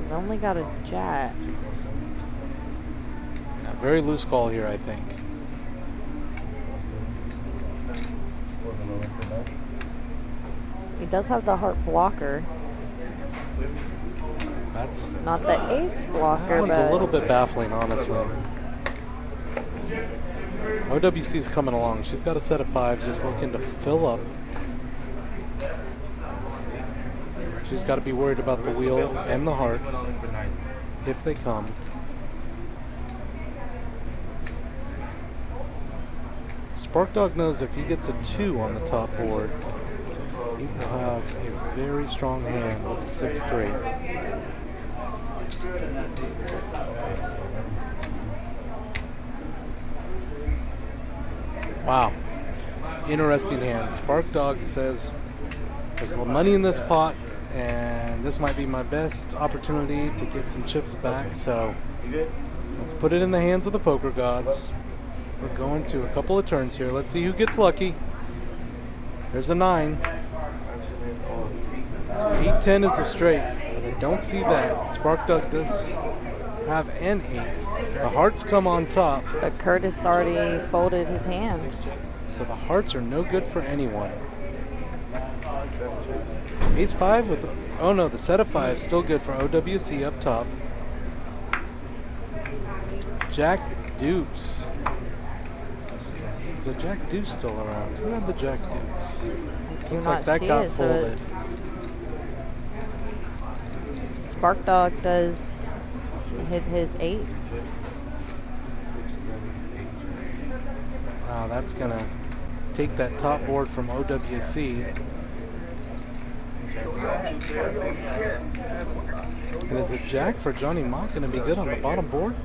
He's only got a jack. A very loose call here, I think. He does have the heart blocker. That's Not the ace blocker, that one's but a little bit baffling, honestly. OWC's coming along. She's got a set of 5s just looking to fill up. She's got to be worried about the wheel and the hearts if they come. Spark Dog knows if he gets a 2 on the top board, he will have a very strong hand with the 6-3. Wow. Interesting hand. Spark Dog says there's money in this pot, and this might be my best opportunity to get some chips back, so let's put it in the hands of the poker gods. We're going to a couple of turns here. Let's see who gets lucky. There's a 9. 8-10 is a straight, but I don't see that. Spark Dog does have an 8. The hearts come on top. but Curtis already folded his hand. So the hearts are no good for anyone. Ace 5 with, oh no, the set of 5 still good for OWC up top. Jack deuce. Is the Jack deuce still around? Who had the Jack deuce? Do Looks not like that see got it, so folded. Spark Dog does hit his 8s. Wow, that's gonna take that top board from OWC. And is a Jack for Johnny Mock gonna be good on the bottom board?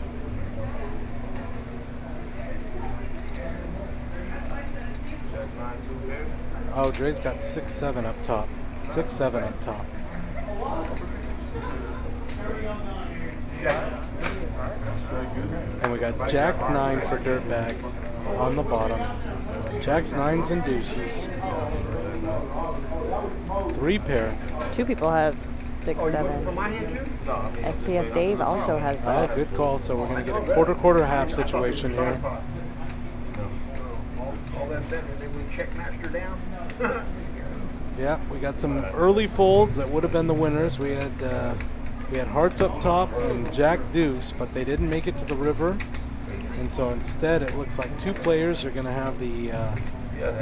Oh, Dre's got 6-7 up top. 6-7 up top. And we got Jack 9 for Dirtbag. on the bottom. Jacks, nines, and deuces. 3 pair. 2 people have 6, 7. SPF Dave also has Oh, that. good call. So we're going to get a quarter, half situation here. All that then, and then we check master down. Yeah, we got some early folds that would have been the winners. We had hearts up top and Jack deuce, but they didn't make it to the river. And so instead, it looks like 2 players are going to have the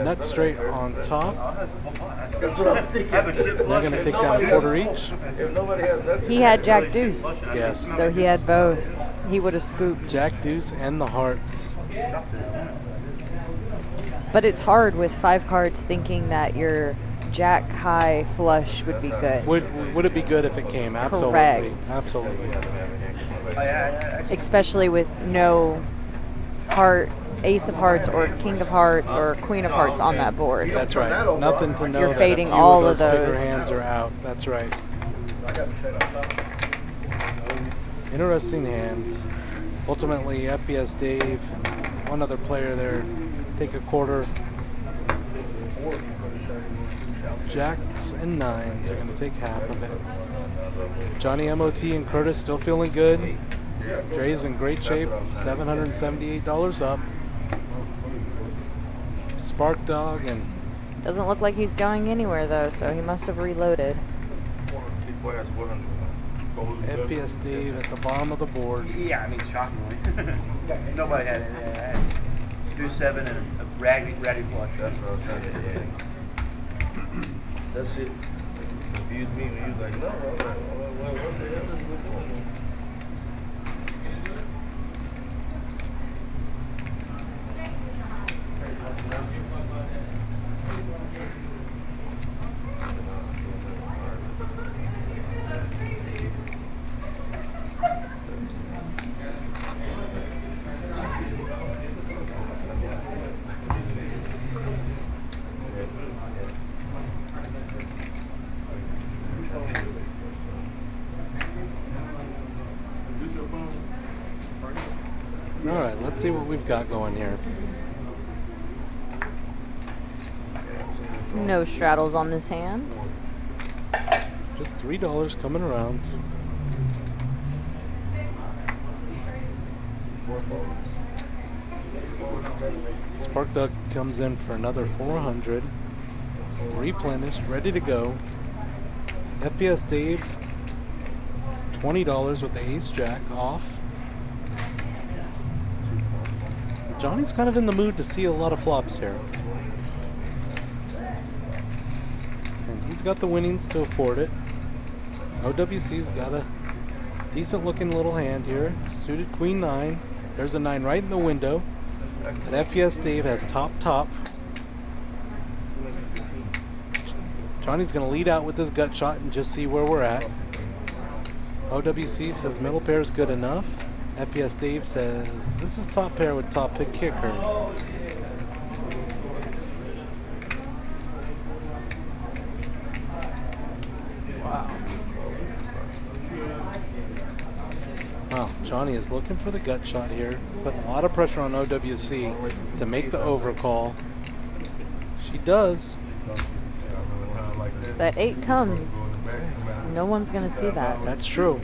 nut straight on top. They're going to take down a quarter each. He had Jack Deuce. Yes. So he had both. He would have scooped. Jack deuce and the hearts. But it's hard with 5 cards thinking that your Jack high flush would be good. Would it be good if it came? Absolutely. Correct. Absolutely. Especially with no heart, ace of hearts or king of hearts or queen of hearts on that board. That's right. Nothing to know You're that fading a few all of those bigger those. hands are out. That's right. Interesting hand. Ultimately, FPS Dave and one other player there take a quarter. Jacks and nines are going to take half of it. Johnny MOT and Curtis still feeling good. Dre's in great shape, $778 up. Spark Dog and Doesn't look like he's going anywhere though, so he must have reloaded. FPS Dave at the bottom of the board. Yeah, I mean, shockingly. Nobody had it. 2-7 and a ratty flush. That's what I was trying to say. That's it. Confused me when you was like, no, what the hell is going on? All right, let's see what we've got going here. No straddles on this hand. Just $3 coming around. Spark Duck comes in for another 400. Replenished, ready to go. FPS Dave, $20 with the Ace Jack off. Johnny's kind of in the mood to see a lot of flops here. And he's got the winnings to afford it. OWC's got a decent looking little hand here. Suited Queen 9. There's a 9 right in the window. And FPS Dave has top. Johnny's going to lead out with this gut shot and just see where we're at. OWC says middle pair is good enough. FPS Dave says this is top pair with top pick kicker. Wow. Wow, Johnny is looking for the gut shot here. Put a lot of pressure on OWC to make the overcall. She does. That 8 comes. No one's going to see that. That's true.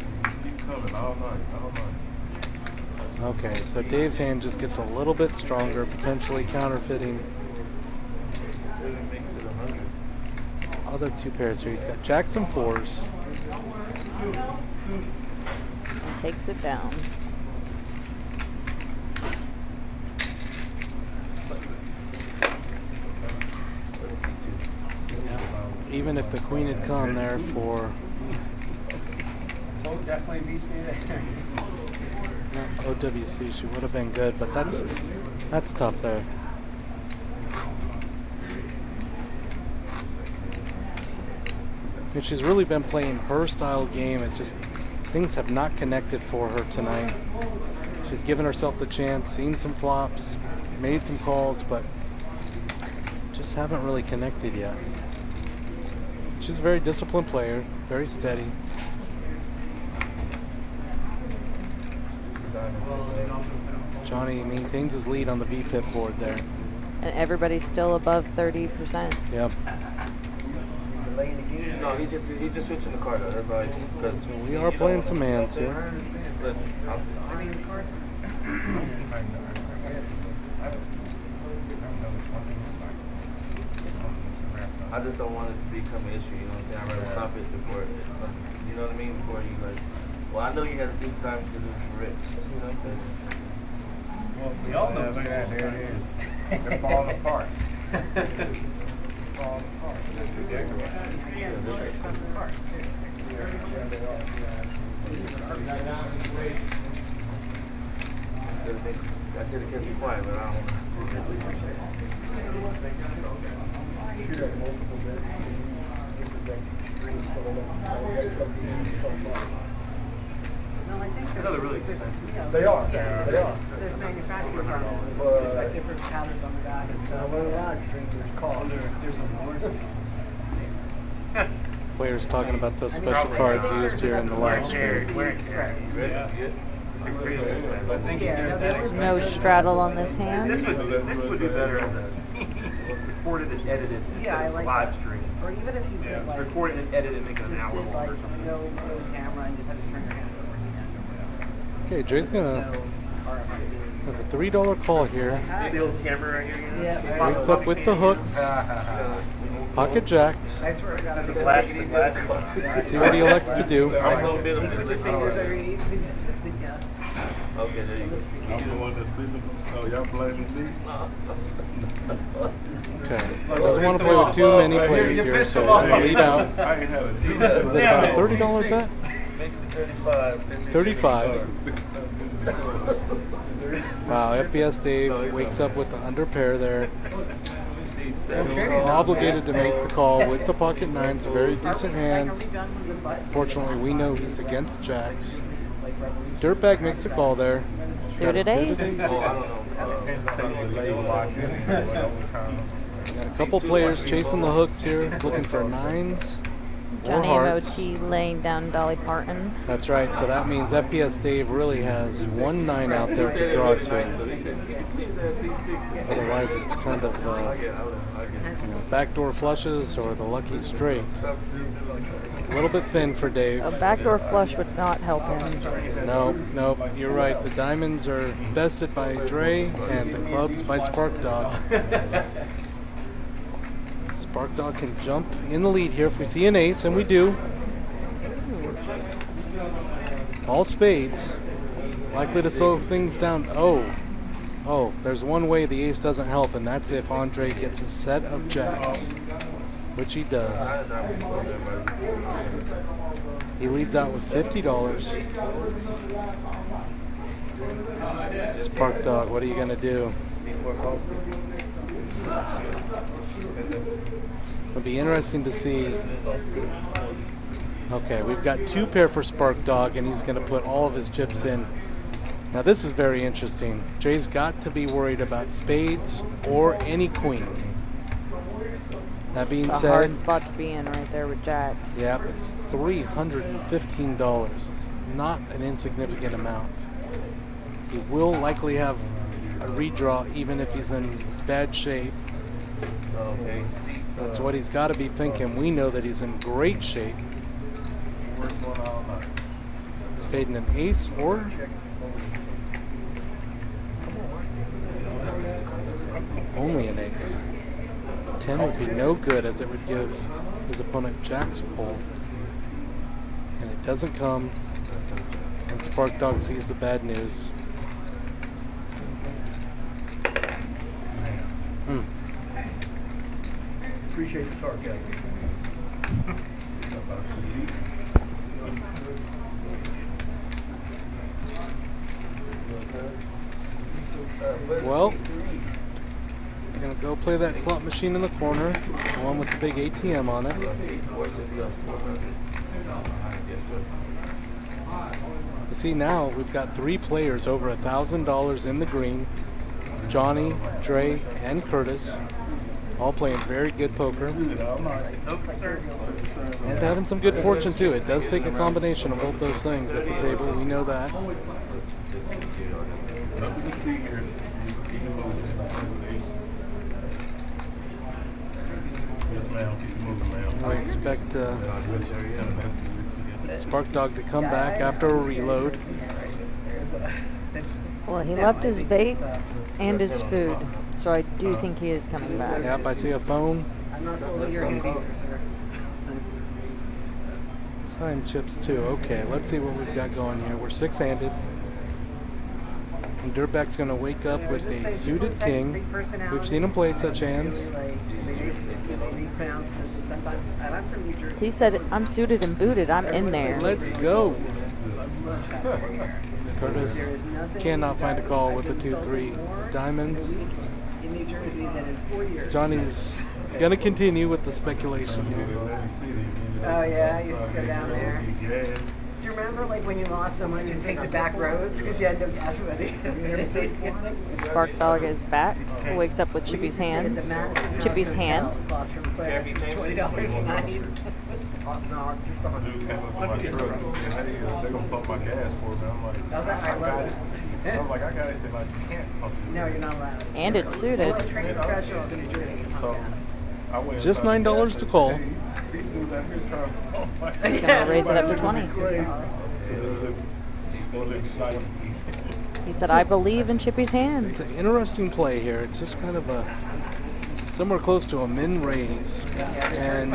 Okay, so Dave's hand just gets a little bit stronger, potentially counterfeiting. Other 2 pairs here. He's got jacks and 4s. And takes it down. Yeah. Even if the queen had come there for Definitely beats me there. OWC, she would have been good, but that's tough there. And she's really been playing her style game. It just, things have not connected for her tonight. She's given herself the chance, seen some flops, made some calls, but just haven't really connected yet. She's a very disciplined player, very steady. Johnny maintains his lead on the VPIP board there. And everybody's still above 30%. Yep. No, he just switching the card out. Everybody, because So we are playing some hands here. Look, I just don't want it to become an issue. You know what I'm saying? I'd rather stop it before, you know what I mean? Before you like. Well, I know you had to do time to do it for Rick. You know what I'm saying? Well, we all know. Look at that, there it is. They're falling apart. Falling apart. That's exactly right. Yeah, they're custom cards. I could have kept you quiet, but I don't Shoot at multiple bits. No, I think I know they're really expensive. Yeah, They are. They are. There's manufacturing problems, But- with like different patterns on the back and Now, stuff. when live stream, there's cost. There's a warranty. Players talking about those special cards used here in the live stream. Ready? Yeah. I think Yeah, they're no, that there was No expensive. straddle on this This hand. would be better as a recorded and edited Yeah, I like live that. stream. Or even if you could like, Record it and edit it and make it just an hour did long like or something. no camera and just had to turn your hand over. Okay, Dre's gonna No RFID. have a $3 call here. See the old camera right here? Yeah. Wakes up with the hooks, pocket jacks. I swear I got The glass. Let's see what he elects to do. I'm a little bit of Put your fingers every yeah. Okay, there you go. I'm the one that's sleeping. Oh, y'all blaming me? Okay, doesn't want to play with too many players here, so we're gonna lead out. I ain't had a Is it about a $30 bet? Make it 35. 35. Wow, FPS Dave wakes up with the under pair there. Feels obligated to make the call with the pocket nines, a very decent hand. Fortunately, we know he's against jacks. Dirtbag makes the call there. Suited Got a ace. suited ace. Oh, I don't know. Got a couple players chasing the hooks here, looking for nines or Johnny hearts. MOT laying down Dolly Parton. That's right, so that means FPS Dave really has 1 9 out there to draw to. Otherwise, it's kind of backdoor flushes or the lucky straight. A little bit thin for Dave. A backdoor flush would not help him. Nope, you're right. The diamonds are bested by Dre and the clubs by Spark Dog. Spark Dog can jump in the lead here if we see an ace, and we do. All spades. Likely to slow things down. Oh, there's one way the ace doesn't help, and that's if Andre gets a set of jacks, which he does. He leads out with $50. Spark Dog, what are you gonna do? It'll be interesting to see. Okay, we've got 2 pair for Spark Dog, and he's gonna put all of his chips in. Now this is very interesting. Jay's got to be worried about spades or any queen. That being It's a hard said, spot to be in right there with jacks. yeah, it's $315. It's not an insignificant amount. He will likely have a redraw even if he's in bad shape. Okay. That's what he's got to be thinking. We know that he's in great shape. He's fading an ace or only an ace. 10 would be no good, as it would give his opponent jacks full. And it doesn't come. And Spark Dog sees the bad news. Appreciate the sarcasm. Well, we're going to go play that slot machine in the corner, the one with the big ATM on it. You see now we've got 3 players over $1,000 in the green. Johnny, Dre, and Curtis, all playing very good poker. And having some good fortune too. It does take a combination of both those things at the table, we know that. Nothing to see here. Keep it moving. Yes, ma'am. Keep it moving, ma'am. I expect Spark Dog to come back after a reload. Well, he left his bait and his food, so I do think he is coming back. Yep, I see a phone. I'm not fooling your hand either, sir. Time chips too. Okay, let's see what we've got going here. We're 6-handed. And Dirtbag's going to wake up with a suited king. We've seen him play such hands. He said, I'm suited and booted. I'm in there. Let's go. Curtis cannot find a call with the 2-3 diamonds. Johnny's going to continue with the speculation here. Oh yeah, I used to go down there. Do you remember like when you lost so much and take the back roads because you had no gas money? Spark Dog is back. Wakes up with Chippy's hands. Chippy's hand. Lost from class. $20 a night. Dudes came up to my truck and said, hey, they're going to pump my gas for me. I'm like, I love it. I'm like, I got it. They said, like, you can't pump it. No, you're not allowed. And it's suited. Well, trained professionals in New Jersey can pump So, gas. I went Just inside the $9 gas to station. call. Hey, these dudes out here trying to pump my He's going to raise it up to 20. He said, I believe in Chippy's hands. It's an interesting play here. It's just kind of a somewhere close to a min raise, and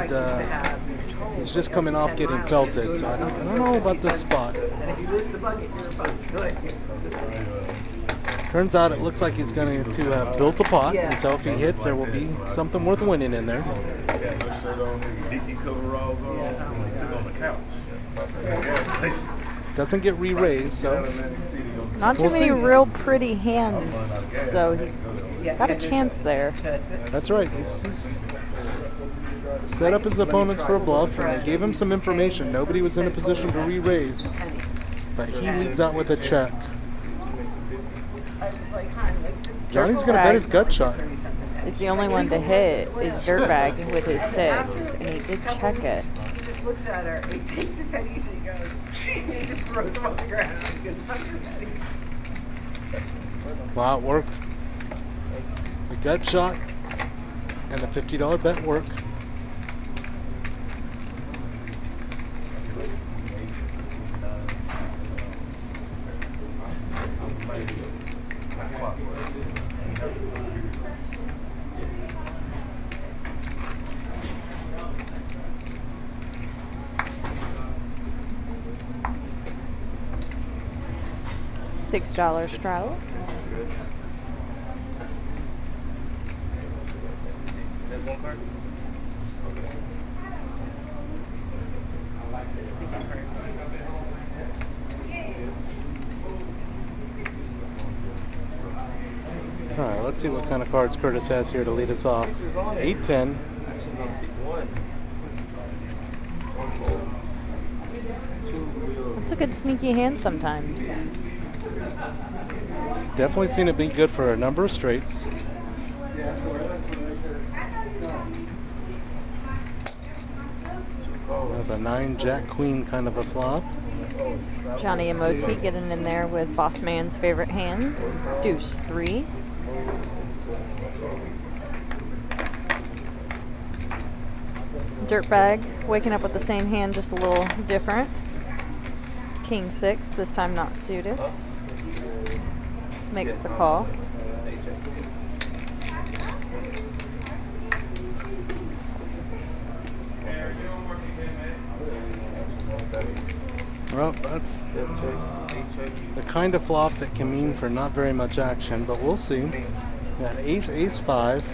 he's just coming off getting pelted. So I don't know about this spot. And if you lose the bucket, you're fucked. Turns out it looks like he's going to have built a pot, and so if he hits, there will be something worth winning in there. Got no shirt on, dicky coveralls on, and sit on the couch. Doesn't get re-raised, so Not too We'll many see. real pretty hands, so he's got a chance there. that's right. He's set up his opponents for a bluff, and they gave him some information. Nobody was in a position to re-raise, but he leads out with a check. Johnny's going to bet his gut shot. It's the only one to hit is Dirtbag with his 6, and he did check it. He just looks at her, he takes the pennies and he goes, he just throws them on the ground. He goes, "Fuck your penny." Wow, it worked. The gut shot and the $50 bet work. $6 Stroud. There's one card? All right, let's see what kind of cards Curtis has here to lead us off. 8-10. It's a good sneaky hand sometimes. Definitely seen it be good for a number of straights. The 9 Jack Queen kind of a flop. Johnny MOT getting in there with Boss Man's favorite hand, Deuce 3. Dirtbag waking up with the same hand, just a little different. King 6, this time not suited. Makes the call. Well, that's the kind of flop that can mean for not very much action, but we'll see. Got ace, ace 5.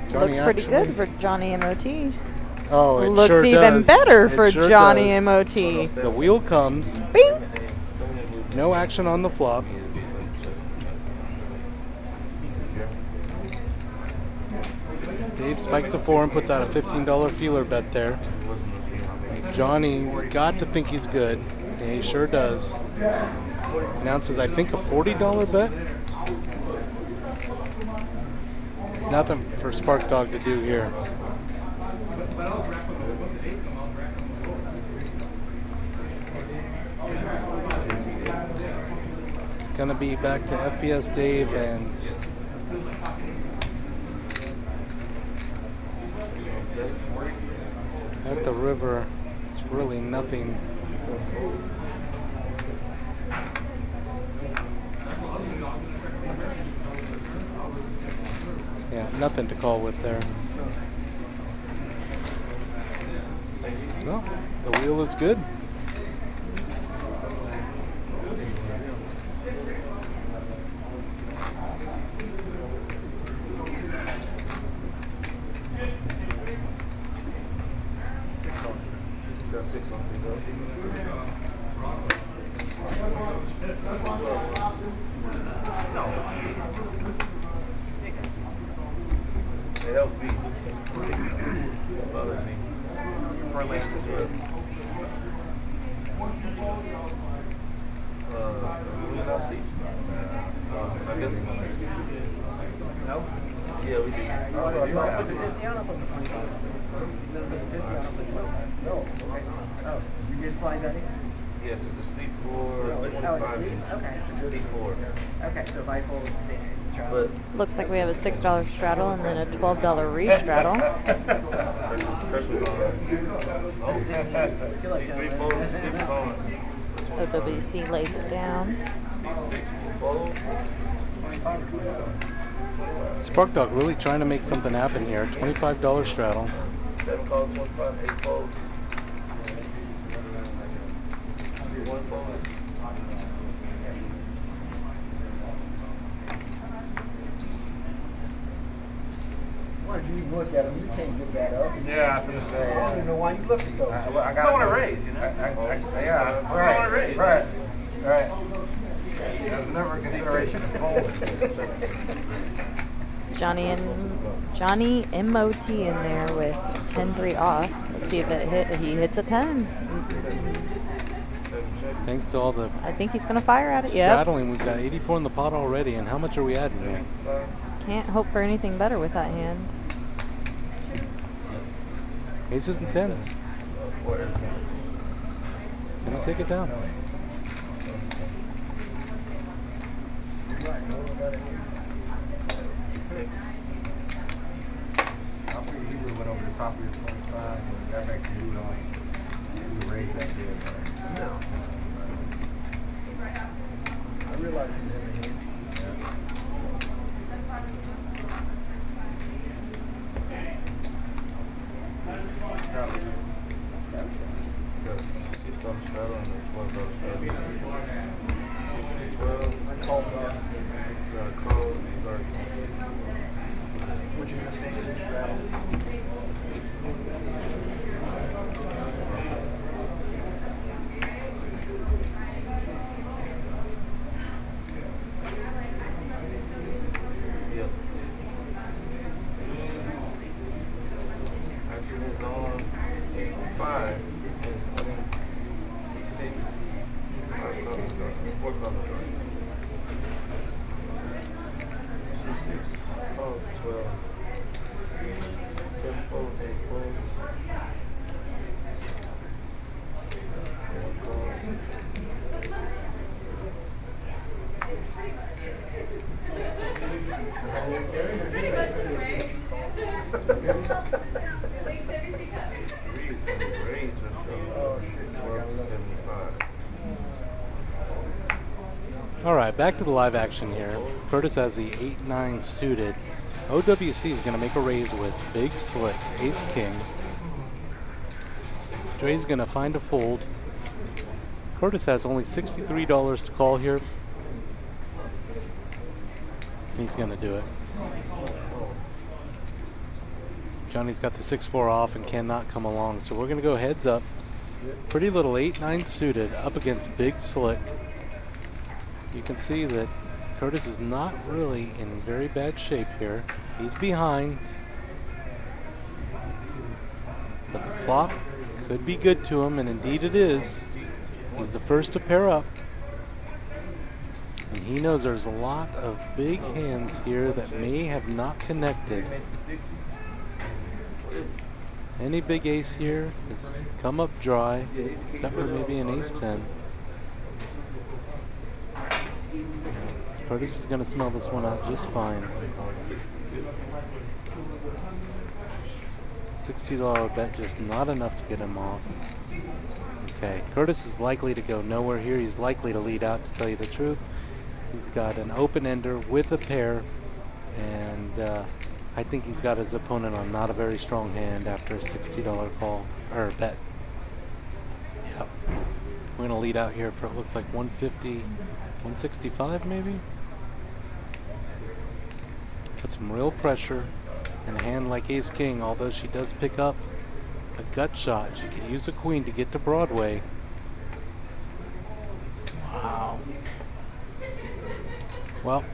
Johnny Looks pretty actually- good for Johnny MOT. Oh, it Looks sure even does. better It for sure Johnny does. MOT. The wheel comes. Bing! No action on the flop. Dave spikes a 4 and puts out a $15 feeler bet there. Johnny's got to think he's good. Yeah, he sure does. Announces, I think, a $40 bet. Nothing for Spark Dog to do here. Gonna be back to FPS Dave and at the river. It's really nothing. Yeah, nothing to call with there. Well, the wheel is good. It helps me. It bothers me. We not sleep. I guess. No? Yeah, we do. I'll put the 50 on, I'll put the 25. No, put the 50 on, I'll put the 25. No, okay. Oh, you just apply that in? Yes, it's a sleep for. Oh, it's sleep? Okay. Sleep for. Okay, so if I fold it's a straddle. But Looks like we have a $6 straddle and then a $12 re-straddle. Christmas on. Oh, Feel like three telling folds, me. sleep on. OWC lays it down. Fold. Spark Dog really trying to make something happen here. $25 straddle. 7 calls, 25, 8 folds. 1 fold. Why did you look at him? You can't get that up. Yeah, I was gonna say. I don't even know why you look at those. I want to raise, you know? Yeah, right. There's never a consideration of folding. Johnny MOT in there with 10-3 off. Let's see if he hits a 10. Thanks to all the I think he's gonna fire at it. Yep. straddling. We've got 84 in the pot already. And how much are we adding there? Can't hope for anything better with that hand. Aces and tens. Gonna take it down. I figured he would've went over the top of his 25 and got back to you on. He would raise that bid. No. I realize he's in the hand. Which is the thing in this straddle. Yep. After it's on 5, it's 6, 5 colors, 4 colors. 6, 12, 12, 7, 4, 8, 4. 12-75. All right, back to the live action here. Curtis has the 8-9 suited. OWC is going to make a raise with Big Slick, Ace King. Dre's going to find a fold. Curtis has only $63 to call here. He's going to do it. Johnny's got the 6-4 off and cannot come along, so we're going to go heads up. Pretty little 8-9 suited up against Big Slick. You can see that Curtis is not really in very bad shape here. He's behind, but the flop could be good to him, and indeed it is. He's the first to pair up, and he knows there's a lot of big hands here that may have not connected. Any big ace here has come up dry, except for maybe an ace 10. Curtis is going to smell this one out just fine. $60 bet, just not enough to get him off. Okay, Curtis is likely to go nowhere here. He's likely to lead out, to tell you the truth. He's got an open ender with a pair, and I think he's got his opponent on not a very strong hand after a $60 call, or bet. Yep. We're going to lead out here for, it looks like 150, 165 maybe? Put some real pressure in a hand like Ace King, although she does pick up a gut shot. She could use a queen to get to Broadway. Wow. Well,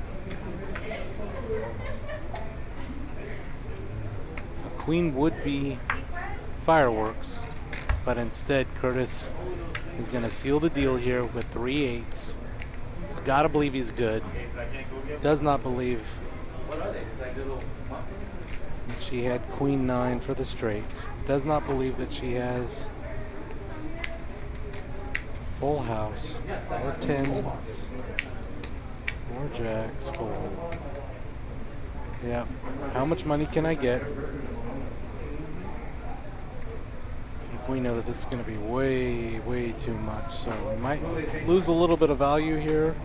a queen would be fireworks, but instead Curtis is going to seal the deal here with 3 8s. He's got to believe he's good. Does not believe that she had queen 9 for the straight. Does not believe that she has full house or 10s or jacks full. Yeah. How much money can I get? We know that this is going to be way, way too much, so we might lose a little bit of value here.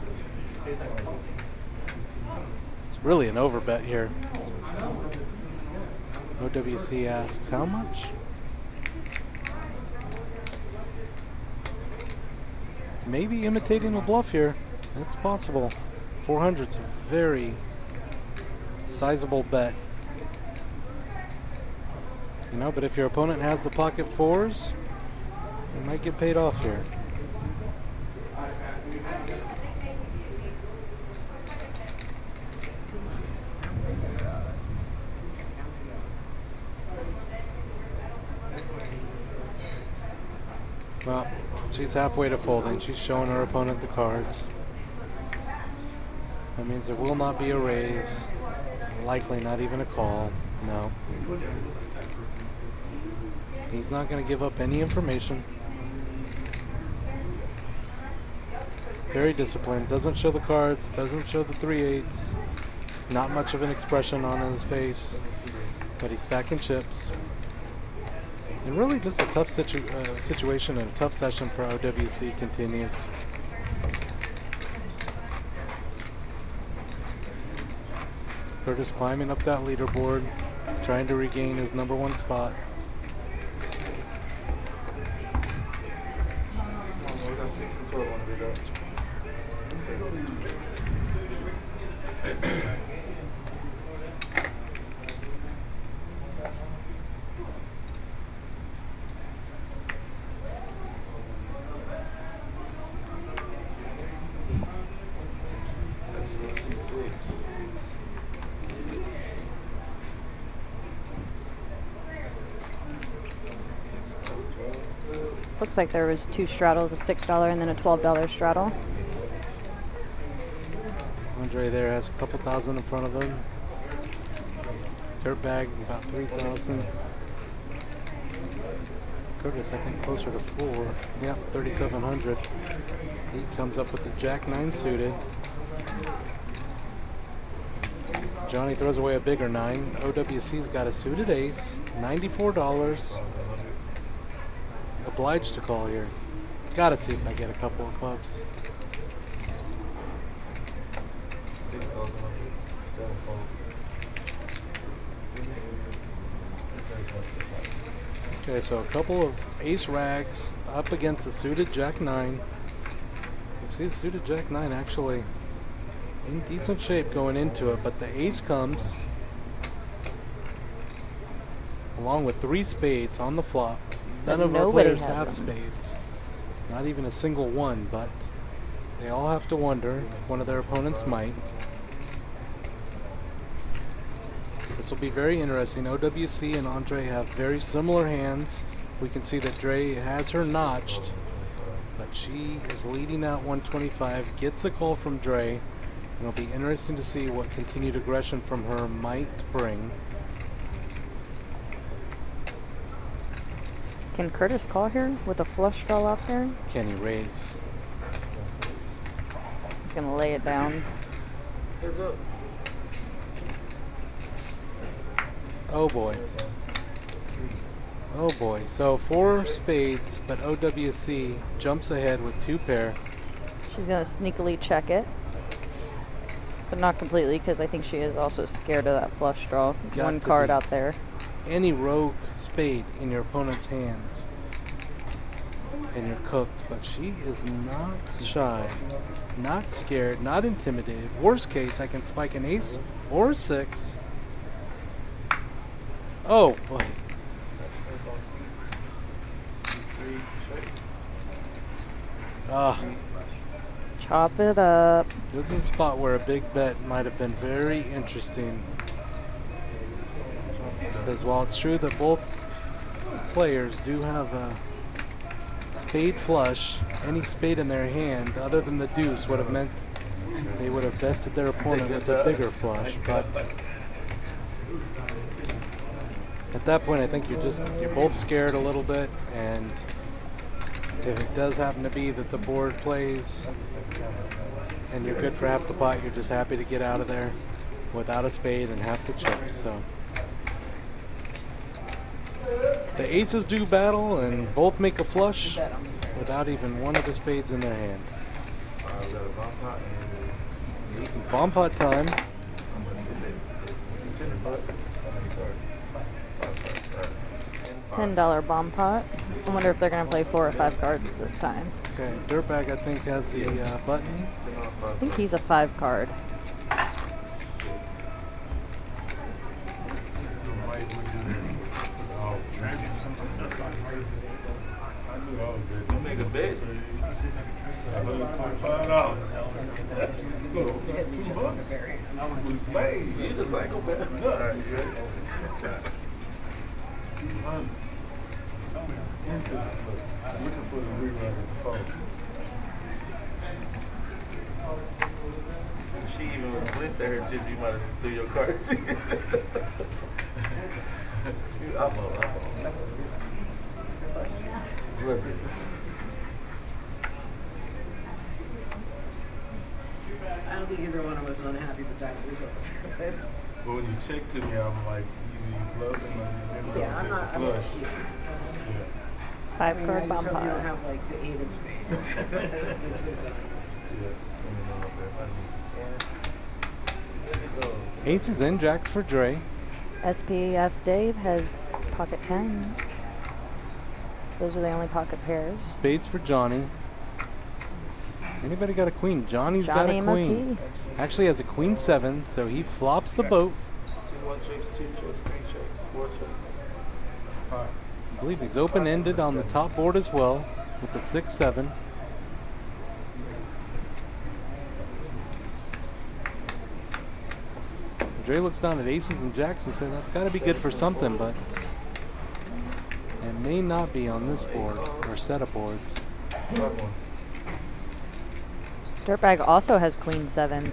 It's really an overbet here. OWC asks, how much? Maybe imitating a bluff here. It's possible. 400's a very sizable bet. You know, but if your opponent has the pocket 4s, you might get paid off here. Well, she's halfway to folding. She's showing her opponent the cards. That means there will not be a raise. Likely not even a call. No. He's not going to give up any information. Very disciplined. Doesn't show the cards. Doesn't show the 3 8s. Not much of an expression on his face. But he's stacking chips. And really just a tough situation and a tough session for OWC continues. Curtis climbing up that leaderboard, trying to regain his #1 spot. Looks like there was 2 straddles, a $6 and then a $12 straddle. Andre there has a couple thousand in front of him. Dirt bag about 3,000. Curtis, I think, closer to 4. Yep, 3,700. He comes up with the Jack 9 suited. Johnny throws away a bigger 9. OWC's got a suited ace, $94. Obliged to call here. Gotta see if I get a couple of clubs. Okay, so a couple of ace rags up against the suited Jack 9. You see the suited Jack 9 actually in decent shape going into it, but the ace comes along with 3 spades on the flop. None of our players have spades. Not even a single one, but they all have to wonder if one of their opponents might. This will be very interesting. OWC and Andre have very similar hands. We can see that Dre has her notched, but she is leading out 125, gets a call from Dre, and it'll be interesting to see what continued aggression from her might bring. Can Curtis call here with a flush draw out there? Can he raise? He's gonna lay it down. Heads up. Oh boy. Oh boy. So 4 spades, but OWC jumps ahead with 2 pair. She's going to sneakily check it. But not completely, because I think she is also scared of that flush draw. Got One to card be. out there. Any rogue spade in your opponent's hands and you're cooked, but she is not shy, not scared, not intimidated. Worst case, I can spike an ace or a 6. Oh boy. Ah, Chop it up. this is a spot where a big bet might have been very interesting. Because while it's true that both players do have a spade flush, any spade in their hand other than the deuce would have meant they would have bested their opponent with a bigger flush. But at that point, I think you're both scared a little bit, and if it does happen to be that the board plays and you're good for half the pot, you're just happy to get out of there without a spade and half the chips. So the aces do battle and both make a flush without even one of the spades in their hand. Bomb pot time. $10 bomb pot. I wonder if they're going to play 4 or 5 cards this time. Okay, Dirtbag I think has the button. I think he's a 5 card. You make a bet. $125. You just like a bet. Alright, you ready? Looking for the rerun of the phone. She even blinked at her chips, you might have threw your cards. I'm I don't think either one of us was unhappy with that result. But when you check to me, I'm like, you love them or you Yeah, I'm not. I'm flush. yeah. Yeah. 5 I card just bomb hope you don't pot. have like the 8 of spades. Aces and jacks for Dre. SPF Dave has pocket 10s. Those are the only pocket pairs. Spades for Johnny. Anybody got a queen? Johnny's got Johnny a queen. MOT. Actually has a queen 7, so he flops the boat. 1 checks, 2 checks, 3 checks, 4 checks. I believe he's open-ended on the top board as well with the 6-7. Dre looks down at aces and jacks and said that's got to be good for something, but it may not be on this board or set of boards. Dirtbag also has queen 7.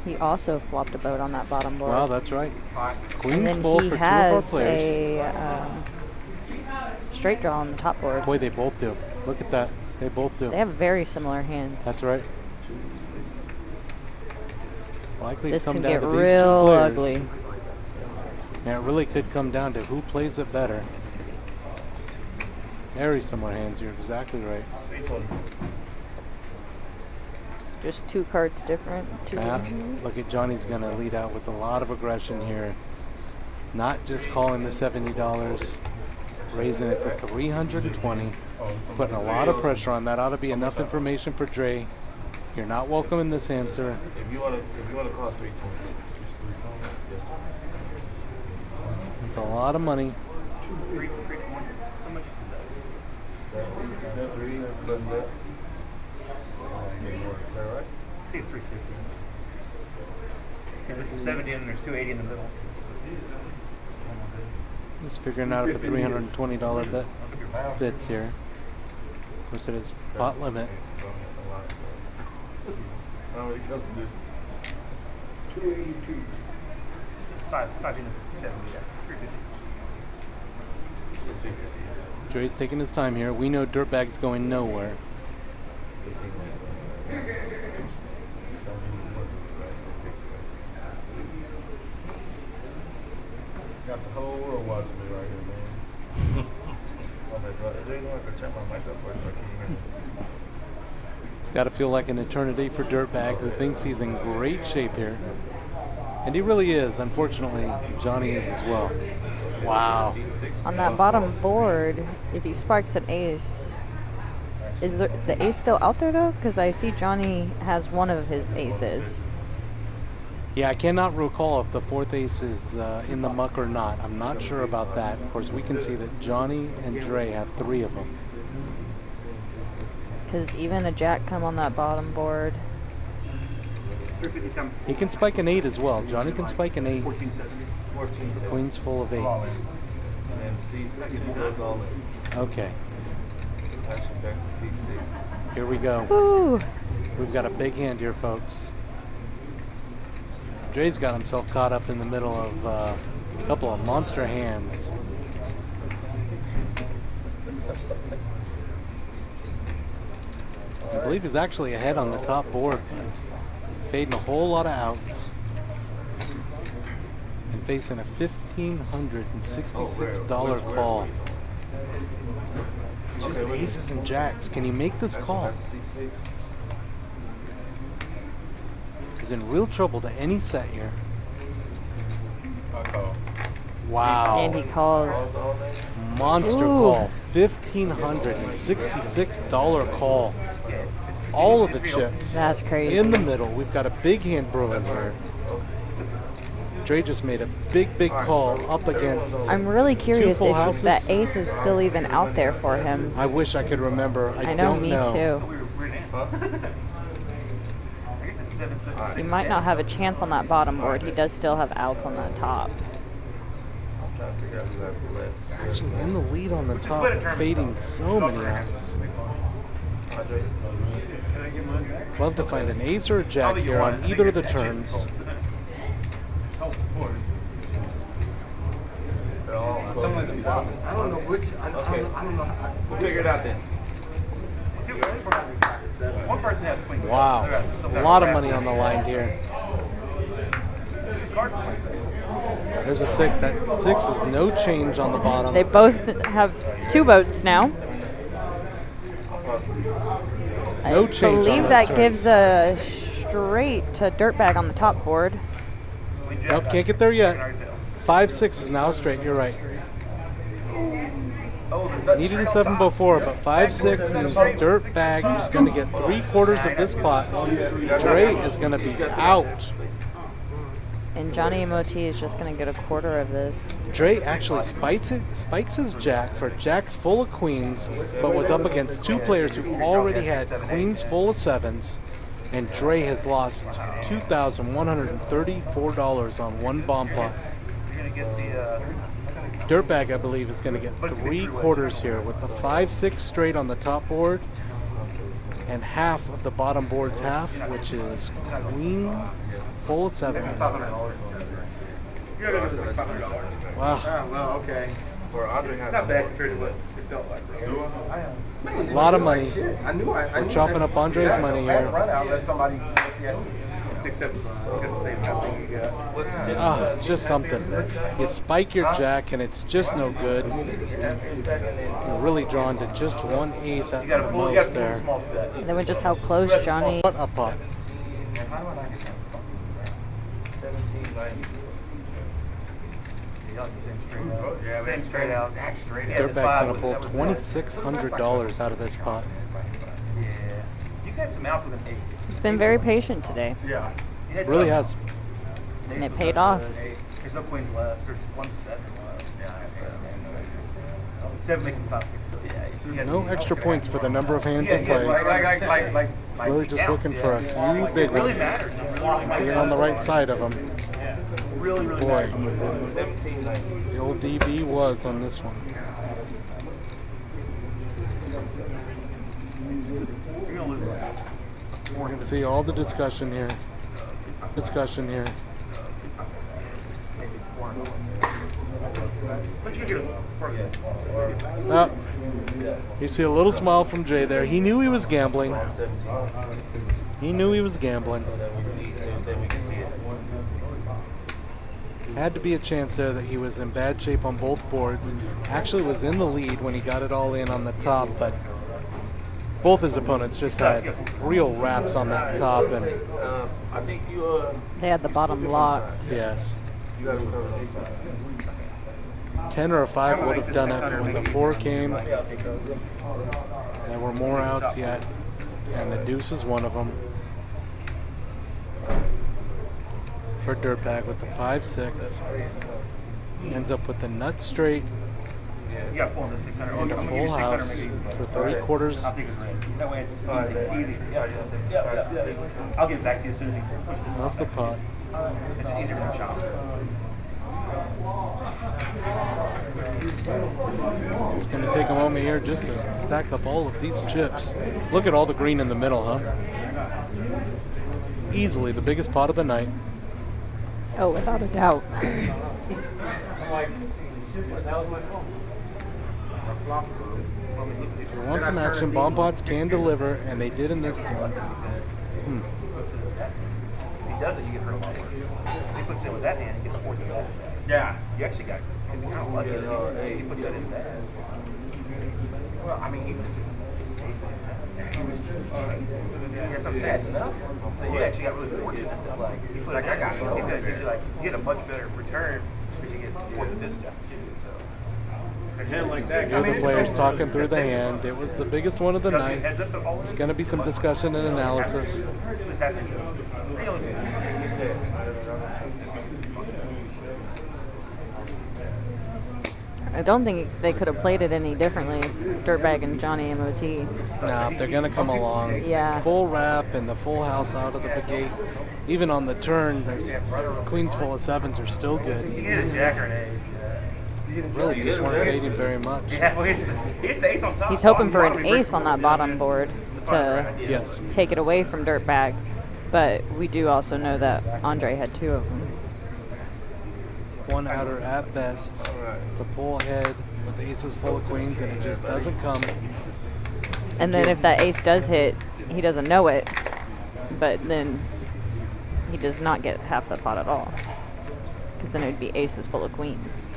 He also flopped a boat on that bottom board. Wow, that's right. and Queen's then full he for 2 of our has players. a straight draw on the top board. Boy, they both do. Look at that. They both do. They have very similar hands. That's right. Likely This to come can down get to these 2 real players. ugly. Yeah, it really could come down to who plays it better. Very similar hands. You're exactly right. Just 2 cards different. 2. Look at Johnny's going to lead out with a lot of aggression here. Not just calling the $70, raising it to 320, putting a lot of pressure on. That ought to be enough information for Dre. You're not welcome in this answer. If you wanna call 320. It's a lot of money. 320. How much is that? 3 plus that. I think it's 350. Yeah, there's a 70 and there's 280 in the middle. Just figuring out if a $320 bet fits here. Of course, it is pot limit. How many comes this? 282. 5 units, 70, yeah. 350. Dre's taking his time here. We know Dirtbag's going nowhere. Got the whole world watching me right here, man. It's got to feel like an eternity for Dirtbag, who thinks he's in great shape here. And he really is. Unfortunately, Johnny is as well. Wow. On that bottom board, if he sparks an ace, is the ace still out there though? Because I see Johnny has one of his aces. Yeah, I cannot recall if the fourth ace is in the muck or not. I'm not sure about that. Of course, we can see that Johnny and Dre have 3 of them. Because even a jack come on that bottom board. He can spike an 8 as well. Johnny can spike an 8. Queen's full of 8s. Okay. Here we go. Woo! We've got a big hand here, folks. Dre's got himself caught up in the middle of a couple of monster hands. I believe he's actually ahead on the top board, but fading a whole lot of outs. And facing a $1,566 call. Just aces and jacks. Can he make this call? He's in real trouble to any set here. Wow. And he calls. Monster Ooh. call. $1,566 call. All of the chips. That's crazy. In the middle. We've got a big hand brewing here. Dre just made a big call up against I'm really curious full if houses. that ace is still even out there for him. I wish I could remember. I know, don't me know. too. He might not have a chance on that bottom board. He does still have outs on that top. Actually in the lead on the top, fading so many outs. Love to find an ace or a jack here on either of the turns. They're all close. I don't know which. I don't know. We'll figure it out then. One person has queen. Wow. A lot of money on the line here. There's a 6. That 6 is no change on the bottom. They both have 2 boats now. No I change on believe those that turns. gives a straight to Dirtbag on the top board. Nope, can't get there yet. 5-6 is now straight. You're right. Needed a 7 before, but 5-6 means Dirtbag is going to get 3/4 of this pot. Dre is going to be out. And Johnny MOT is just going to get 1/4 of this. Dre actually spikes his jack for jacks full of queens, but was up against 2 players who already had queens full of 7s. And Dre has lost $2,134 on 1 bomb pot. Dirtbag, I believe, is going to get 3/4 here with the 5-6 straight on the top board and half of the bottom board's half, which is queens full of 7s. Wow. Well, okay. Not bad compared to what it felt like. A lot of money. I knew I We're chopping up Andre's money here. Run out unless somebody. 6, 7. Look at the same thing you got. Oh, it's just something. You spike your jack and it's just no good. You're really drawn to just 1 ace at the most there. And then with just how close Johnny. What a pot. 1790. Same straight out. Dirtbag's going to pull $2,600 out of this pot. Yeah. You got some outs with an 8. He's been very patient today. Yeah. Really has. And it paid off. There's no queens left. There's 1 7 left. Yeah. 7 makes him 5-6. So yeah. No extra points for the number of hands in play. Really just looking for a few big ones. Being on the right side of them. Boy, the old DB was on this one. You can see all the discussion here. You see a little smile from Jay there. He knew he was gambling. He knew he was gambling. So that we see everything we can see it. Had to be a chance there that he was in bad shape on both boards. Actually was in the lead when he got it all in on the top, but both his opponents just had real wraps on that top, and I think you They had the bottom locked. yes, you gotta cover those sides. 10 or a 5 would have done it, but when the 4 came, there were more outs yet, and the deuce is one of them. For Dirtbag with the 5-6, ends up with the nut straight You got to pull in the 600. and a I'm gonna full use 600, house make it easy. for 3/4. I'll take his red. That way it's easy. I'll get back to you as soon as he pushes this Off the pot. It's easier than chop. It's going to take a moment here just to stack up all of these chips. Look at all the green in the middle, huh? Easily the biggest pot of the night. Oh, without a doubt. If you want some action, bomb pots can deliver, and they did in this one. If he does it, you get hurt a lot worse. If he puts it with that hand, he gets forced to that. Yeah. You actually got kind of lucky that he puts that in bad. Well, I mean, he was just that's what I'm saying. So you actually got really fortunate that, like, he put like I got, he's gonna get you, like, you get a much better return because you get forced to this stuff too. So. Like that. Here the players talking through the hand. It was the biggest one of the night. There's going to be some discussion and analysis. I don't think they could have played it any differently, Dirtbag and Johnny MOT. Nah, they're going to come along. Yeah. Full wrap and the full house out of the gate. Even on the turn, there's queens full of 7s are still good. You get a jack or an ace. Really just weren't fading very much. Yeah, well, it's the ace on top. He's hoping for an ace on that bottom board to Yes. take it away from Dirtbag. But we do also know that Andre had 2 of them. One outer at best to pull ahead with the aces full of queens, and it just doesn't come. And then if that ace does hit, he doesn't know it. But then he does not get half the pot at all. Because then it would be aces full of queens.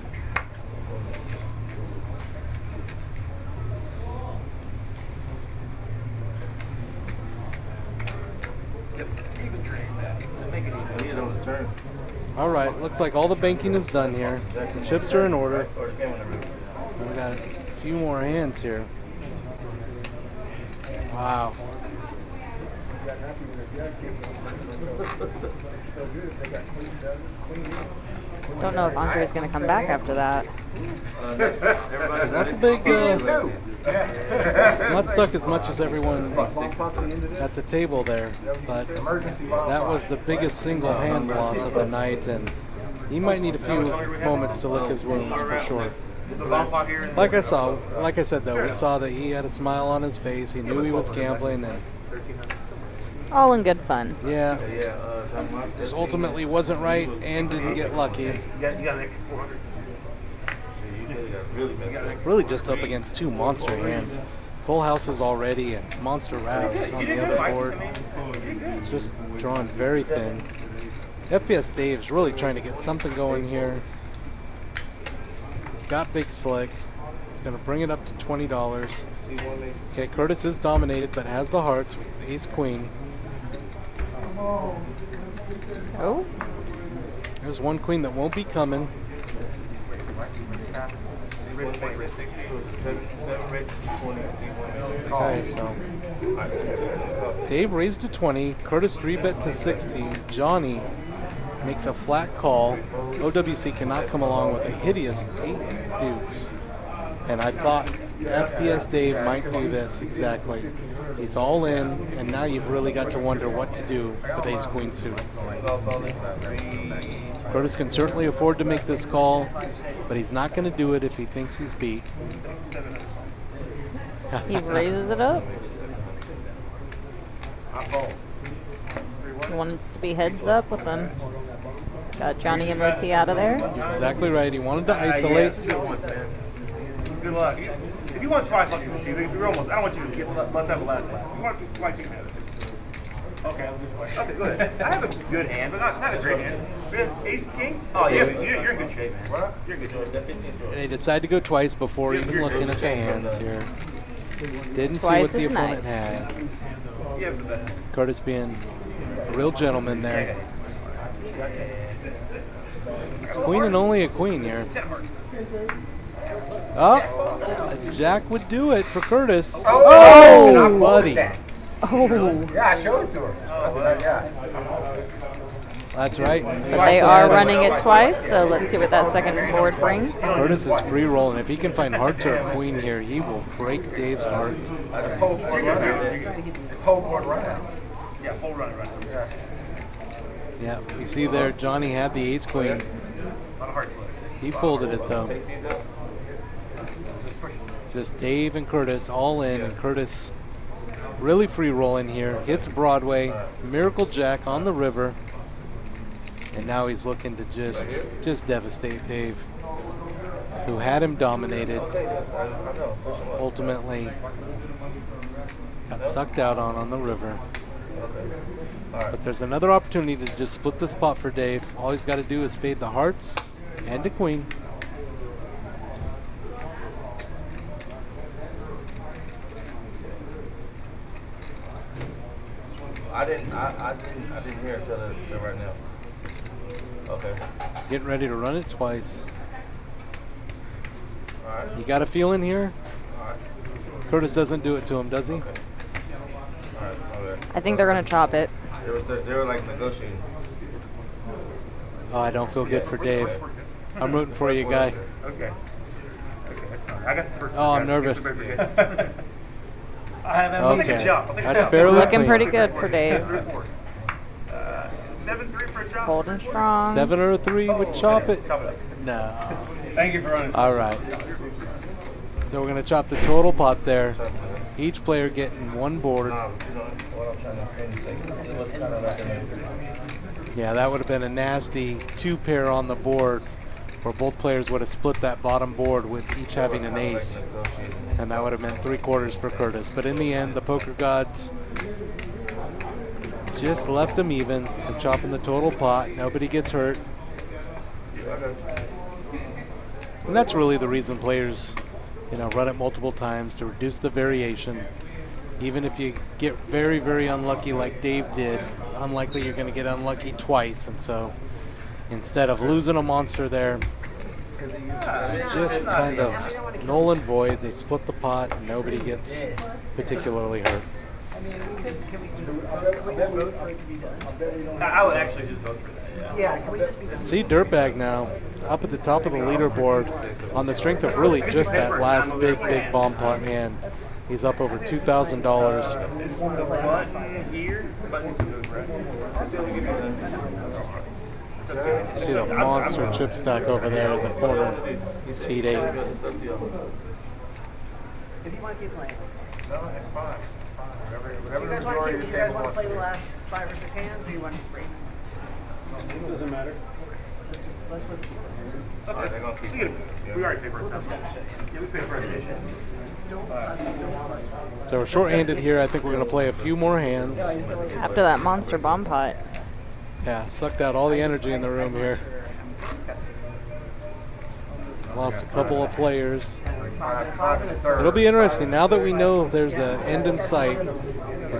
All right, looks like all the banking is done here. The chips are in order. We got a few more hands here. Wow. Don't know if Andre's going to come back after that. It's not the big, it's not stuck as much as everyone at the table there, but that was the biggest single hand loss of the night, and he might need a few moments to lick his wounds for sure. Like I said though, we saw that he had a smile on his face. He knew he was gambling, and All in good fun. yeah, this ultimately wasn't right and didn't get lucky. Really just up against 2 monster hands. Full houses already and monster wraps on the other board. It's just drawn very thin. FPS Dave's really trying to get something going here. He's got Big Slick. He's going to bring it up to $20. Okay, Curtis is dominated but has the hearts with ace queen. Oh, There's one queen that won't be coming. Okay, so Dave raised to 20, Curtis 3-bet to 60, Johnny makes a flat call. OWC cannot come along with a hideous 8 deuce. And I thought FPS Dave might do this exactly. He's all in, and now you've really got to wonder what to do with ace queen suited. Curtis can certainly afford to make this call, but he's not going to do it if he thinks he's beat. he raises it up. He wants to be heads up with them. Got Johnny MOT out of there. You're exactly right. He wanted to isolate. Good luck. If you want to try something with you, you're almost. I don't want you to get. Let's have a last laugh. You want to try to have it. Okay, I'll do twice. Okay, go ahead. I have a good hand, but not a great hand. We have Ace King. Oh, yeah, you're in good shape, man. What? You're in good shape. They decide to go twice before even looking at the hands here. Didn't see Twice what the is opponent nice. had. You have the best. Curtis being a real gentleman there. It's queen and only a queen here. Oh, a jack would do it for Curtis. Oh, buddy. Oh. Yeah, I showed it to her. Yeah. That's right. But they are running it twice, so let's see what that second board brings. Curtis is free rolling. If he can find hearts or a queen here, he will break Dave's heart. This whole board running. This whole board running. Yeah, full run right. Yeah, you see there, Johnny had the ace queen. A lot of hearts left. He folded it though. Just Dave and Curtis all in, and Curtis really free rolling here. Hits Broadway, Miracle Jack on the river, and now he's looking to just devastate Dave, who had him dominated. Ultimately got sucked out on the river. But there's another opportunity to just split this pot for Dave. All he's got to do is fade the hearts and a queen. I didn't hear it till right now. Okay. Getting ready to run it twice. All right. You got a feeling here? All right. Curtis doesn't do it to him, does he? Okay. All right. Okay. I think they're going to chop it. They were like negotiating. Oh, I don't feel good for Dave. I'm rooting for you, guy. Okay. Okay, that's fine. I got the first. Oh, I'm nervous. I'll take a Okay, chop. I'll take a that's chop. fairly Looking clean. pretty good for Dave. 7-3 for a chop. Holding strong. 7 or a 3 would chop it? Chop it. No. Thank you for running. All right. So we're going to chop the total pot there. Each player getting one board. What I'm trying to explain to you, it was kind of like an Yeah, that would have been a nasty 2-pair on the board, where both players would have split that bottom board with each having an ace. And that would have meant 3/4 for Curtis. But in the end, the poker gods just left him even. They're chopping the total pot. Nobody gets hurt. And that's really the reason players, run it multiple times, to reduce the variation. Even if you get very, very unlucky like Dave did, it's unlikely you're going to get unlucky twice. And so instead of losing a monster there, it's just kind of null and void. They split the pot and nobody gets particularly hurt. I mean, can we just vote for it to be done? I would actually just vote for that. Yeah, can we just be done? See Dirtbag now up at the top of the leaderboard on the strength of really just that last big bomb pot hand. He's up over $2,000. See the monster chip stack over there in the corner. Seed 8. If you want to keep playing. No, it's fine. Whatever You the guys majority of the table want to wants play to the do. last 5 or 6 hands, or you want to break? It doesn't matter. Let's listen. Okay, they're gonna keep it. We already paid for it. Yeah, we paid for it. So we're short-handed here. I think we're going to play a few more hands. After that monster bomb pot. Yeah, sucked out all the energy in the room here. Lost a couple of players. It'll be interesting now that we know there's an end in sight.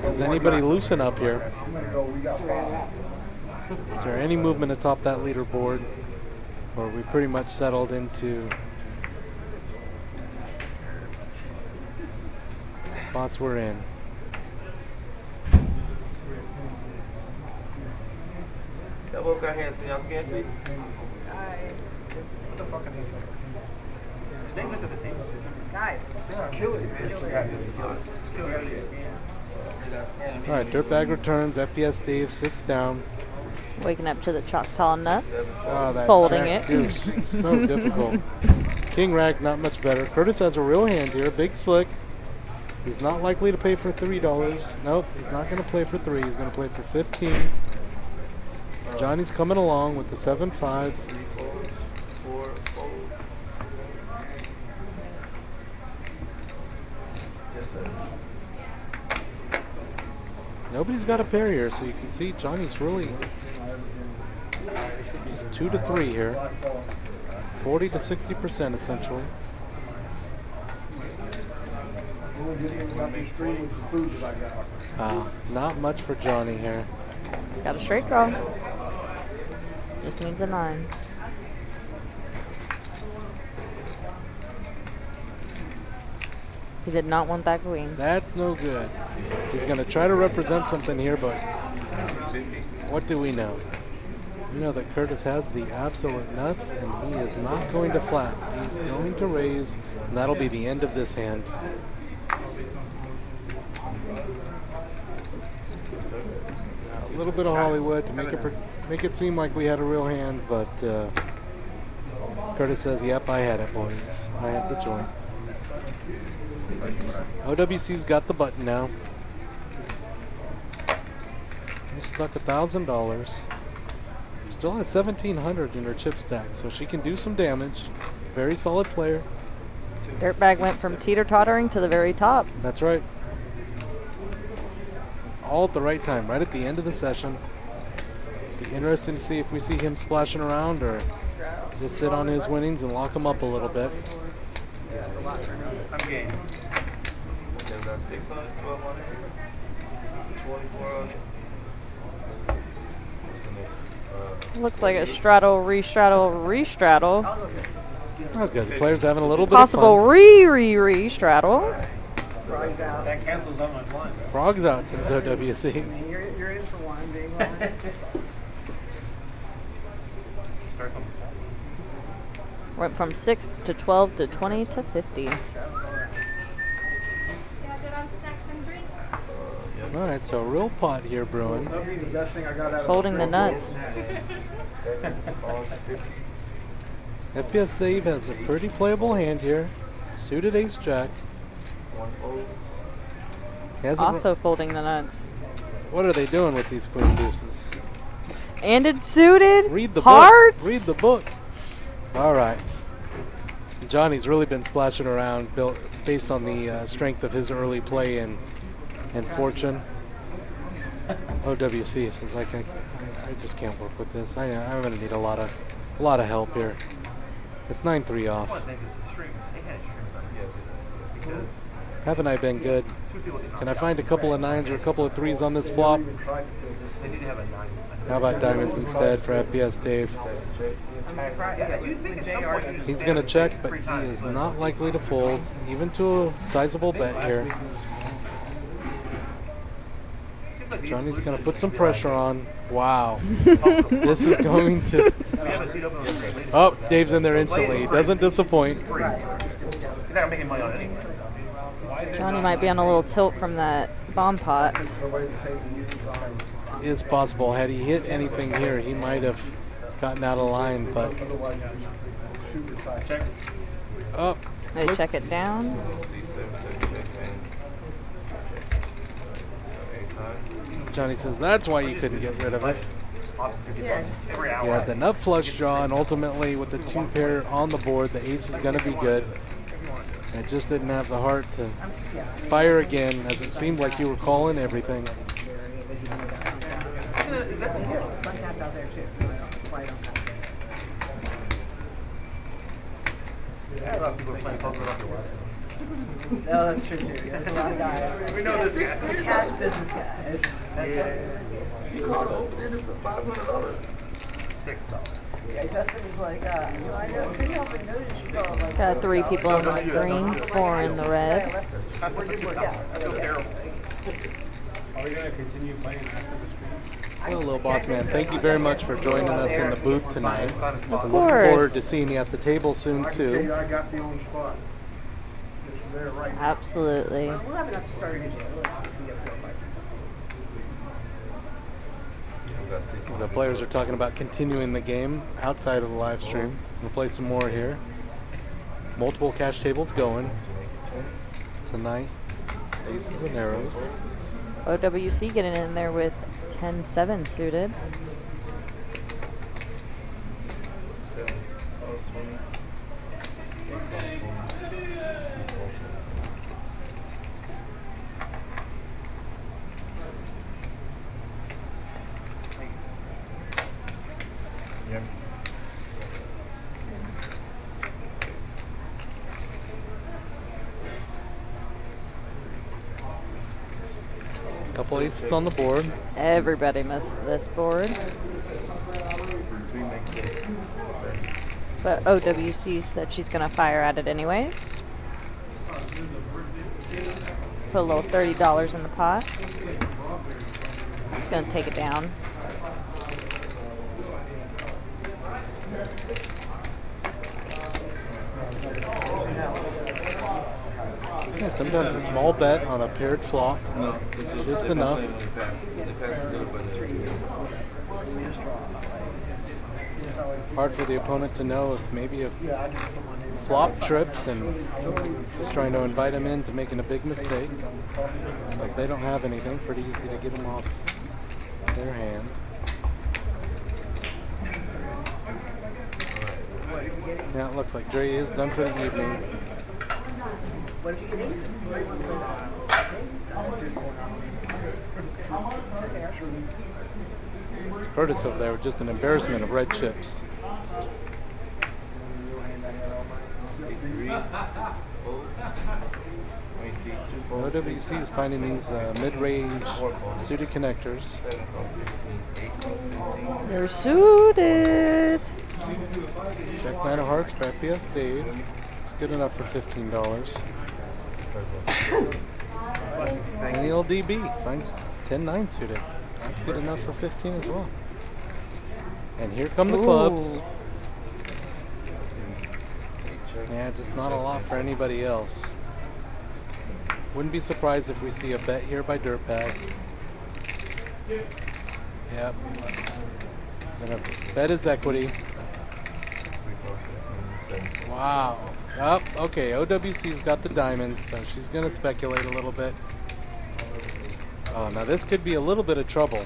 Does anybody loosen up here? Is there any movement atop that leaderboard? Or are we pretty much settled into the spots we're in? That both got hands in y'all scan, please. What the fuck are these? They look at the tape. Guys, Kill it, man. All right, Dirtbag returns. FPS Dave sits down. Waking up to the Choctaw nuts. Oh, that Folding jack it. deuce. So difficult. King Rag, not much better. Curtis has a real hand here. Big slick. He's not likely to pay for $3. Nope, he's not going to play for 3. He's going to play for 15. Johnny's coming along with the 7-5. Nobody's got a pair here, so you can see Johnny's really just 2 to 3 here. 40 to 60% essentially. Not much for Johnny here. He's got a straight draw. Just needs a 9. He did not want that queen. That's no good. He's going to try to represent something here, but what do we know? We know that Curtis has the absolute nuts, and he is not going to flat. He's going to raise, and that'll be the end of this hand. A little bit of Hollywood to make it seem like we had a real hand, but Curtis says, "Yep, I had it, boys. I had the joint." OWC's got the button now. He's stuck $1,000. Still has 1,700 in her chip stack, so she can do some damage. Very solid player. Dirtbag went from teeter-tottering to the very top. That's right. All at the right time, right at the end of the session. Be interesting to see if we see him splashing around or just sit on his winnings and lock him up a little bit. I'm game. They've got 600, 1,200, 2,400. Looks like a straddle, re-straddle, re-straddle. Oh, good. The player's having a little bit Possible of fun. re-straddle. Frog's out. That cancels on my blind. Frog's out, says OWC. You're in for one, being one. Starts on the spot. Went from 6 to 12 to 20 to 50. All right, so a real pot here brewing. That'd be the best thing I got out of Folding the nuts. FPS Dave has a pretty playable hand here. Suited ace-jack. Also folding the nuts. What are they doing with these queen deuces? And it's suited. Read the Hearts. book. Read the book. All right. Johnny's really been splashing around based on the strength of his early play and fortune. OWC says, I just can't work with this. I'm going to need a lot of help here. It's 9-3 off. Haven't I been good? Can I find a couple of 9s or a couple of 3s on this flop? How about diamonds instead for FPS Dave? He's going to check, but he is not likely to fold, even to a sizable bet here. Johnny's going to put some pressure on. Wow. This is going to... Oh, Dave's in there instantly. Doesn't disappoint. You're not making money on it anyway. Johnny might be on a little tilt from that bomb pot. Is possible. Had he hit anything here, he might have gotten out of line, but... Oh. They check it down. Johnny says that's why you couldn't get rid of it. Yeah. You had the nut flush draw, and ultimately with the 2 pair on the board, the ace is going to be good. I just didn't have the heart to fire again, as it seemed like you were calling everything. No, that's true too. That's a lot of guys. We know this guy. Cash business guys. You called open it for $500. $6. Yeah, Justin was like, so I couldn't help but notice you go like. Got 3 people in the green, 4 in the red. I feel terrible. Are we going to continue playing after the stream? Well, little boss man, thank you very much for joining us in the booth tonight. Of I look course. forward to seeing you at the table soon I can tell you too. I got the only spot. It's there right now. Absolutely. We'll have enough to start a good game. The players are talking about continuing the game outside of the live stream. We'll play some more here. Multiple cash tables going tonight. Aces and arrows. OWC getting in there with 10-7 suited. Yep. Couple aces on the board. Everybody missed this board. But OWC said she's going to fire at it anyways. Put a little $30 in the pot. He's going to take it down. Yeah, sometimes a small bet on a paired flop, just enough. Hard for the opponent to know if maybe a flop trips and just trying to invite him in to making a big mistake. So if they don't have anything, pretty easy to get them off their hand. Yeah, it looks like Dre is done for the evening. What if you get aces? Curtis over there with just an embarrassment of red chips. OWC is finding these mid-range suited connectors. They're suited. Check 9 of hearts for FPS Dave. It's good enough for $15. And the old DB finds 10-9 suited. That's good enough for 15 as well. And here come the clubs. Yeah, just not a lot for anybody else. Wouldn't be surprised if we see a bet here by Dirtbag. Yep. Gonna bet his equity. Wow. Oh, okay, OWC's got the diamonds, so she's gonna speculate a little bit. Oh, now this could be a little bit of trouble.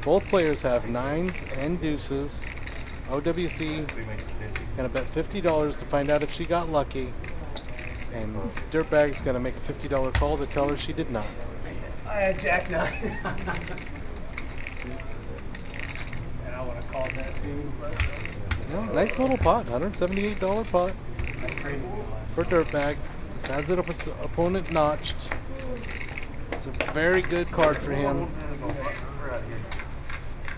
Both players have 9s and deuces. OWC gonna bet $50 to find out if she got lucky. And Dirtbag's gonna make a $50 call to tell her she did not. I had Jack 9. And I would have called that too. Yeah, nice little pot, $178 pot for Dirtbag. Just has his opponent notched. It's a very good card for him.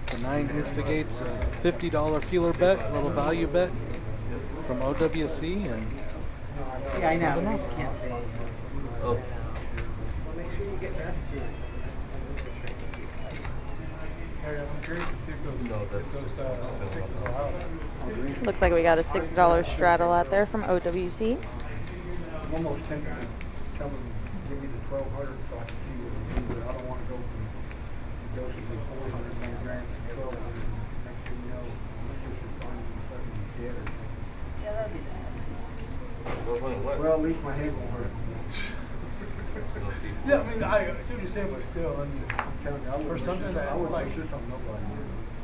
The 9 instigates a $50 feeler bet, a little value bet from OWC, and Yeah, I know. enough. You can't say anything. Oh. Well, make sure you get rest too. I'm curious to see if those sixes are out. Looks like we got a $6 straddle out there from OWC. I'm almost tempted to tell them, give me the 1,200 so I can see what it is, but I don't want to go from the doses of 400 milligrams to 1,200. Next thing you know, this is finding something dead or something. Yeah, that'd be bad. Well, at least my head won't hurt. Yeah, I mean, I see what you're saying, but still, I mean, I'm telling you, for something that I would like this on nobody.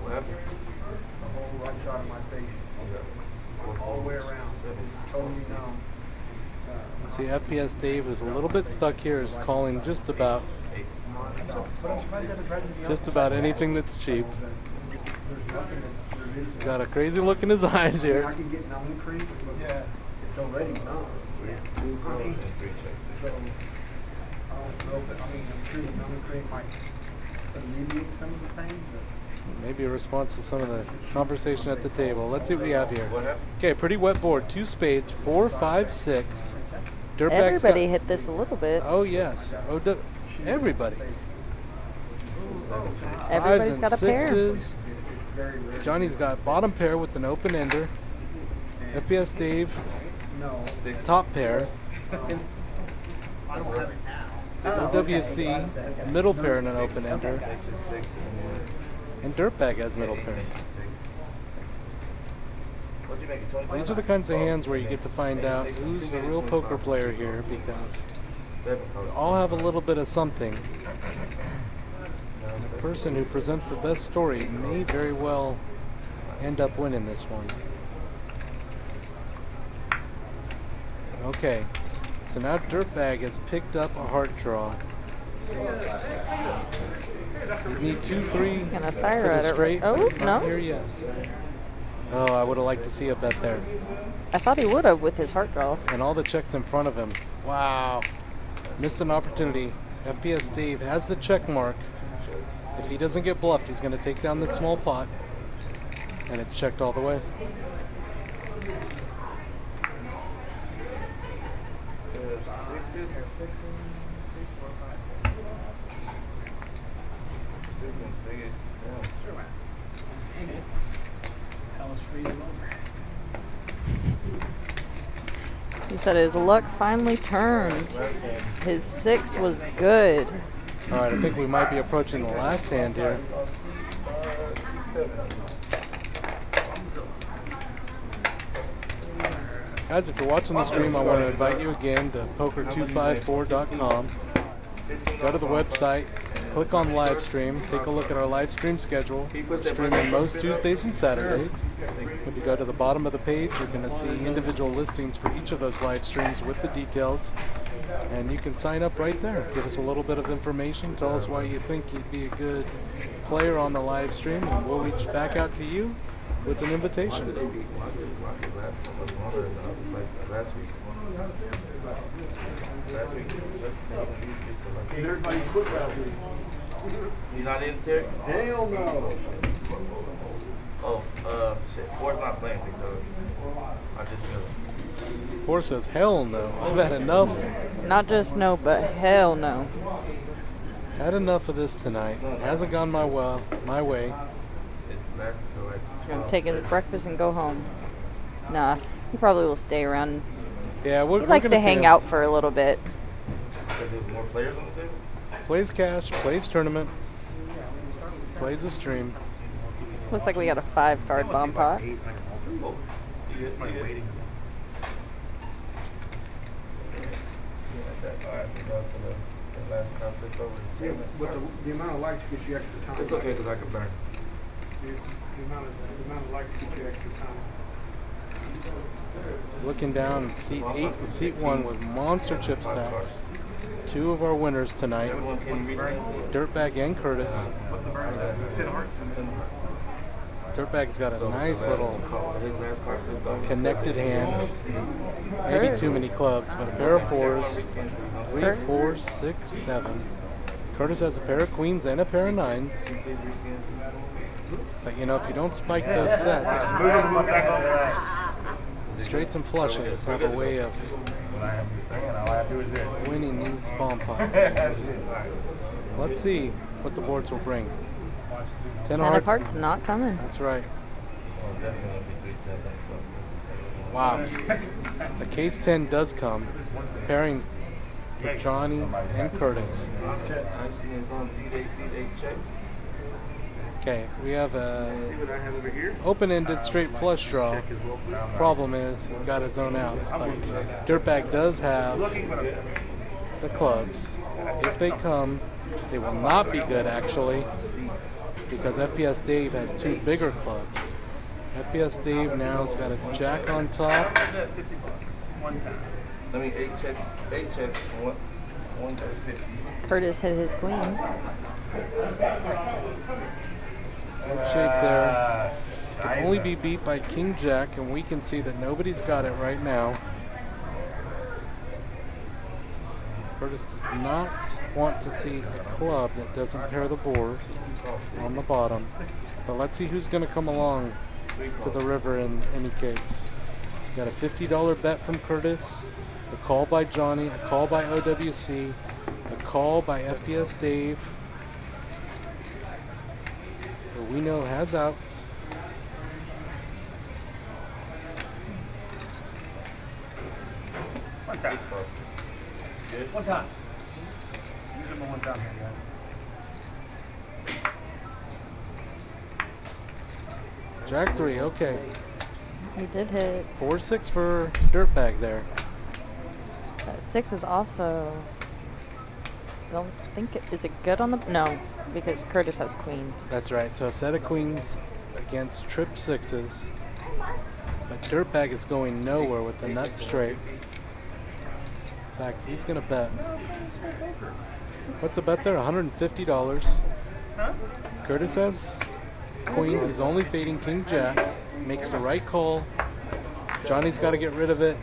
What happened? The whole right side of my face, all the way around, totally numb. See, FPS Dave is a little bit stuck here, is calling just about anything that's cheap. He's got a crazy look in his eyes I here. can get numb cream, but it's already numb. So, I don't know, but I mean, I'm sure the numb cream might alleviate some of the pain, but. Maybe a response to some of the conversation at the table. Let's see what we have here. Okay, pretty wet board. 2 spades, 4, 5, 6. Dirtbag's Everybody got, hit this a little bit. oh yes, everybody. Everybody's 5s and got a pair. 6s. Johnny's got bottom pair with an open ender. FPS Dave, top pair. I don't have it now. OWC, middle pair and an open ender. And Dirtbag has middle pair. These are the kinds of hands where you get to find out who's a real poker player here, because they all have a little bit of something. And the person who presents the best story may very well end up winning this one. Okay, so now Dirtbag has picked up a heart draw. You need 2, 3 He's gonna for fire the at it. straight, Oh, but it's not no. here yet. Oh, I would have liked to see a bet there. I thought he would have with his heart draw. And all the checks in front of him. Wow. Missed an opportunity. FPS Dave has the check mark. If he doesn't get bluffed, he's going to take down this small pot. And it's checked all the way. He said his luck finally turned. His 6 was good. All right, I think we might be approaching the last hand here. Guys, if you're watching the stream, I want to invite you again to poker254.com. Go to the website, click on live stream, take a look at our live stream schedule. We're streaming most Tuesdays and Saturdays. If you go to the bottom of the page, you're going to see individual listings for each of those live streams with the details. And you can sign up right there. Give us a little bit of information. Tell us why you think you'd be a good player on the live stream, and we'll reach back out to you with an invitation. You not in, Terry? Hell no. Oh, shit. Ford's not playing, because I just knew. Ford says, hell no. I've had enough. Not just no, but hell no. Had enough of this tonight. It hasn't gone my way. I'm taking his breakfast and go home. Nah, he probably will stay around. Yeah, He likes to hang out for a little bit. There's more players on the table? Plays cash, plays tournament, plays a stream. Looks like we got a 5-card bomb pot. Oh, But the amount of likes gets you extra time. It's okay because I can burn. The amount of likes gets you extra time. Looking down, seat 8 and seat 1 with monster chip stacks. Two of our winners tonight, Dirtbag and Curtis. Dirtbag's got a nice little connected hand. Maybe too many clubs, but a pair of 4s. 3, 4, 6, 7. Curtis has a pair of queens and a pair of 9s. But you know, if you don't spike those sets, straights and flushes have a way of winning these bomb pot hands. Let's see what the boards will bring. 10 of hearts not coming. That's right. Wow. The case 10 does come, pairing for Johnny and Curtis. Okay, we have a open-ended straight flush draw. Problem is, he's got his own outs, but Dirtbag does have the clubs. If they come, they will not be good actually, because FPS Dave has 2 bigger clubs. FPS Dave now's got a jack on top. I mean, 8 checks, one 50. Curtis hit his queen. Good shape there. Can only be beat by King Jack, and we can see that nobody's got it right now. Curtis does not want to see a club that doesn't pair the board on the bottom. But let's see who's going to come along to the river in any case. Got a $50 bet from Curtis, a call by Johnny, a call by OWC, a call by FPS Dave, who we know has outs. One time. Use them one time here, guys. Jack 3, okay. He did hit. 4-6 for Dirtbag there. That 6 is also. Don't think is it good on the no, because Curtis has queens. That's right. So a set of queens against trip 6s. But Dirtbag is going nowhere with the nut straight. In fact, he's going to bet. What's the bet there? $150. Curtis has queens. He's only fading King Jack. makes the right call. Johnny's got to get rid of it.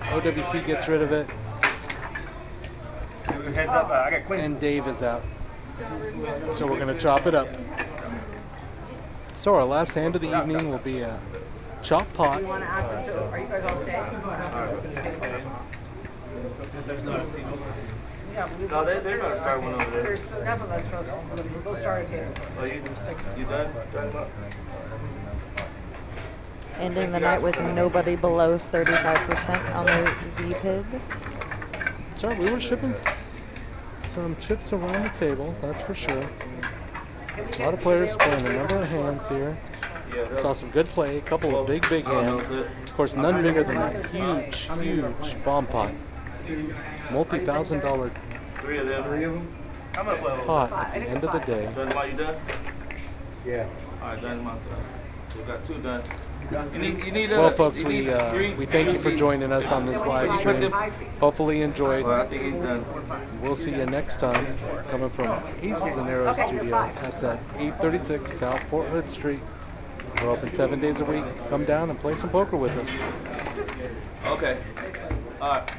OWC gets rid of it. Heads up, I got Quinn. And Dave is out. So we're going to chop it up. So our last hand of the evening will be a chop pot. You want to ask them to, are you guys all staying? Yeah, No, they're going to start one over there. There's enough of us for us. We'll go start a table. Oh, you done? Done up? Ending the night with nobody below 35% on the VPID. Sorry, we were shipping some chips around the table, that's for sure. A lot of players playing a number of hands here. Saw some good play, a couple of big hands. Of course, none bigger than that huge bomb pot. Multi-$1,000 Three of them. I'm going to play pot at the end of the day. Dynamite, you done? Yeah. All right, Dynamite done. We got 2 done. You need Well, folks, we thank you for joining us on this live stream. Hopefully you enjoyed. Well, I think he's done. We'll see you next time, coming from ACES and Arrows Studio. That's at 836 South Fort Hood Street. We're open 7 days a week. Come down and play some poker with us. Okay. All right.